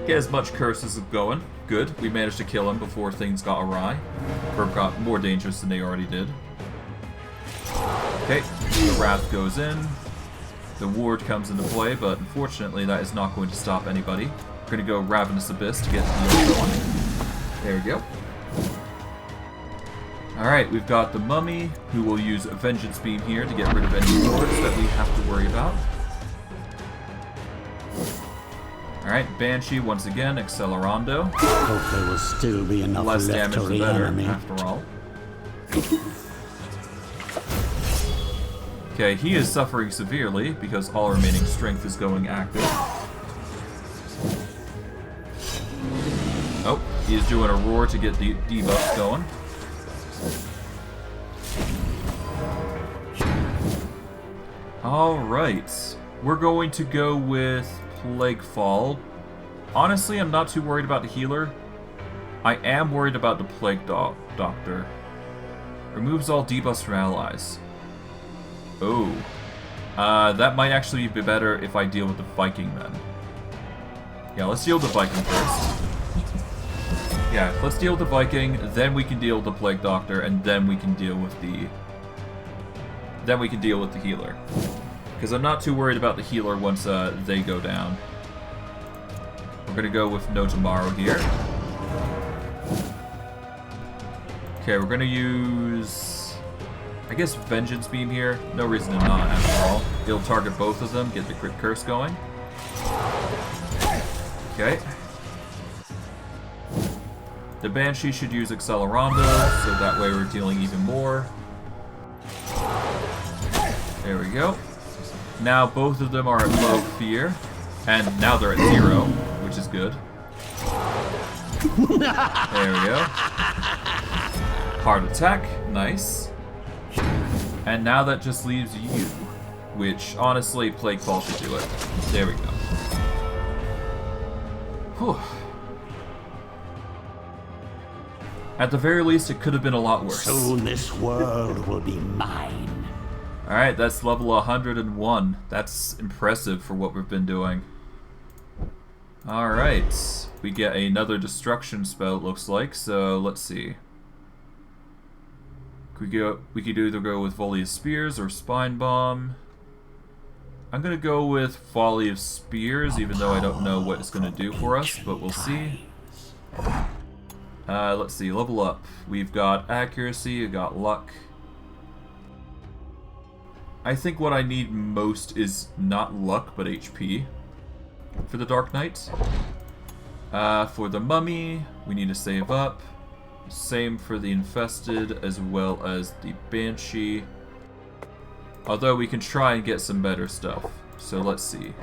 Get as much curse as going. Good. We managed to kill him before things got awry. Or got more dangerous than they already did. Okay, the Wrath goes in. The Ward comes into play, but unfortunately that is not going to stop anybody. We're going to go Ravenous Abyss to get the other one. There we go. Alright, we've got the Mummy, who will use a Vengeance Beam here to get rid of any wards that we have to worry about. Alright, Banshee once again, Accelerando. Hope there will still be enough Less left damage to the better, reanimate. after all. Okay, he is suffering severely because all remaining strength is going active. Oh, he is doing a roar to get the debuffs going. Alright, we're going to go with Plague Fall. Honestly, I'm not too worried about the healer. I am worried about the Plague Doctor. Removes all debuffs from allies. Oh. That might actually be better if I deal with the Viking then. Yeah, let's deal with the Viking first. Yeah, let's deal with the Viking, then we can deal with the Plague Doctor, and then we can deal with the... Then we can deal with the healer. Because I'm not too worried about the healer once they go down. We're going to go with No Tomorrow here. Okay, we're going to use... I guess Vengeance Beam here. No reason to not, after all. It'll target both of them, get the crit curse going. Okay. The Banshee should use Accelerando, so that way we're dealing even more. There we go. Now both of them are at low fear, and now they're at 0, which is good. There we go. Hard attack, nice. And now that just leaves you, which honestly, Plague Fall should do it. There we go. Whew. At the very least, it could have been a lot worse. Soon this world will be mine. Alright, that's level 101. That's impressive for what we've been doing. Alright, we get another destruction spell, it looks like, so let's see. We could either go with Volley of Spears or Spine Bomb. I'm gonna go with Volley of Spears, even though I don't know what it's gonna do for us, but we'll see. Let's see, level up. We've got accuracy, we've got luck. I think what I need most is not luck, but HP for the Dark Knight. For the Mummy, we need to save up. Same for the Infested, as well as the Banshee. Although we can try and get some better stuff. So let's see.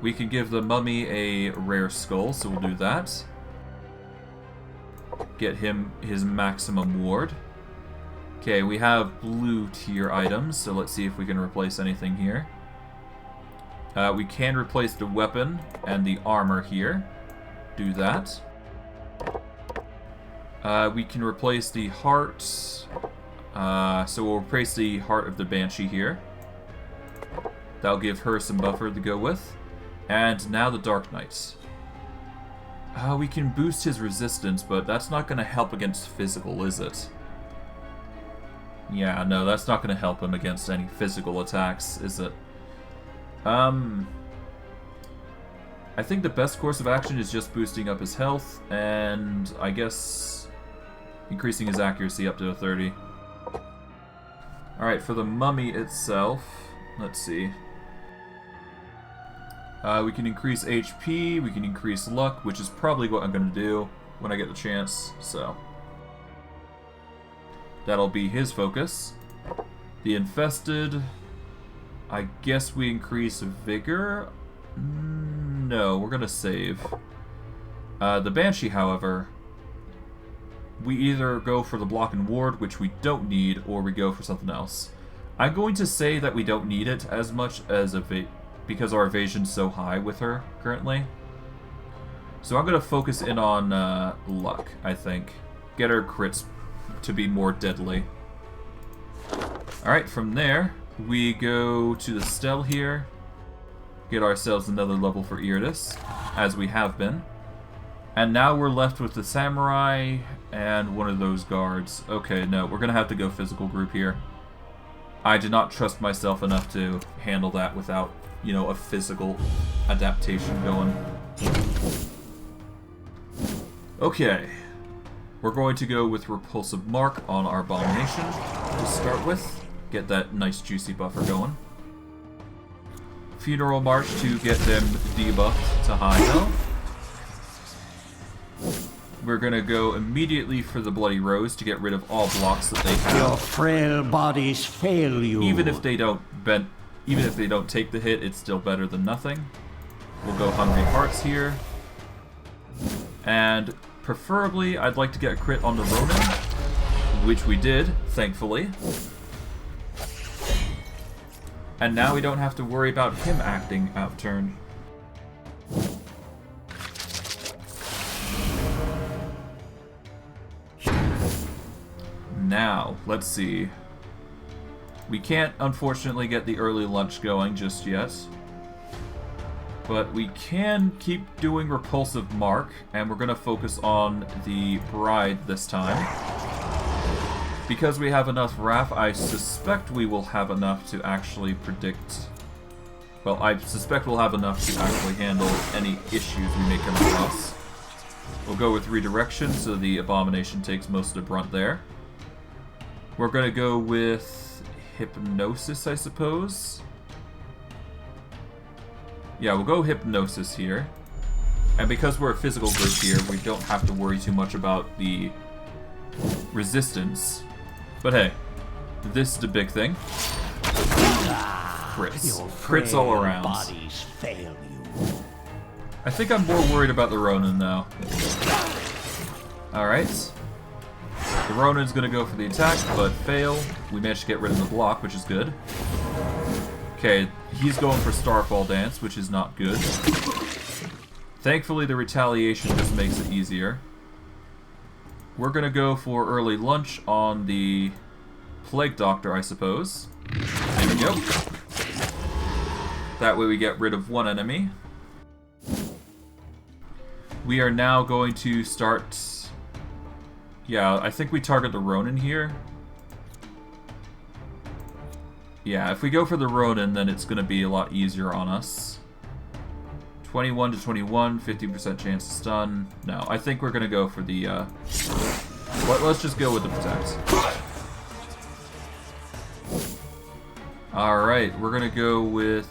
We can give the Mummy a rare skull, so we'll do that. Get him his maximum ward. Okay, we have blue tier items, so let's see if we can replace anything here. We can replace the weapon and the armor here. Do that. We can replace the heart. So we'll replace the heart of the Banshee here. That'll give her some buffer to go with. And now the Dark Knight. We can boost his resistance, but that's not going to help against physical, is it? Yeah, no, that's not going to help him against any physical attacks, is it? I think the best course of action is just boosting up his health, and I guess increasing his accuracy up to a 30. Alright, for the Mummy itself, let's see. We can increase HP, we can increase luck, which is probably what I'm going to do when I get the chance, so. That'll be his focus. The Infested, I guess we increase Vigor? No, we're going to save. The Banshee, however, we either go for the block and ward, which we don't need, or we go for something else. I'm going to say that we don't need it as much as because our evasion's so high with her currently. So I'm going to focus in on luck, I think. Get her crits to be more deadly. Alright, from there, we go to the Stell here. Get ourselves another level for Iratus, as we have been. And now we're left with the Samurai and one of those guards. Okay, no, we're going to have to go physical group here. I did not trust myself enough to handle that without, you know, a physical adaptation going. Okay. We're going to go with Repulsive Mark on our Abomination to start with. Get that nice juicy buffer going. Funeral March to get them debuffed to high health. We're gonna go immediately for the Bloody Rose to get rid of all blocks that they have. Your frail bodies fail you. Even if they don't take the hit, it's still better than nothing. We'll go Hungry Hearts here. And preferably, I'd like to get a crit on the Ronin, which we did, thankfully. And now we don't have to worry about him acting out of turn. Now, let's see. We can't, unfortunately, get the early lunch going just yet. But we can keep doing Repulsive Mark, and we're going to focus on the Bride this time. Because we have enough Wrath, I suspect we will have enough to actually predict... Well, I suspect we'll have enough to actually handle any issues we may come across. We'll go with Redirection, so the Abomination takes most of the brunt there. We're going to go with Hypnosis, I suppose. Yeah, we'll go Hypnosis here. And because we're a physical group here, we don't have to worry too much about the resistance. But hey, this is the big thing. Crits. Crits all around. Bodies fail you. I think I'm more worried about the Ronin now. Alright. The Ronin's gonna go for the attack, but fail. We managed to get rid of the block, which is good. Okay, he's going for Starfall Dance, which is not good. Thankfully, the retaliation just makes it easier. We're gonna go for early lunch on the Plague Doctor, I suppose. There we go. That way we get rid of one enemy. We are now going to start... Yeah, I think we target the Ronin here. Yeah, if we go for the Ronin, then it's going to be a lot easier on us. 21 to 21, 50% chance to stun. No, I think we're going to go for the... let's just go with the protect. Alright, we're going to go with...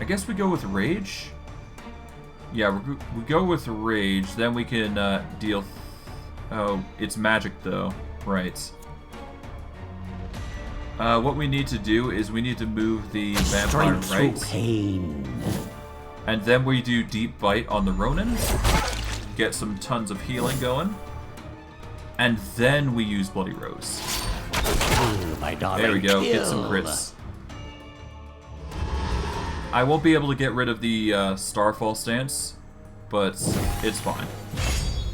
I guess we go with Rage? Yeah, we go with Rage, then we can deal... Oh, it's magic though. Right. What we need to do is we need to move the vampire right. Pain. And then we do Deep Bite on the Ronin. Get some tons of healing going. And then we use Bloody Rose. There we go, get some crits. I won't be able to get rid of the Starfall stance, but it's fine.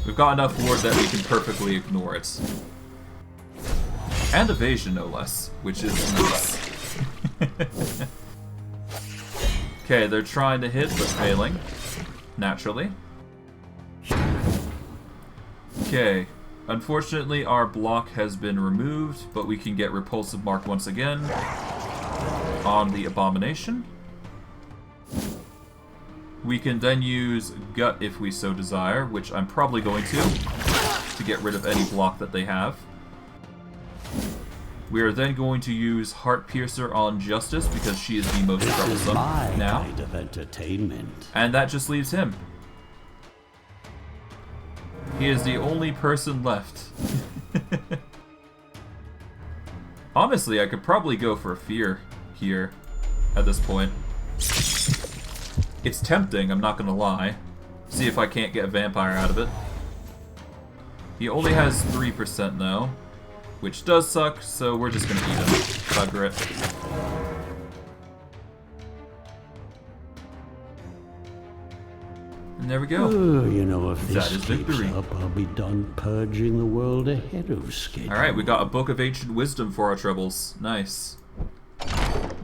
We've got enough ward that we can perfectly ignore it. And evasion, no less, which is nice. Okay, they're trying to hit, but failing. Naturally. Okay. Unfortunately, our block has been removed, but we can get Repulsive Mark once again on the Abomination. We can then use Gut if we so desire, which I'm probably going to get rid of any block that they have. We are then going to use Heart Piercer on Justice because she is the most troublesome now. Kind of entertainment. And that just leaves him. He is the only person left. Honestly, I could probably go for a Fear here at this point. It's tempting, I'm not gonna lie. See if I can't get a vampire out of it. He only has 3% though, which does suck, so we're just gonna eat him. Bugger it. And there we go. Oh, you know, if That this is keeps victory. up, I'll be done purging the world ahead of schedule. Alright, we got a Book of Ancient Wisdom for our troubles. Nice.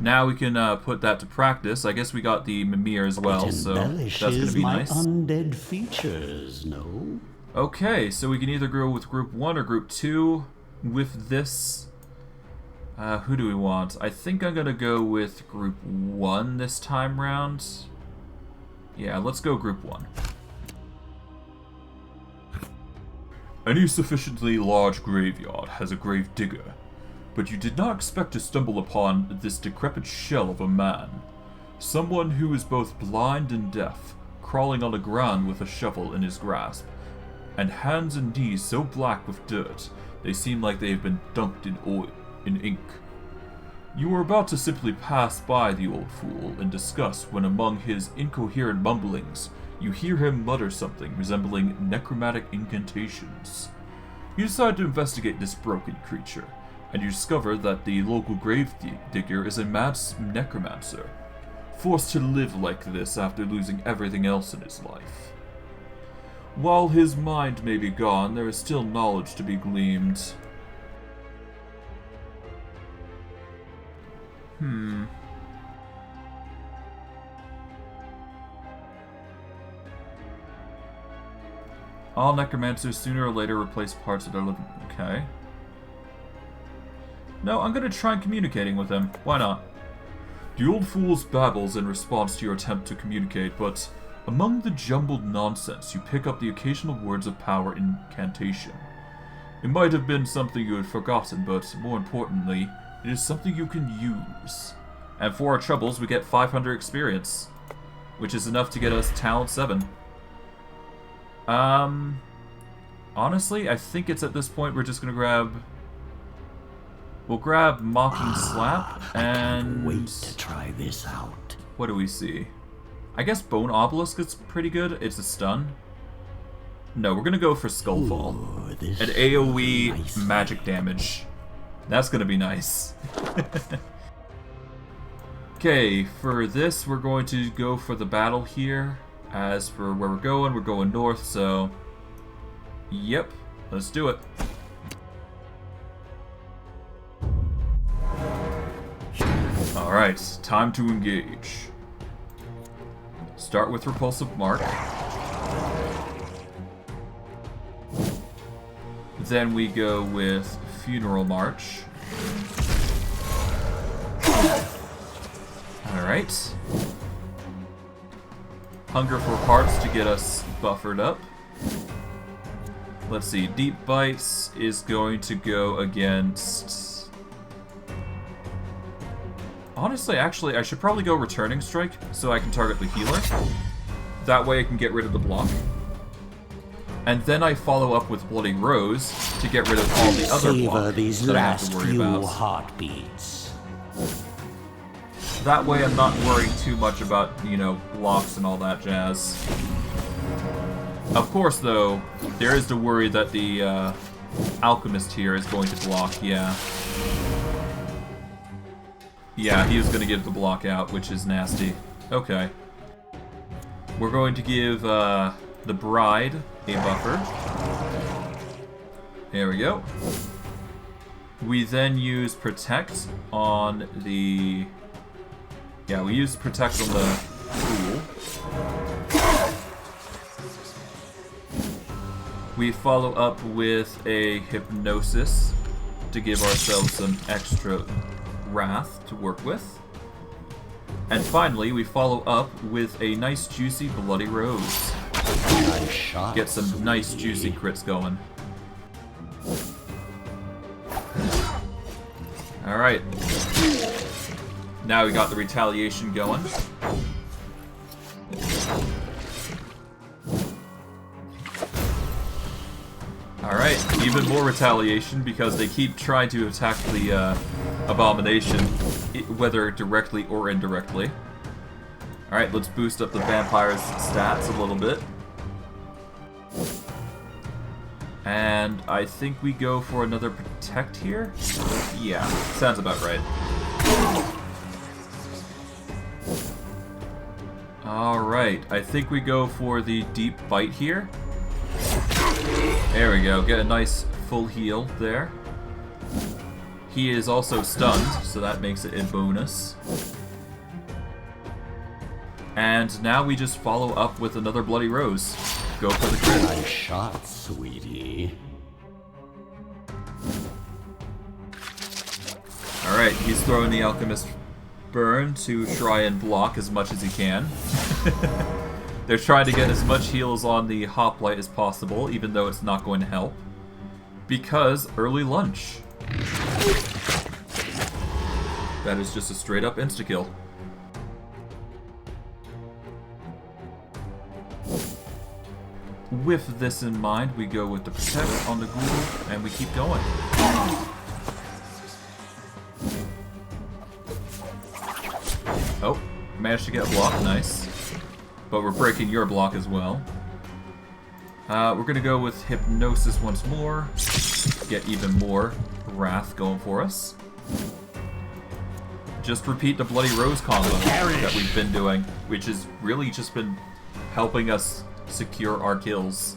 Now we can put that to practice. I guess we got the Mimir as well, so that's going to be my nice. Undead features, no? Okay, so we can either go with Group 1 or Group 2 with this. Who do we want? I think I'm going to go with Group 1 this time round. Yeah, let's go Group 1. Any sufficiently large graveyard has a grave digger, but you did not expect to stumble upon this decrepit shell of a man. Someone who is both blind and deaf, crawling on the ground with a shovel in his grasp, and hands and knees so black with dirt, they seem like they have been dunked in ink. You were about to simply pass by the old fool in disgust when among his incoherent mumblings, you hear him mutter something resembling necromantic incantations. You decide to investigate this broken creature, and you discover that the local grave digger is a mad necromancer, forced to live like this after losing everything else in his life. While his mind may be gone, there is still knowledge to be gleaned. All necromancers sooner or later replace parts of their living... Okay. No, I'm gonna try communicating with him. Why not? The old fool's babbles in response to your attempt to communicate, but among the jumbled nonsense, you pick up the occasional words of power incantation. It might have been something you had forgotten, but more importantly, it is something you can use. And for our troubles, we get 500 experience, which is enough to get us Talent 7. Honestly, I think it's at this point we're just gonna grab... We'll grab Mocking Slap, and... Wait to try this out. What do we see? I guess Bone Obelisk is pretty good. It's a stun. No, we're gonna go for Skullfall. Ooh, And AoE nice. magic damage. That's gonna be nice. Okay, for this we're going to go for the battle here. As for where we're going north, so... Yep, let's do it. Alright, time to engage. Start with Repulsive Mark. Then we go with Funeral March. Alright. Hunger for Hearts to get us buffered up. Let's see, Deep Bites is going to go against... Honestly, actually, I should probably go Returning Strike so I can target the healer. That way I can get rid of the block. And then I follow up with Bloody Rose to get rid of all the other blocks these that I have last to worry few about. heartbeats. That way I'm not worrying too much about, you know, blocks and all that jazz. Of course, though, there is the worry that the alchemist here is going to block, yeah. Yeah, he was going to give the block out, which is nasty. Okay. We're going to give the bride a buffer. There we go. We then use protect on the... Yeah, we use protect on the fool. We follow up with a hypnosis to give ourselves some extra wrath to work with. And finally, we follow up with a nice juicy Bloody Rose. Nice shot, Get some sweetie. nice juicy crits going. Alright. Now we got the retaliation going. Alright, even more retaliation because they keep trying to attack the abomination, whether directly or indirectly. Alright, let's boost up the vampire's stats a little bit. And I think we go for another protect here? Yeah, sounds about right. Alright, I think we go for the deep bite here. There we go, get a nice full heal there. He is also stunned, so that makes it a bonus. And now we just follow up with another Bloody Rose. Go for the crit. Nice shot, sweetie. Alright, he's throwing the Alchemist Burn to try and block as much as he can. They're trying to get as much heals on the Hoplite as possible, even though it's not going to help. Because early lunch. That is just a straight up insta-kill. With this in mind, we go with the protect on the ghoul, and we keep going. Oh, managed to get a block, nice. But we're breaking your block as well. We're gonna go with Hypnosis once more. Get even more wrath going for us. Just repeat the Bloody Rose combo that we've been doing, which has really just been helping us secure our kills.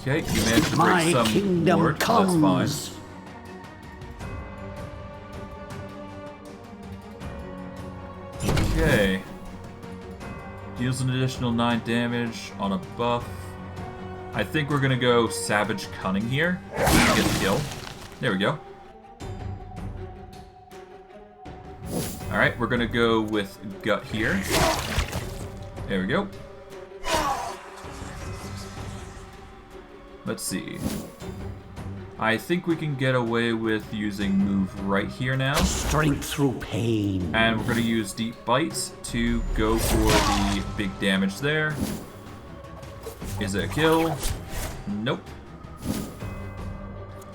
Okay, you managed to break some ward, so that's fine. Okay. Deals an additional 9 damage on a buff. I think we're gonna go Savage Cunning here to get the kill. There we go. Alright, we're gonna go with Gut here. There we go. Let's see. I think we can get away with using Move Right here now. Strength through pain. And we're going to use Deep Bite to go for the big damage there. Is it a kill? Nope.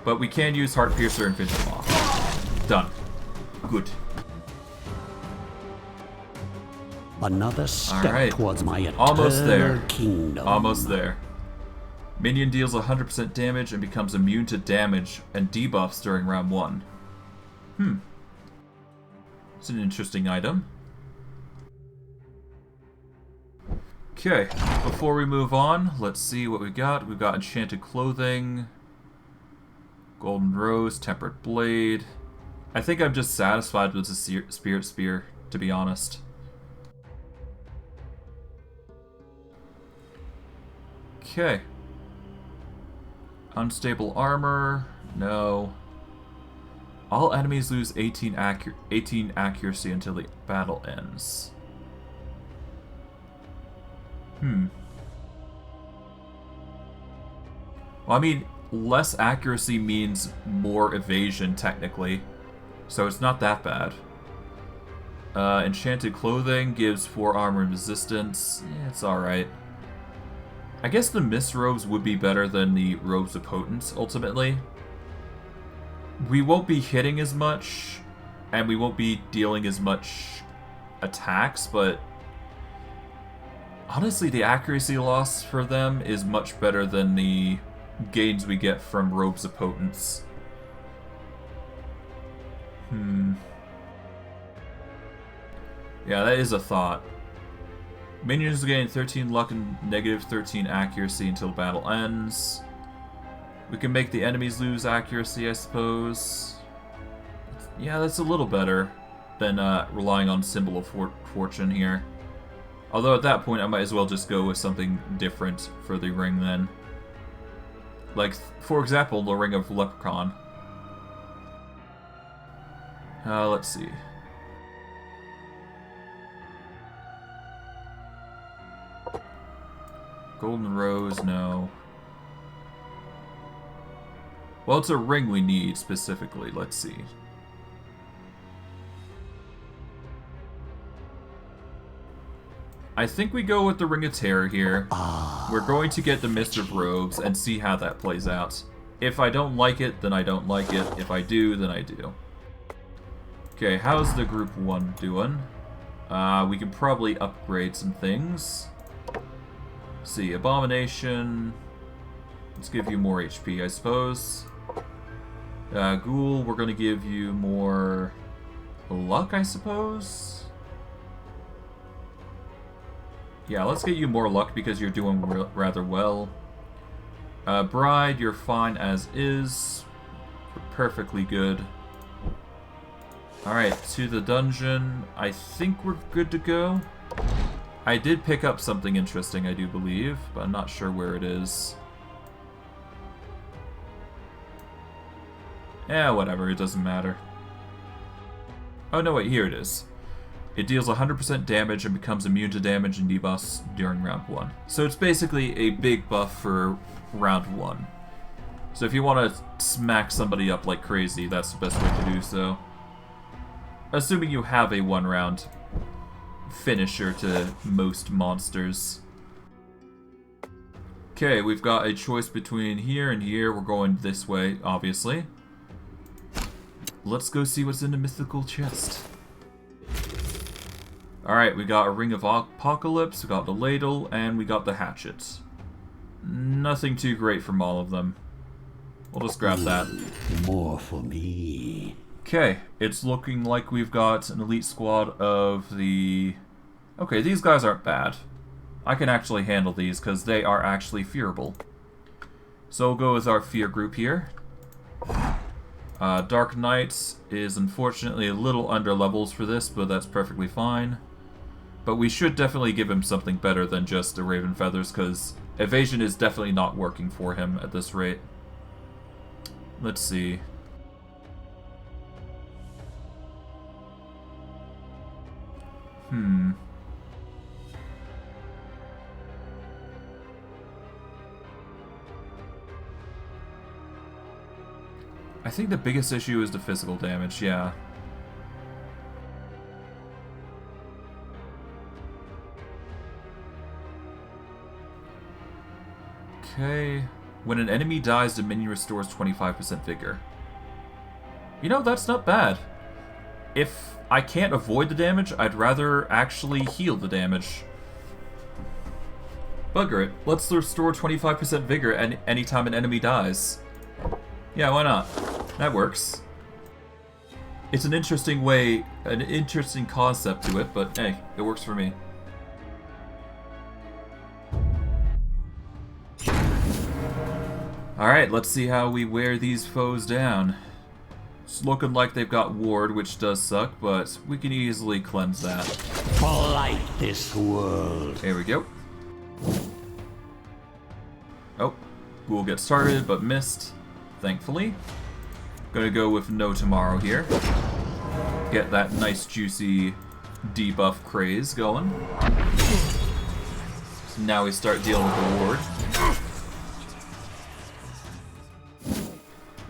But we can use Heart Piercer and finish him off. Done. Good. Another step towards my eternal Almost there. kingdom. Almost there. Minion deals 100% damage and becomes immune to damage and debuffs during round 1. It's an interesting item. Okay, before we move on, let's see what we got. We've got Enchanted Clothing, Golden Rose, Tempered Blade. I think I'm just satisfied with the Spirit Spear, to be honest. Okay. Unstable armor. No. All enemies lose 18 accuracy until the battle ends. Well, I mean, less accuracy means more evasion, technically. So it's not that bad. Enchanted clothing gives 4 armor and resistance. Yeah, it's alright. I guess the mist robes would be better than the robes of potence, ultimately. We won't be hitting as much, and we won't be dealing as much attacks, but honestly, the accuracy loss for them is much better than the gains we get from robes of potence. Yeah, that is a thought. Minions gain 13 luck and negative 13 accuracy until battle ends. We can make the enemies lose accuracy, I suppose. Yeah, that's a little better than relying on Symbol of Fortune here. Although at that point I might as well just go with something different for the ring then. Like, for example, the Ring of Leprechaun. Let's see. Golden Rose, no. Well, it's a ring we need, specifically. Let's see. I think we go with the Ring of Terror here. We're going to get the Mist of Robes and see how that plays out. If I don't like it, then I don't like it. If I do, then I do. Okay, how's the Group 1 doing? We can probably upgrade some things. Let's see, Abomination. Let's give you more HP, I suppose. Ghoul, we're going to give you more luck, I suppose? Yeah, let's get you more luck because you're doing rather well. Bride, you're fine as is. Perfectly good. Alright, to the dungeon. I think we're good to go. I did pick up something interesting, I do believe, but I'm not sure where it is. Yeah, whatever, it doesn't matter. Oh no, wait, here it is. It deals 100% damage and becomes immune to damage and debuffs during round 1. So it's basically a big buff for round 1. So if you want to smack somebody up like crazy, that's the best way to do so. Assuming you have a 1-round finisher to most monsters. Okay, we've got a choice between here and here. We're going this way, obviously. Let's go see what's in the mythical chest. Alright, we got a Ring of Apocalypse, we got the Ladle, and we got the Hatchet. Nothing too great from all of them. We'll just grab that. More for me. Okay, it's looking like we've got an elite squad of the... Okay, these guys aren't bad. I can actually handle these because they are actually fearable. So we'll go with our fear group here. Dark Knight is unfortunately a little under levels for this, but that's perfectly fine. But we should definitely give him something better than just the Raven Feathers, because evasion is definitely not working for him at this rate. Let's see. I think the biggest issue is the physical damage, yeah. Okay. When an enemy dies, the minion restores 25% vigor. You know, that's not bad. If I can't avoid the damage, I'd rather actually heal the damage. Bugger it. Let's restore 25% vigor anytime an enemy dies. Yeah, why not? That works. It's an interesting way, an interesting concept to it, but hey, it works for me. Alright, let's see how we wear these foes down. It's looking like they've got ward, which does suck, but we can easily cleanse that. Blight this world. There we go. Oh, we'll get started, but missed, thankfully. Gonna go with no tomorrow here. Get that nice juicy debuff craze going. Now we start dealing with the ward.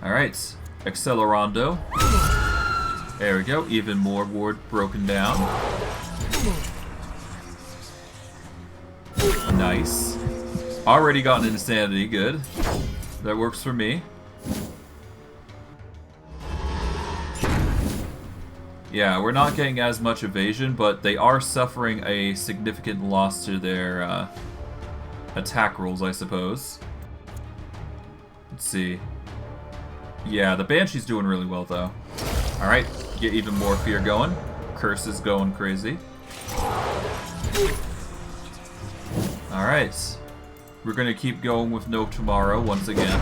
Alright, Accelerando. There we go, even more ward broken down. Nice. Already got an insanity, good. That works for me. Yeah, we're not getting as much evasion, but they are suffering a significant loss to their attack rolls, I suppose. Let's see. Yeah, the Banshee's doing really well, though. Alright, get even more fear going. Curse is going crazy. Alright. We're gonna keep going with no tomorrow once again.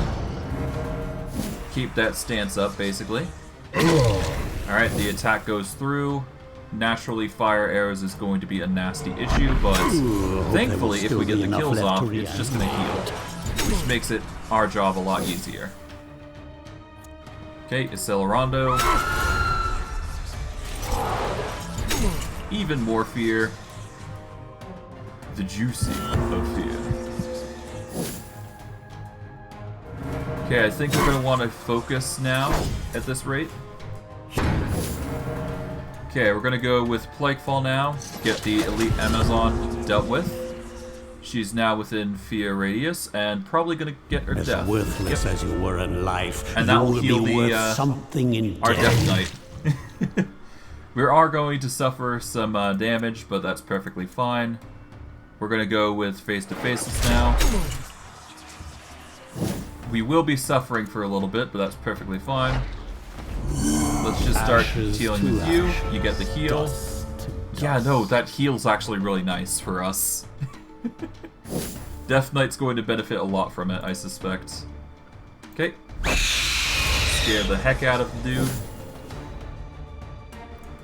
Keep that stance up, basically. Alright, the attack goes through. Naturally, fire arrows is going to be a nasty issue, but thankfully, if we get the kills off, it's just gonna heal. Which makes it our job a lot easier. Okay, Accelerando. Even more fear. The juicy of fear. Okay, I think we're going to want to focus now at this rate. Okay, we're going to go with Plaguefall now. Get the Elite Amazon dealt with. She's now within fear radius, and probably going to get her As death. worthless as you were in life, and that will you'll heal be worth the, something in our death. Death Knight. We are going to suffer some damage, but that's perfectly fine. We're going to go with face-to-faces now. We will be suffering for a little bit, but that's perfectly fine. Let's just start healing with you. Ashes, You get the heal. dust to Yeah, dust. no, that heal's actually really nice for us. Death Knight's going to benefit a lot from it, I suspect. Okay. Scare the heck out of the dude.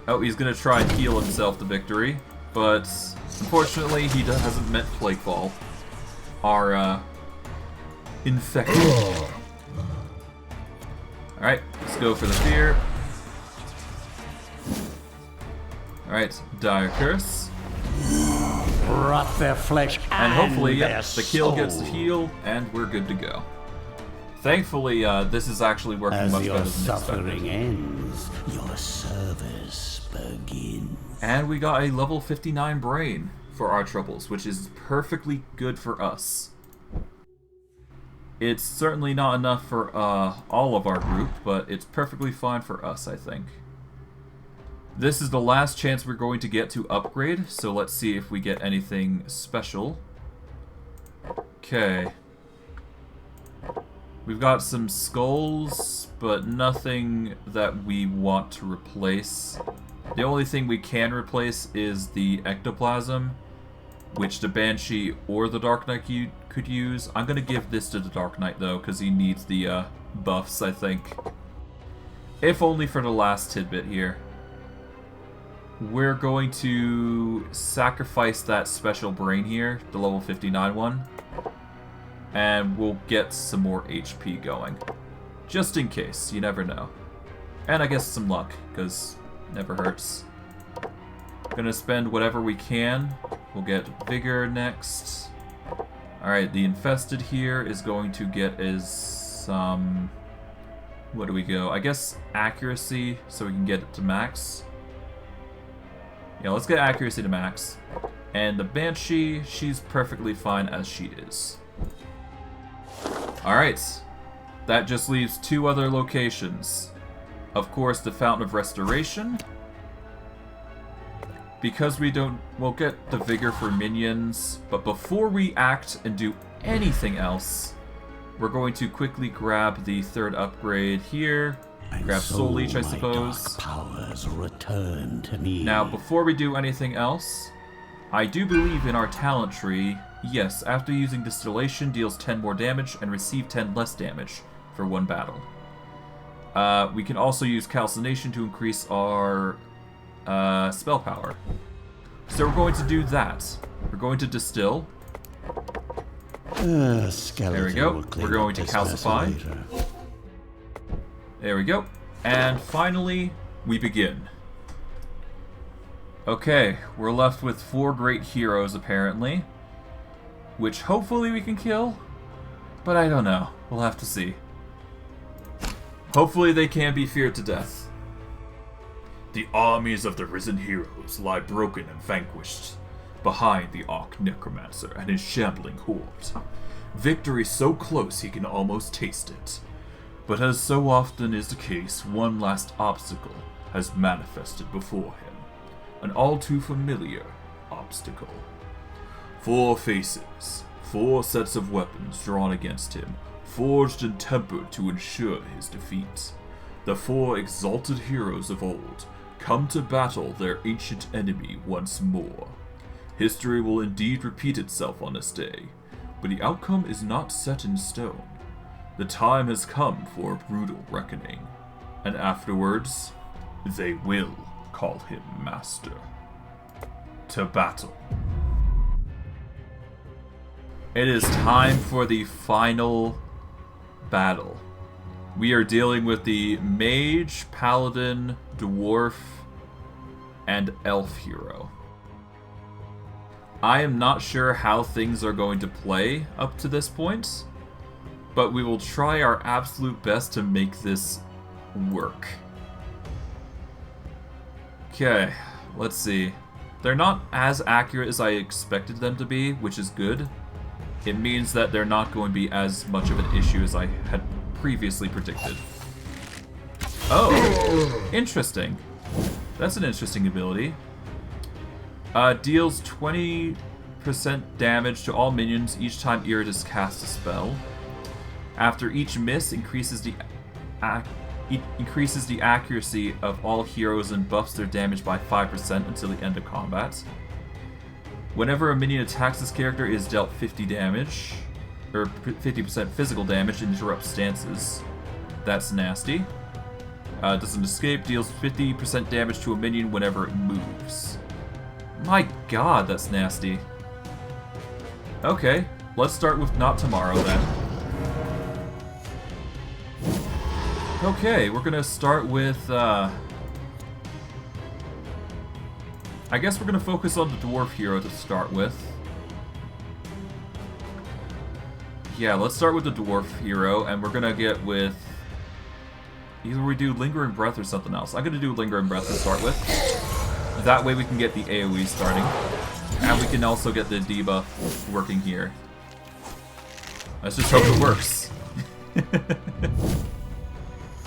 Oh, he's gonna try and heal himself to victory, but unfortunately he hasn't met Plaguefall. Our, infected. Alright, let's go for the fear. Alright, Dire Curse. Rot their flesh And hopefully, their yep, the kill gets the soul. heal, and we're good to go. Thankfully, this is actually working As much your better than suffering expected. ends, your service begins. And we got a level 59 brain for our troubles, which is perfectly good for us. It's certainly not enough for all of our group, but it's perfectly fine for us, I think. This is the last chance we're going to get to upgrade, so let's see if we get anything special. Okay. We've got some skulls, but nothing that we want to replace. The only thing we can replace is the ectoplasm, which the Banshee or the Dark Knight could use. I'm going to give this to the Dark Knight, though, because he needs the buffs, I think. If only for the last tidbit here. We're going to sacrifice that special brain here, the level 59 one. And we'll get some more HP going. Just in case, you never know. And I guess some luck, because never hurts. Gonna spend whatever we can. We'll get Vigor next. Alright, the Infested here is going to get his, what do we go? I guess Accuracy, so we can get it to max. Yeah, let's get Accuracy to max. And the Banshee, she's perfectly fine as she is. Alright, that just leaves two other locations. Of course, the Fountain of Restoration. Because we'll get the Vigor for minions, but before we act and do anything else, we're going to quickly grab the third upgrade here. And Grab so Soul Leech, I my suppose. dark powers return to me. Now, before we do anything else, I do believe in our talent tree. Yes, after using Distillation, deals 10 more damage and receive 10 less damage for one battle. We can also use Calcination to increase our spell power. So we're going to do that. We're going to Distill. Skeleton There we go. will clean We're going up to this mess calcify. later. There we go. And finally, we begin. Okay, we're left with 4 great heroes, apparently. Which hopefully we can kill. But I don't know. We'll have to see. Hopefully they can be feared to death. The armies of the risen heroes lie broken and vanquished behind the necromancer and his shambling horde. Victory so close he can almost taste it. But as so often is the case, one last obstacle has manifested before him. An all too familiar obstacle. 4 faces, 4 sets of weapons drawn against him, forged and tempered to ensure his defeat. The 4 exalted heroes of old come to battle their ancient enemy once more. History will indeed repeat itself on this day, but the outcome is not set in stone. The time has come for a brutal reckoning, and afterwards, they will call him master. To battle. It is time for the final battle. We are dealing with the mage, paladin, dwarf, and elf hero. I am not sure how things are going to play up to this point, but we will try our absolute best to make this work. Okay, let's see. They're not as accurate as I expected them to be, which is good. It means that they're not going to be as much of an issue as I had previously predicted. Oh, interesting. That's an interesting ability. Deals 20% damage to all minions each time Iratus casts a spell. After each miss, increases the accuracy of all heroes and buffs their damage by 5% until the end of combat. Whenever a minion attacks this character, it is dealt 50 damage, or 50% physical damage, and interrupts stances. That's nasty. Doesn't escape, deals 50% damage to a minion whenever it moves. My god, that's nasty. Okay, let's start with Not Tomorrow then. Okay, we're gonna start with, I guess we're gonna focus on the dwarf hero to start with. Yeah, let's start with the dwarf hero, and we're gonna get with... either we do Lingering Breath or something else. I'm gonna do Lingering Breath to start with. That way we can get the AoE starting. And we can also get the debuff working here. Let's just hope it works.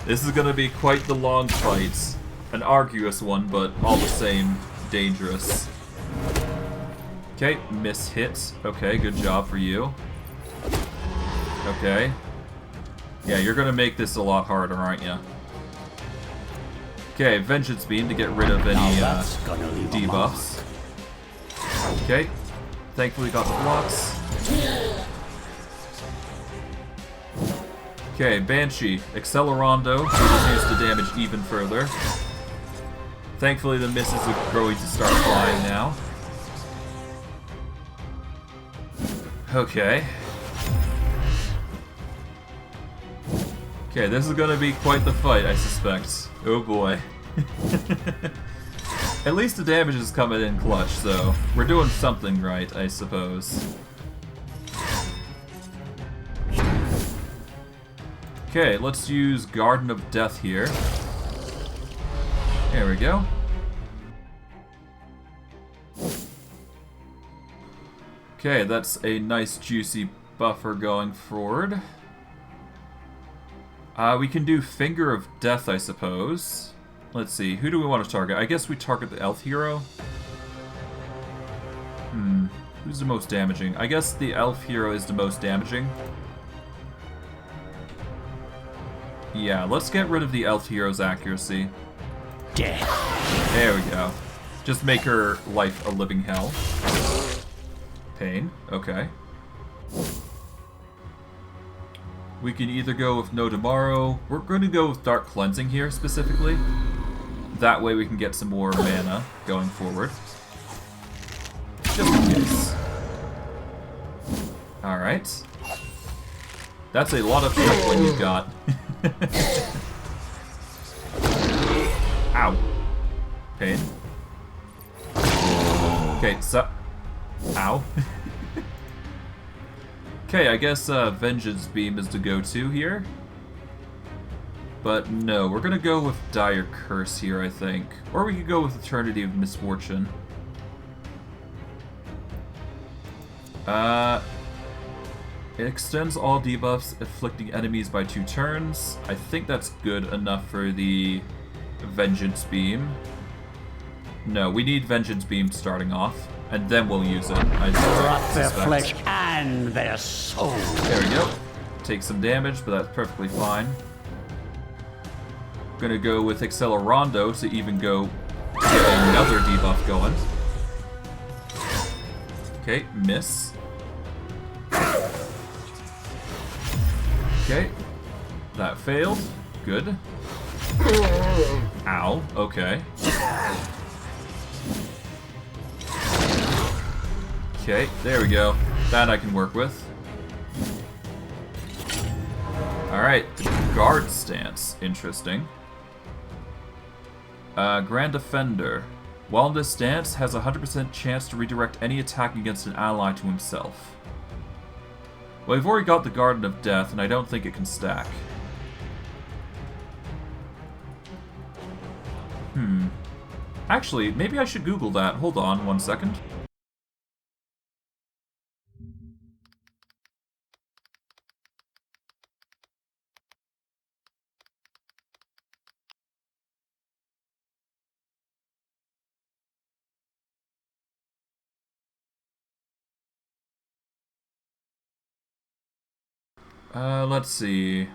This is gonna be quite the long fight. An arduous one, but all the same, dangerous. Okay, miss hit. Okay, good job for you. Okay. Yeah, you're gonna make this a lot harder, aren't you? Okay, Vengeance Beam to get rid of any debuffs. Okay, thankfully got the blocks. Okay, Banshee, Accelerando to reduce the damage even further. Thankfully the misses are going to start flying now. Okay. Okay, this is gonna be quite the fight, I suspect. Oh boy. At least the damage is coming in clutch, so we're doing something right, I suppose. Okay, let's use Garden of Death here. There we go. Okay, that's a nice juicy buffer going forward. We can do Finger of Death, I suppose. Let's see, who do we want to target? I guess we target the elf hero. Who's the most damaging? I guess the elf hero is the most damaging. Yeah, let's get rid of the elf hero's accuracy. Death. There we go. Just make her life a living hell. Pain. Okay. We can either go with No Tomorrow. We're going to go with Dark Cleansing here, specifically. That way we can get some more mana going forward. Just in case. Alright. That's a lot of shuffling you've got. Ow. Pain. Okay, so... Ow. Okay, I guess Vengeance Beam is the go-to here. But no, we're gonna go with Dire Curse here, I think. Or we could go with Eternity of Misfortune. It extends all debuffs, afflicting enemies by 2 turns. I think that's good enough for the Vengeance Beam. No, we need Vengeance Beam starting off, and then we'll use it. Rot their flesh and their soul. There we go. Take some damage, but that's perfectly fine. Gonna go with Accelerando to even go get another debuff going. Okay, miss. Okay, that failed. Good. Ow, okay. Okay, there we go. That I can work with. Alright, guard stance. Interesting. Grand Defender. While in this stance, has a 100% chance to redirect any attack against an ally to himself. Well, we've already got the Garden of Death, and I don't think it can stack. Actually, maybe I should Google that. Hold on 1 second. Let's see.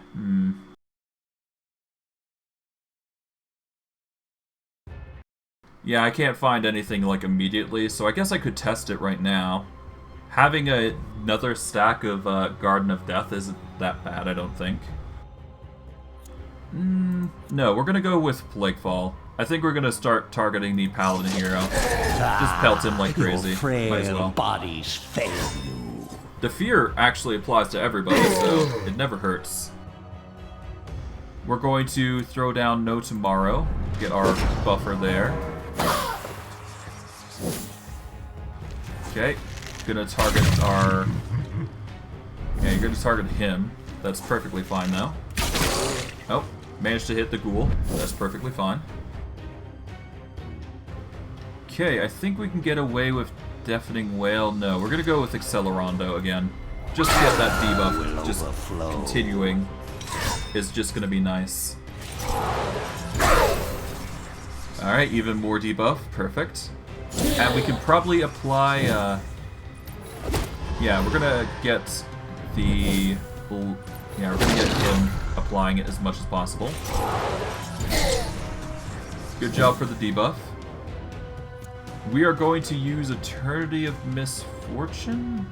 Yeah, I can't find anything, like, immediately, so I guess I could test it right now. Having another stack of Garden of Death isn't that bad, I don't think. No, we're gonna go with Plaguefall. I think we're gonna start targeting the Paladin hero. Just pelt him like crazy. Your frail Might as well. bodies fail you. The fear actually applies to everybody, so it never hurts. We're going to throw down No Tomorrow, get our buffer there. Okay, gonna target our... Yeah, you're gonna target him. That's perfectly fine though. Oh, managed to hit the ghoul. That's perfectly fine. Okay, I think we can get away with Deafening Wail. No, we're gonna go with Accelerando again. Just to get that debuff just continuing is just gonna be nice. Alright, even more debuff. Perfect. And we can probably apply, yeah, we're gonna get the... Yeah, we're gonna get him applying it as much as possible. Good job for the debuff. We are going to use Eternity of Misfortune.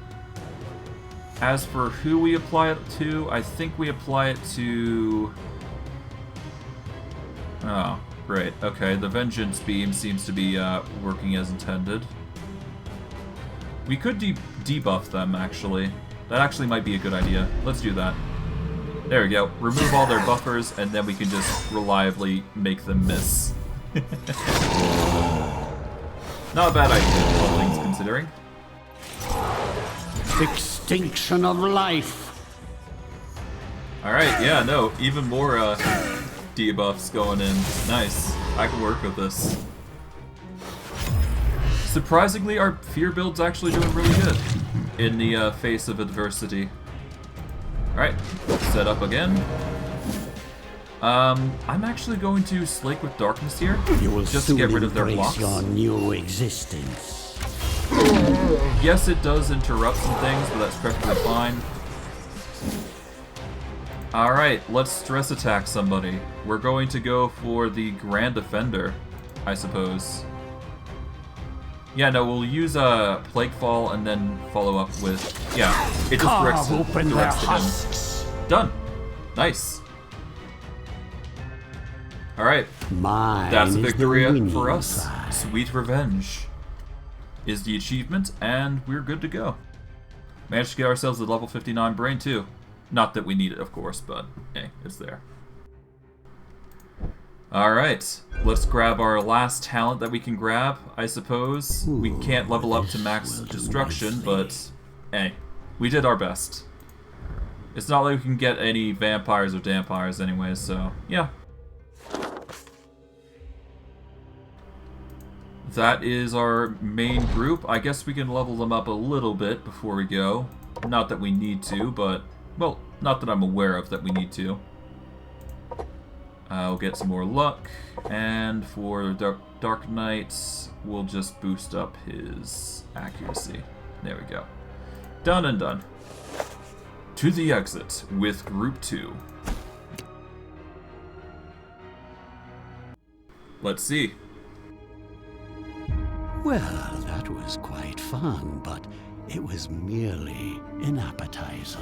As for who we apply it to, I think we apply it to... Oh, great. Okay, the Vengeance Beam seems to be working as intended. We could debuff them, actually. That actually might be a good idea. Let's do that. There we go. Remove all their buffers, and then we can just reliably make them miss. Not a bad idea, all things considering. Extinction of life. Alright, yeah, no, even more debuffs going in. Nice. I can work with this. Surprisingly, our fear build's actually doing really good in the face of adversity. Alright, set up again. I'm actually going to Slake with Darkness here, You will just to get rid of their embrace blocks. your new existence. Yes, it does interrupt some things, but that's perfectly fine. Alright, let's stress attack somebody. We're going to go for the Grand Defender, I suppose. Yeah, no, we'll use a Plaguefall and then follow up with... Yeah, it just directs to him. Done. Nice. Alright, that's a victory for us. Side. Sweet Revenge is the achievement, and we're good to go. Managed to get ourselves a level 59 brain, too. Not that we need it, of course, but hey, it's there. Alright, let's grab our last talent that we can grab, I suppose. We can't level up to max destruction, but hey, we did our best. It's not like we can get any vampires or dampires anyway, so yeah. That is our main group. I guess we can level them up a little bit before we go. Not that we need to, but, well, not that I'm aware of that we need to. I'll get some more luck, and for Dark Knight, we'll just boost up his accuracy. There we go. Done and done. To the exit with Group 2. Let's see. Well, that was quite fun, but it was merely an appetizer.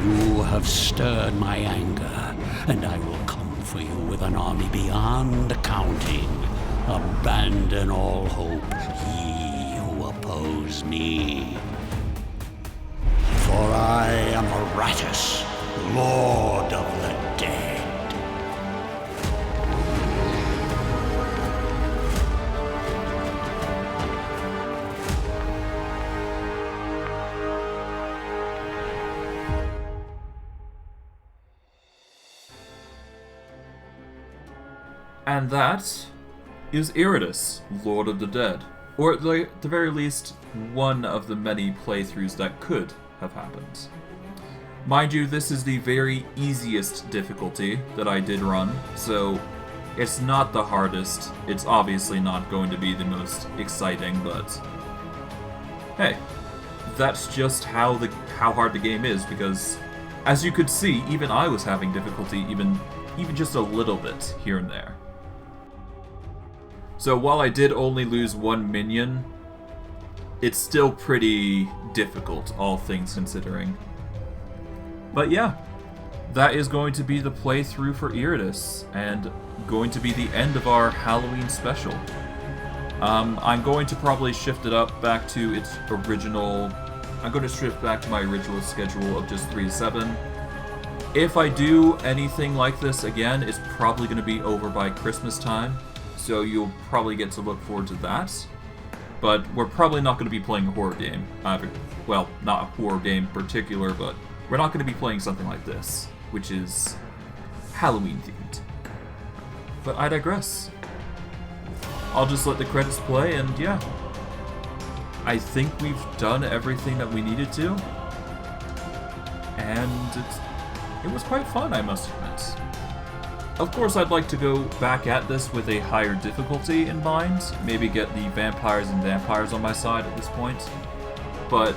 You have stirred my anger, and I will come for you with an army beyond counting. Abandon all hope, ye who oppose me. For I am Iratus, Lord of the Dead. And that is Iratus, Lord of the Dead. Or at the very least, one of the many playthroughs that could have happened. Mind you, this is the very easiest difficulty that I did run, so it's not the hardest. It's obviously not going to be the most exciting, but hey, that's just how hard the game is, because as you could see, even I was having difficulty even just a little bit here and there. So while I did only lose one minion, it's still pretty difficult, all things considering. But yeah, that is going to be the playthrough for Iratus, and going to be the end of our Halloween special. I'm going to probably shift it up back to its original... I'm going to shift back to my original schedule of just 3 to 7. If I do anything like this again, it's probably going to be over by Christmas time. So you'll probably get to look forward to that. But we're probably not going to be playing a horror game. Well, not a horror game in particular, but we're not going to be playing something like this, which is Halloween themed. But I digress. I'll just let the credits play, and yeah. I think we've done everything that we needed to. And it was quite fun, I must admit. Of course, I'd like to go back at this with a higher difficulty in mind. Maybe get the vampires and vampires on my side at this point. But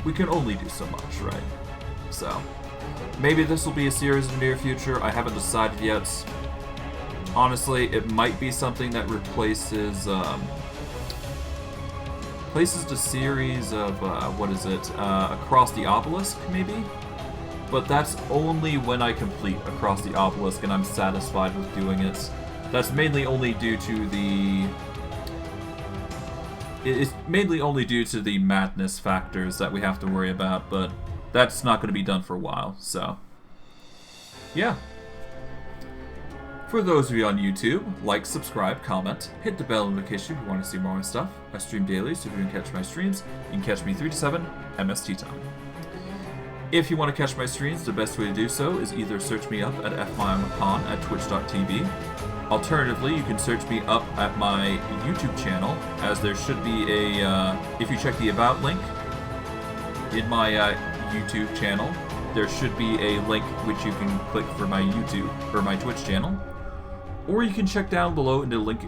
we can only do so much, right? So, maybe this will be a series in the near future. I haven't decided yet. Honestly, it might be something that replaces the series of, Across the Obelisk, maybe? But that's only when I complete Across the Obelisk and I'm satisfied with doing it. That's mainly only due to the... It's mainly only due to the madness factors that we have to worry about, but that's not going to be done for a while, so... Yeah. For those of you on YouTube, like, subscribe, comment, hit the bell notification if you want to see more stuff. I stream daily, so if you can catch my streams, you can catch me 3 to 7 MST time. If you want to catch my streams, the best way to do so is either search me up at fmyamapon at twitch.tv. Alternatively, you can search me up at my YouTube channel, as there should be a, if you check the About link in my YouTube channel, there should be a link which you can click for my YouTube, or my Twitch channel. Or you can check down below in the link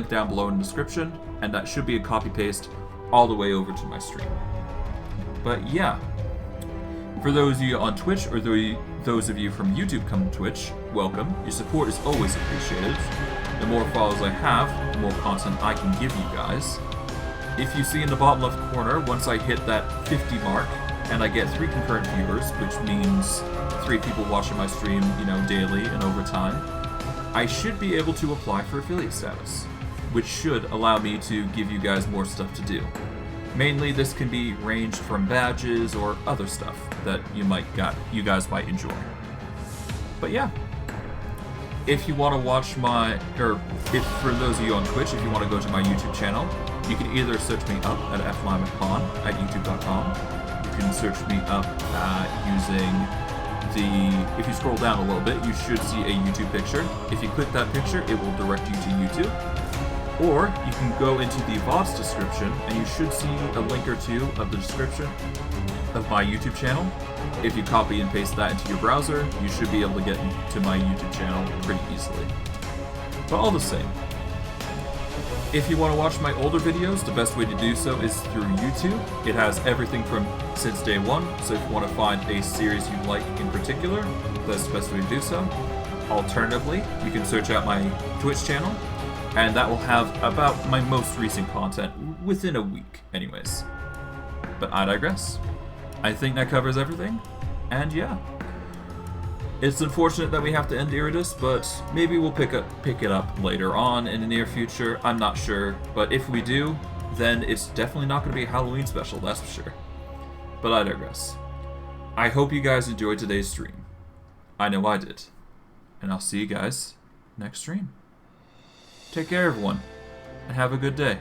down below in the description, and that should be a copy-paste all the way over to my stream. But yeah. For those of you on Twitch, or those of you from YouTube come to Twitch, welcome. Your support is always appreciated. the more followers I have, the more content I can give you guys. If you see in the bottom left corner, once I hit that 50 mark, and I get 3 concurrent viewers, which means 3 people watching my stream, daily and over time, I should be able to apply for affiliate status, which should allow me to give you guys more stuff to do. Mainly, this can be ranged from badges or other stuff that you guys might enjoy. But yeah, if you want to watch if for those of you on Twitch, if you want to go to my YouTube channel, you can either search me up at flymapan at youtube.com. You can search me up if you scroll down a little bit, you should see a YouTube picture. If you click that picture, it will direct you to YouTube. Or you can go into the VOD's description, and you should see a link or two of the description of my YouTube channel. If you copy and paste that into your browser, you should be able to get to my YouTube channel pretty easily. But all the same, if you want to watch my older videos, the best way to do so is through YouTube. It has everything from since day one, so if you want to find a series you like in particular, that's the best way to do so. Alternatively, you can search out my Twitch channel, and that will have about my most recent content within a week anyways. But I digress. I think that covers everything, and yeah. It's unfortunate that we have to end Iratus, but maybe we'll pick it up later on in the near future. I'm not sure, but if we do, then it's definitely not going to be a Halloween special, that's for sure. But I digress. I hope you guys enjoyed today's stream. I know I did. And I'll see you guys next stream. Take care, everyone, and have a good day.